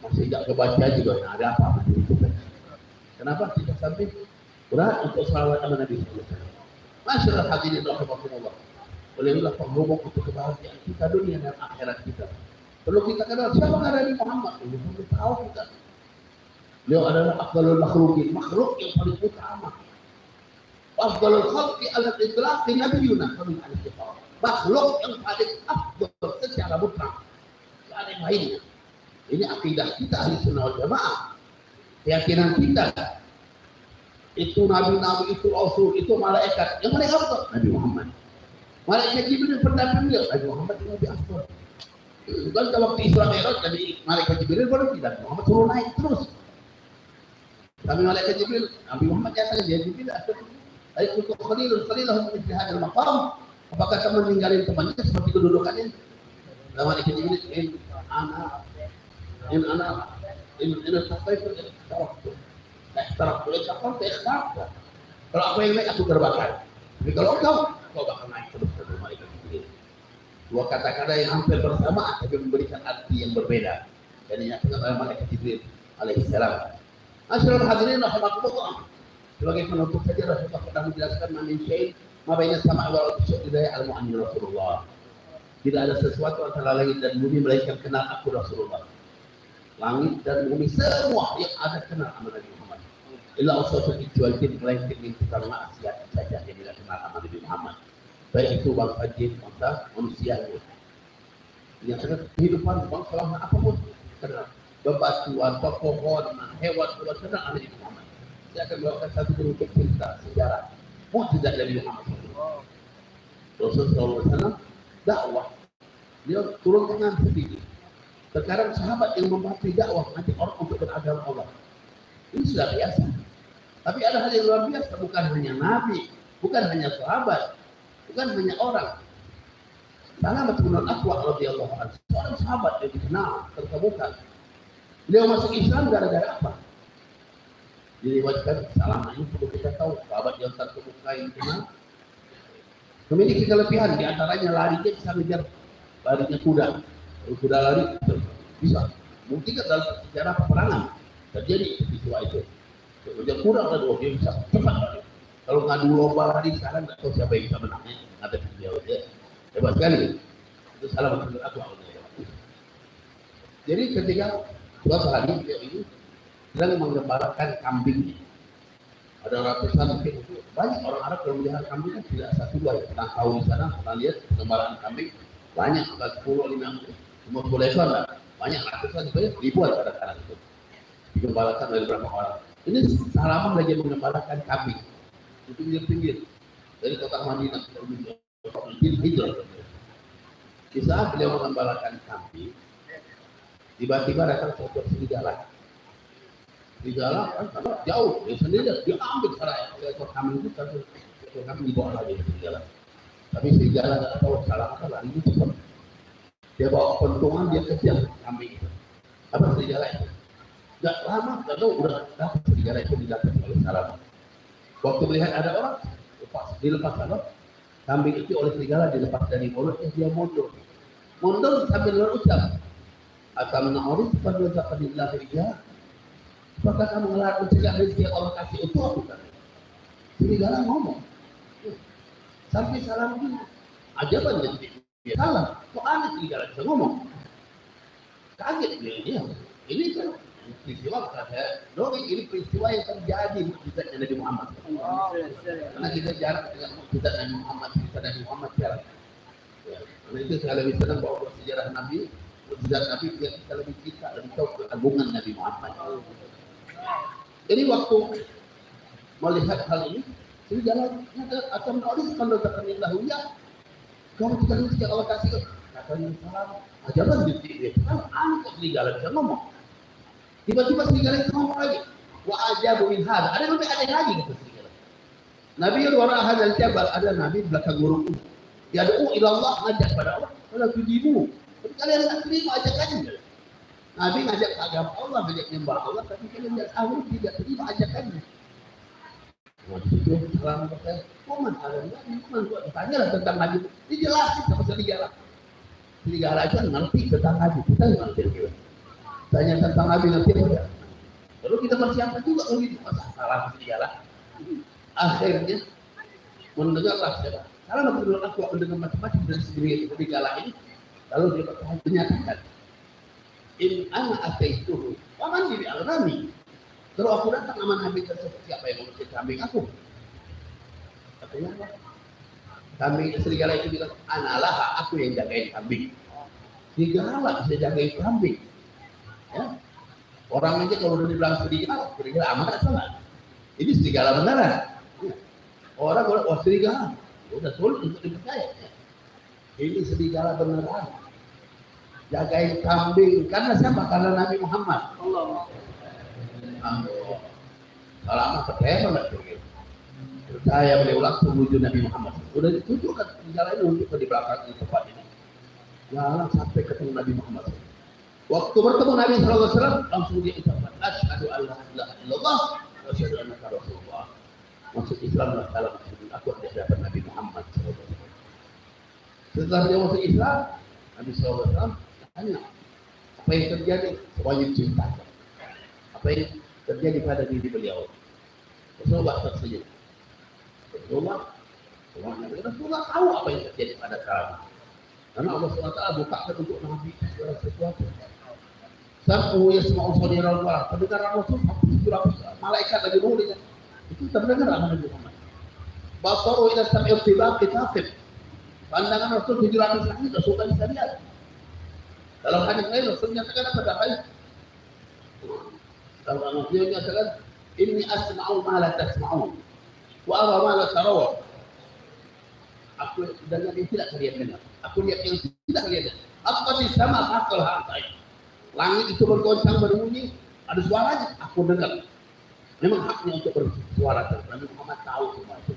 masih tidak kebaca juga. Nah, ada apa? Kenapa kita sampai berat untuk salawat sama Nabi SAW? Masyarakat hadirin rahimahumullah. Olehlah penghubung untuk kebahagiaan kita dunia dan akhirat kita. Perlu kita kenal siapa Nabi Muhammad. Perlu tahu kita. Beliau adalah afdalul makhlukin, makhluk yang paling utama. Afdalul khalqi al-itlaqi nabiyuna kami al-istiqamah. Makhluk yang paling afdal secara mutlak. Tidak ada yang lainnya. Ini akidah kita ahli sunnah wal jamaah. Keyakinan kita itu nabi-nabi, itu rasul, itu malaikat. Yang paling afdal Nabi Muhammad. Malaikat Jibril pendamping beliau, Nabi Muhammad yang lebih afdal. Bukan waktu Isra Mi'raj jadi malaikat Jibril baru tidak, Muhammad suruh naik terus. Kami malaikat Jibril, Nabi Muhammad nyatakan dia Jibril ayat untuk khalilahum min hadal maqam. Apakah kamu meninggalin temannya seperti kedudukannya? Dalam malaikat Jibril in kalau aku yang naik aku terbakar. Tapi kalau kau bakal naik terus ke malaikat Jibril. Dua kata-kata yang hampir bersamaan tapi memberikan arti yang berbeda. Dan dinyatakan oleh malaikat Jibril alaihissalam. Masyaallah hadirin rahimakumullah. Sebagai penutup saja Rasulullah pernah menjelaskan min syai' ma baina sama' wal ardi hidayah al-mu'min Rasulullah. Tidak ada sesuatu antara langit dan bumi melainkan kenal aku Rasulullah. Langit dan bumi semua yang ada kenal sama Nabi Muhammad. Illa usatul ijwalin melainkan yang tukang maksiat saja yang tidak kenal sama Nabi Muhammad. Baik itu bangsa jin, bangsa manusia. Yang sangat kehidupan bangsa lama apapun kenal. Bebatuan, pohon, hewan, kenal Nabi Muhammad. Saya akan bawakan satu bentuk cerita sejarah mukjizat Nabi Muhammad. Rasulullah SAW dakwah, dia turun tangan sendiri. Sekarang sahabat yang membantu dakwah nanti orang untuk beragama Allah. Ini sudah biasa. Tapi ada hal yang luar biasa, bukan hanya Nabi, bukan hanya sahabat, bukan hanya orang. Sahabat bin Al-Aqwa radhiyallahu anhu, seorang sahabat yang dikenal, terkemuka. Beliau masuk Islam gara-gara apa? Diriwayatkan salamanya perlu kita tahu, sahabat yang terkemuka yang dikenal memiliki kelebihan, di antaranya larinya bisa mengejar larinya kuda. Kuda lari bisa. Mungkin kan dalam sejarah peperangan terjadi peristiwa itu. Kemudian kuda ada dia bisa cepat lari. Kalau ngadu lomba lari sekarang nggak tahu siapa yang bisa menangnya. Ada video dia hebat sekali. Itu salah betul aku. Jadi ketika Suatu hari beliau ini sedang menggembalakan kambing. Ada ratusan mungkin itu banyak orang Arab yang melihara kambing kan tidak satu dua ya. Pernah tahu di sana, pernah lihat pengembalaan kambing banyak, 10, 5, 50 ekor lah. Banyak ratusan itu ya, ribuan kadang-kadang itu digembalakan oleh beberapa orang. Ini Salamah lagi mengembalakan kambing di pinggir-pinggir dari kota Madinah hijrah. Di saat beliau mengembalakan kambing, tiba-tiba datang seekor serigala. Serigala kan karena jauh, dia sendiri dia ambil seekor kambing itu, seekor kambing dibawa lagi serigala. Tapi serigala nggak tahu salah apa lari itu cepat. Dia bawa pentungan, dia kejar kambing itu. Apa serigala itu? Nggak lama, nggak tahu udah dapat serigala itu didapat oleh Salamah. Waktu melihat ada orang, dilepas apa? Kambing itu oleh serigala dilepas dari mulutnya, dia mundur sambil berucap, "Atamna'urif qad razaqanillahi iyyak." Apakah kamu mencegah rezeki yang Allah kasih untuk aku kan? Serigala ngomong. Sampai Salamah ini ajaban dia salah. Kok aneh serigala bisa ngomong? Kaget dia. Ini kan peristiwa ini peristiwa yang terjadi mukjizatnya Nabi Muhammad. Karena kita jarang dengan mukjizat Nabi Muhammad, cerita Nabi Muhammad jarang. Ya, karena itu saya lebih senang bawa sejarah Nabi, mukjizat Nabi biar kita lebih cinta, lebih tahu keagungan Nabi Muhammad. Jadi waktu melihat hal ini, jadi jalan akan menulis kalau terkenal ya, kamu tidak rezeki Allah kasih katanya salam. Ajaban dia, aneh kok serigala bisa ngomong. Tiba-tiba serigala itu ngomong lagi. Wa ajabu min hada. Ada lebih ada lagi kata serigala. Nabi wara'a hadzal jabal, ada nabi belakang gunung. Yad'u ila Allah, ngajak pada Allah, wala tujibu. Tapi kalian enggak terima ajakannya. Nabi ngajak agama Allah, ngajak nyembah Allah, tapi kalian tidak terima ajakannya. Nah, itu Salamah berkata, "Kuman adanya, kuman buat tanyalah tentang Nabi." Dijelasin sama serigala. Serigala itu ngerti tentang Nabi, kita ngerti juga. Tanya tentang Nabi nanti ya. Lalu kita persiapkan juga begitu masalah serigala. Akhirnya mendengarlah serigala. Kalau menurut aku mendengar macam-macam dari serigala ini, lalu dia menyatakan, "In ana ataituhu, waman diri al-rami." Kalau aku datang sama Nabi tersebut, siapa yang mengusir kambing aku? Katanya apa? Kambing serigala itu bilang, "Analah, aku yang jagain kambing." Serigala bisa jagain kambing. Ya. Orang aja kalau udah dibilang serigala amat salah. Ini serigala beneran. Ya. Orang kalau wah serigala, udah sulit untuk dipercaya. Ya. Ini serigala beneran. Jagain kambing karena siapa? Karena Nabi Muhammad. Allah. Salamah percaya enggak begitu? Percaya beliau langsung wujud Nabi Muhammad. Udah ditunjukkan serigala ini untuk di belakang di tempat ini. Jalan sampai ketemu Nabi Muhammad. Waktu bertemu Nabi SAW langsung dia ucapkan asyhadu an la ilaha illallah wa asyhadu annaka rasulullah. Masuk Islam lah salam aku ada hadapan Nabi Muhammad SAW. Setelah dia masuk Islam, Nabi SAW tanya apa yang terjadi? Semuanya cinta. Apa yang terjadi pada diri beliau? Rasulullah tersenyum. Rasulullah tahu apa yang terjadi pada Salamah. Karena Allah SWT bukakan untuk Nabi segala sesuatu. Sampai yasma'u sadiran Allah, pendengaran Rasul malaikat lagi nulis. Itu terdengar sama Nabi Muhammad. Basaru ila sam'il tibaq kitafib. Pandangan Rasul 700 langit Rasul kan bisa lihat. Dalam hadis lain Rasul menyatakan apa dalam Dalam dia menyatakan inni asma'u ma la tasma'un wa ara ma la tarawun. Aku dengar yang tidak kalian dengar. Aku lihat yang tidak kalian dengar. Apa di sama akal hati. Langit itu bergoncang berbunyi, ada suaranya. Aku dengar. Memang haknya untuk bersuara. Nabi Muhammad tahu semua itu.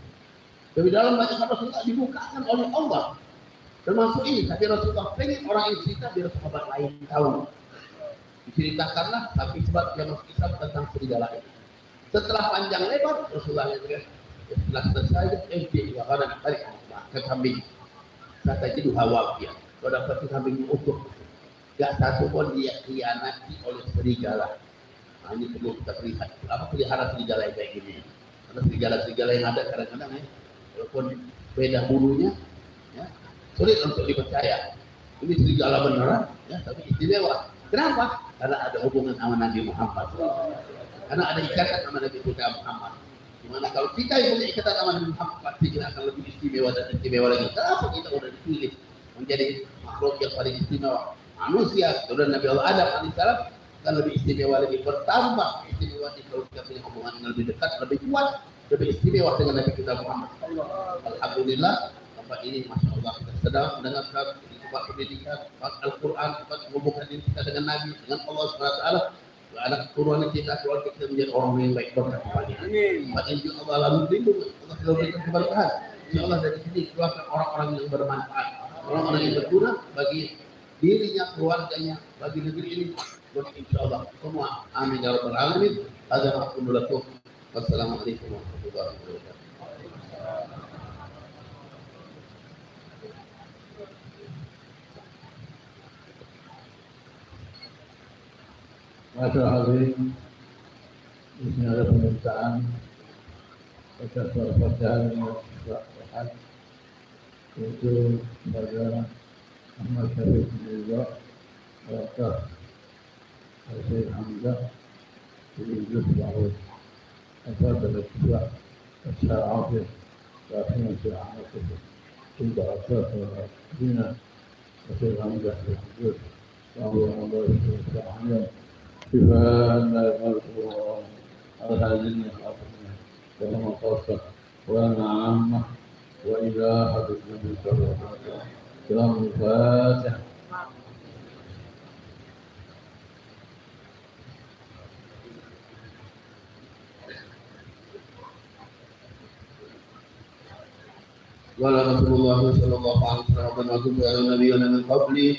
Tapi dalam banyak Rasulullah dibukakan oleh Allah. Termasuk ini. Tapi Rasulullah pengen orang yang cerita biar sahabat lain tahu. Diceritakanlah, tapi sebab dia masuk Islam tentang serigala ini. Setelah panjang lebar, Rasulullah yang setelah selesai, dia akan balik ke kambing. Kata itu hawa dia. Kau dapat kambing utuh. Gak satu pun dia khianati oleh serigala. Nah, ini perlu kita lihat. Apa pelihara serigala yang kayak gini? Karena serigala-serigala yang ada kadang-kadang ya, walaupun beda bulunya, ya, sulit untuk dipercaya. Ini serigala beneran, ya, tapi istimewa. Kenapa? karena ada hubungan sama Nabi Muhammad, karena ada ikatan sama Nabi kita Muhammad. Dimana kalau kita yang punya ikatan sama Nabi Muhammad, pasti kita akan lebih istimewa dan istimewa lagi. Kenapa kita sudah dipilih menjadi makhluk yang paling istimewa? Manusia, saudara Nabi Allah Adam alaihissalam kan lebih istimewa lagi, bertambah istimewa kalau kita punya hubungan yang lebih dekat, lebih kuat, lebih istimewa dengan Nabi kita Muhammad. Alhamdulillah, tempat ini masya Allah kita sedang mendengarkan tempat pendidikan, tempat Al-Quran, tempat menghubungkan diri kita dengan Nabi, dengan Allah SWT. Anak turunan kita, keluarga kita menjadi orang yang baik berkat tempat ini. Tempat ini juga Allah lalu lindung, Allah selalu berikan keberkahan. Insya Allah dari sini keluarkan orang-orang yang bermanfaat, orang-orang yang berguna bagi dirinya, keluarganya, bagi negeri ini. Insya Allah semua. Amin ya rabbal alamin. Hadza ma aqulu lakum. Wassalamualaikum warahmatullahi wabarakatuh. Masya Allah, di sini ada permintaan baca surah Fatihah yang Al-Fatihah untuk saudara Ahmad Syarif juga, Dr. Syed Hamzah, Yusuf Bahud, Asal juga Asyar Afif, Rahimah Syed Ahmad Syarif, juga Asal Dina, Syed Hamzah, Yusuf Bahud, Syed Hamzah. شفاء لا يغادر على هذه الأطعمة وهم خاصة وأنا عامة وإذا حدث النبي صلى الله عليه وسلم كلام الفاتح. قال رسول الله صلى الله عليه وسلم ما كنت على نبينا من قبلي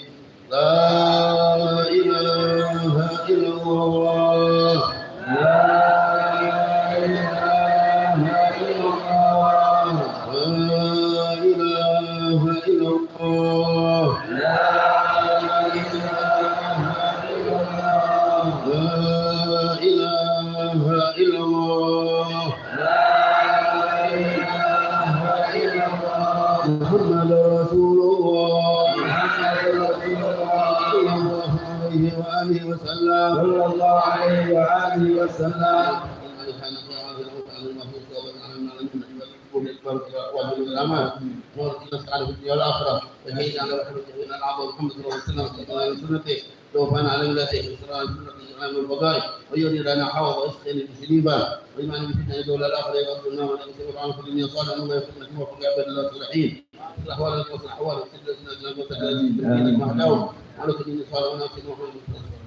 لا إله إلا الله لا إله إلا الله لا إله إلا الله لا إله إلا الله لا إله إلا الله محمد رسول الله وآله وسلم صلى الله عليه وآله وسلم. توفانا على ملته إسراء سنة البقاء ويولي لنا حوض وإسقين بسليبا وإيمان بفتنة دولة الآخرة يغضنا ونكسب عنه كل يصال أنه يفتنة موفق عباد الله الصالحين الأحوال الأحوال سيدنا المتكلمين المهدون على كل يصال ونكسب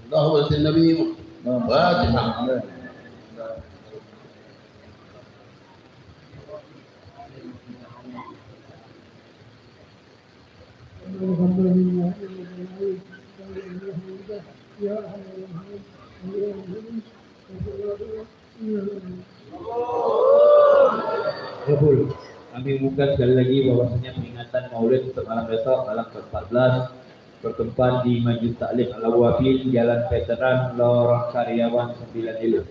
الله ولد النبي فاتحة. Kabul. Kami umumkan sekali lagi bahwasanya peringatan Maulid untuk malam besok malam ke-14 bertempat di Majlis Taklim Al-Wafil, Jalan Veteran, Lorong Karyawan 9 Ilu.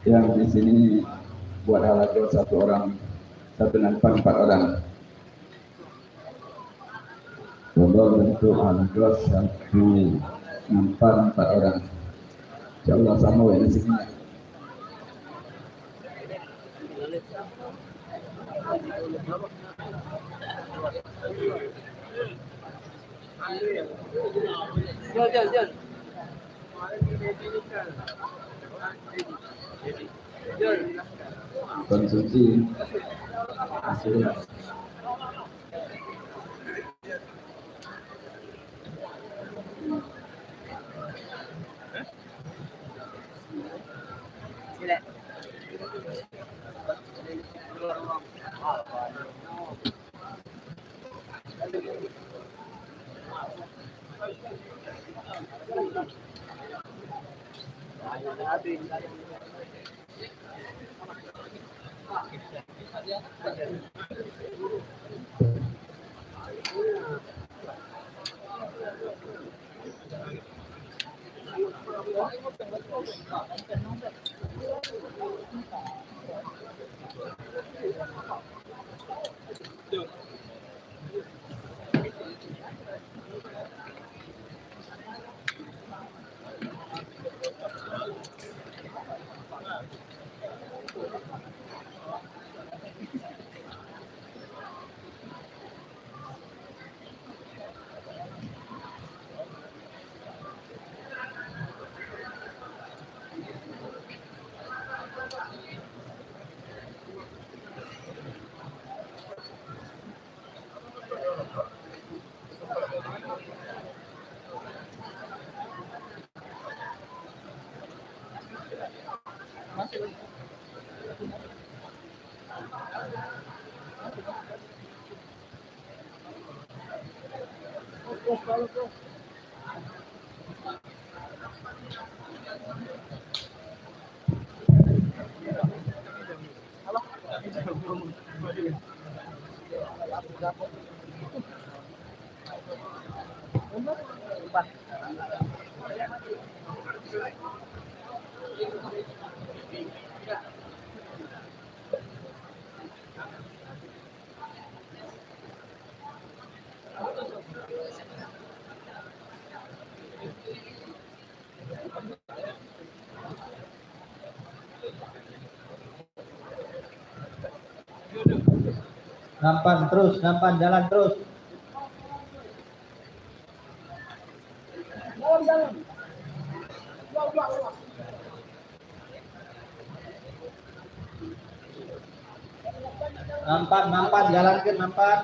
Yang di sini buat halago 1 orang, 1 nampan 4 orang. Kalau bentuk halago 1 nampan 4 orang. Insyaallah sama di sini. Jal. Konsumsi Nampan terus, nampan jalan terus. Nampan, nampan, jalan ke nampan.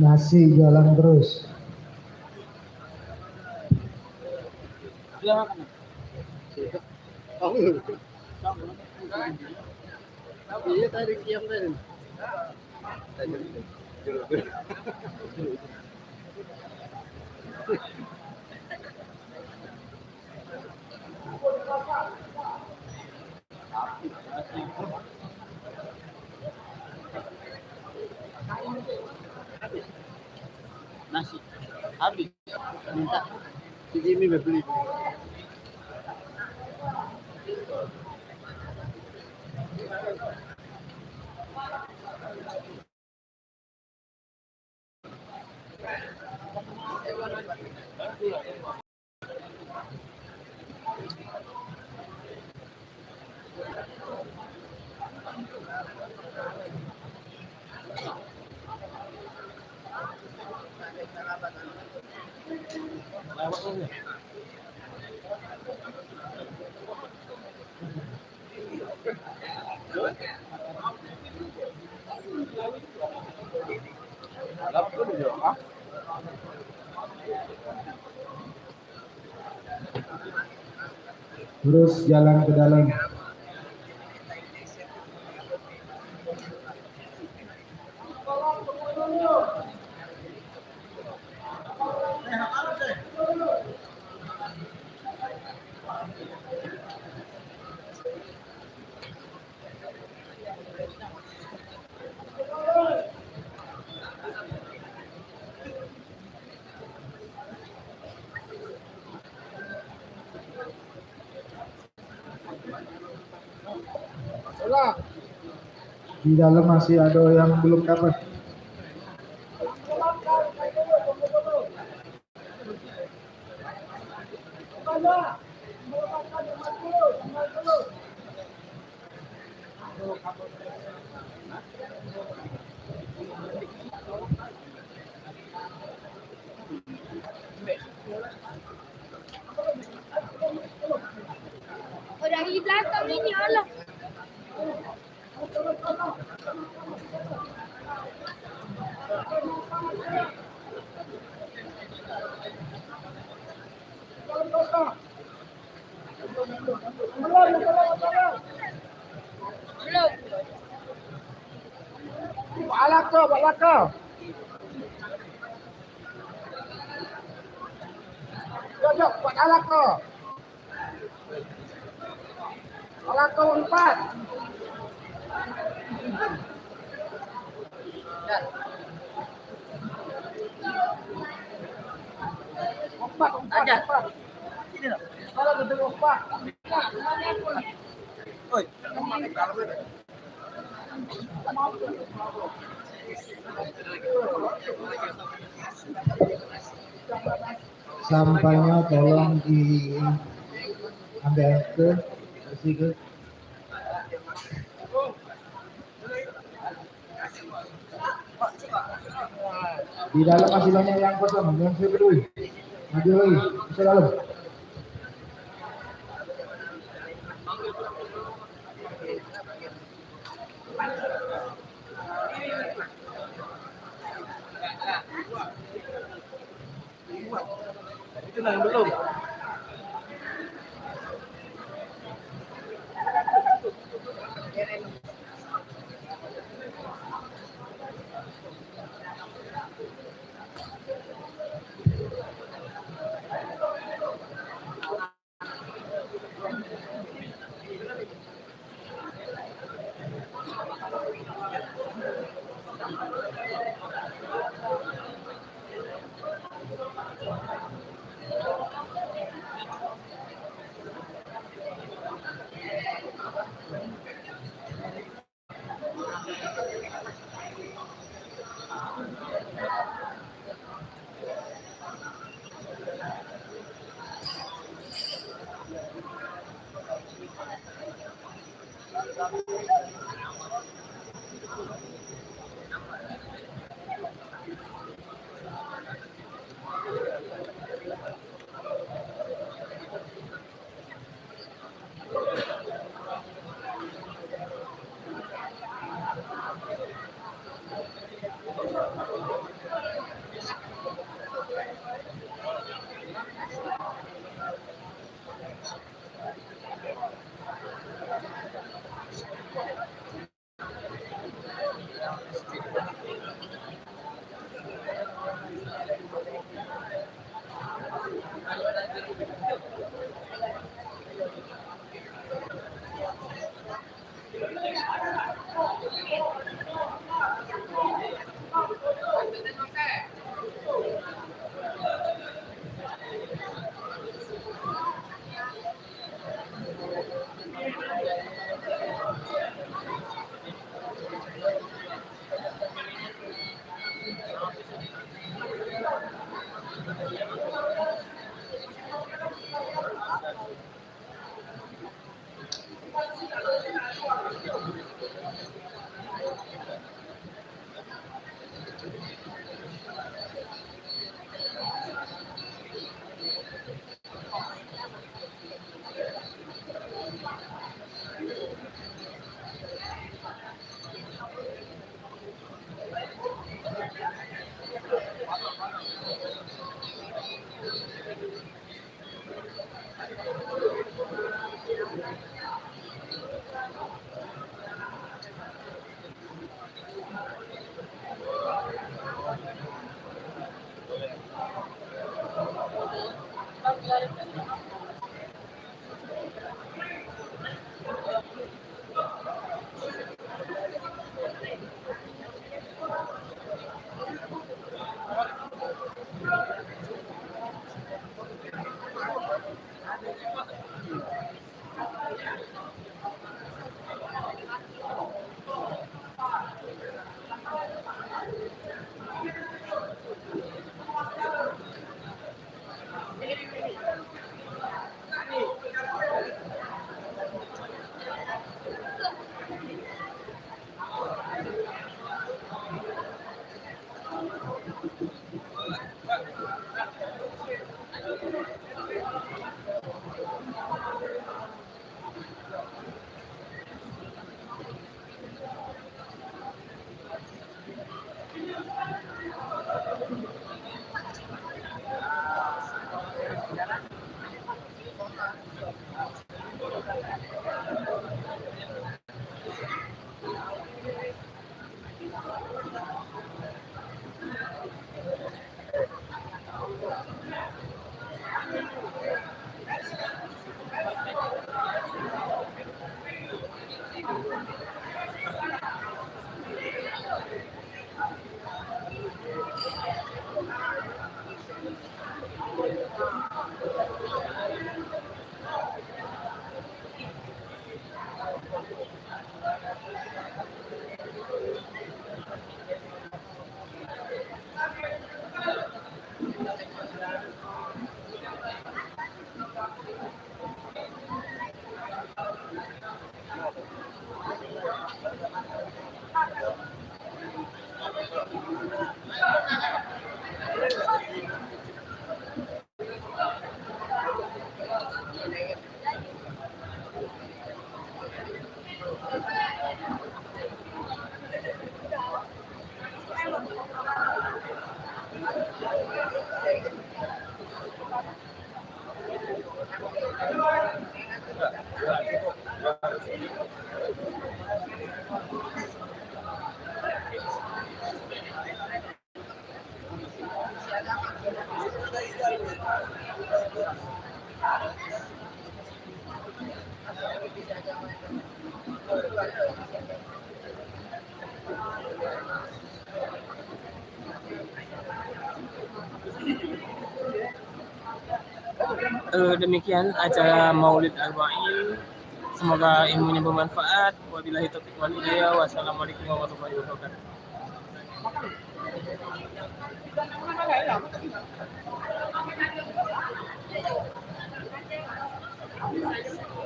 Masih jalan terus. Iya tadi kiam tadi. Nasi habis. Minta si Jimmy beli. Terus jalan ke dalam. Di dalam masih ada yang belum dapat. Dari belakang ini Allah. Belum. Balaka. Jok, buat alaka. Alaka 4. Empat. Ini loh. Kalau betul 4. Oi, sampahnya tolong diambil ke bersih ke. Di dalam masih banyak yang kosong, yang saya peduli. Maju lagi, bisa dalam. Itu yang belum. Demikian acara Maulid Arba'in. Semoga ilmunya bermanfaat. Wabillahi taufiq wal hidayah. Wassalamualaikum warahmatullahi wabarakatuh.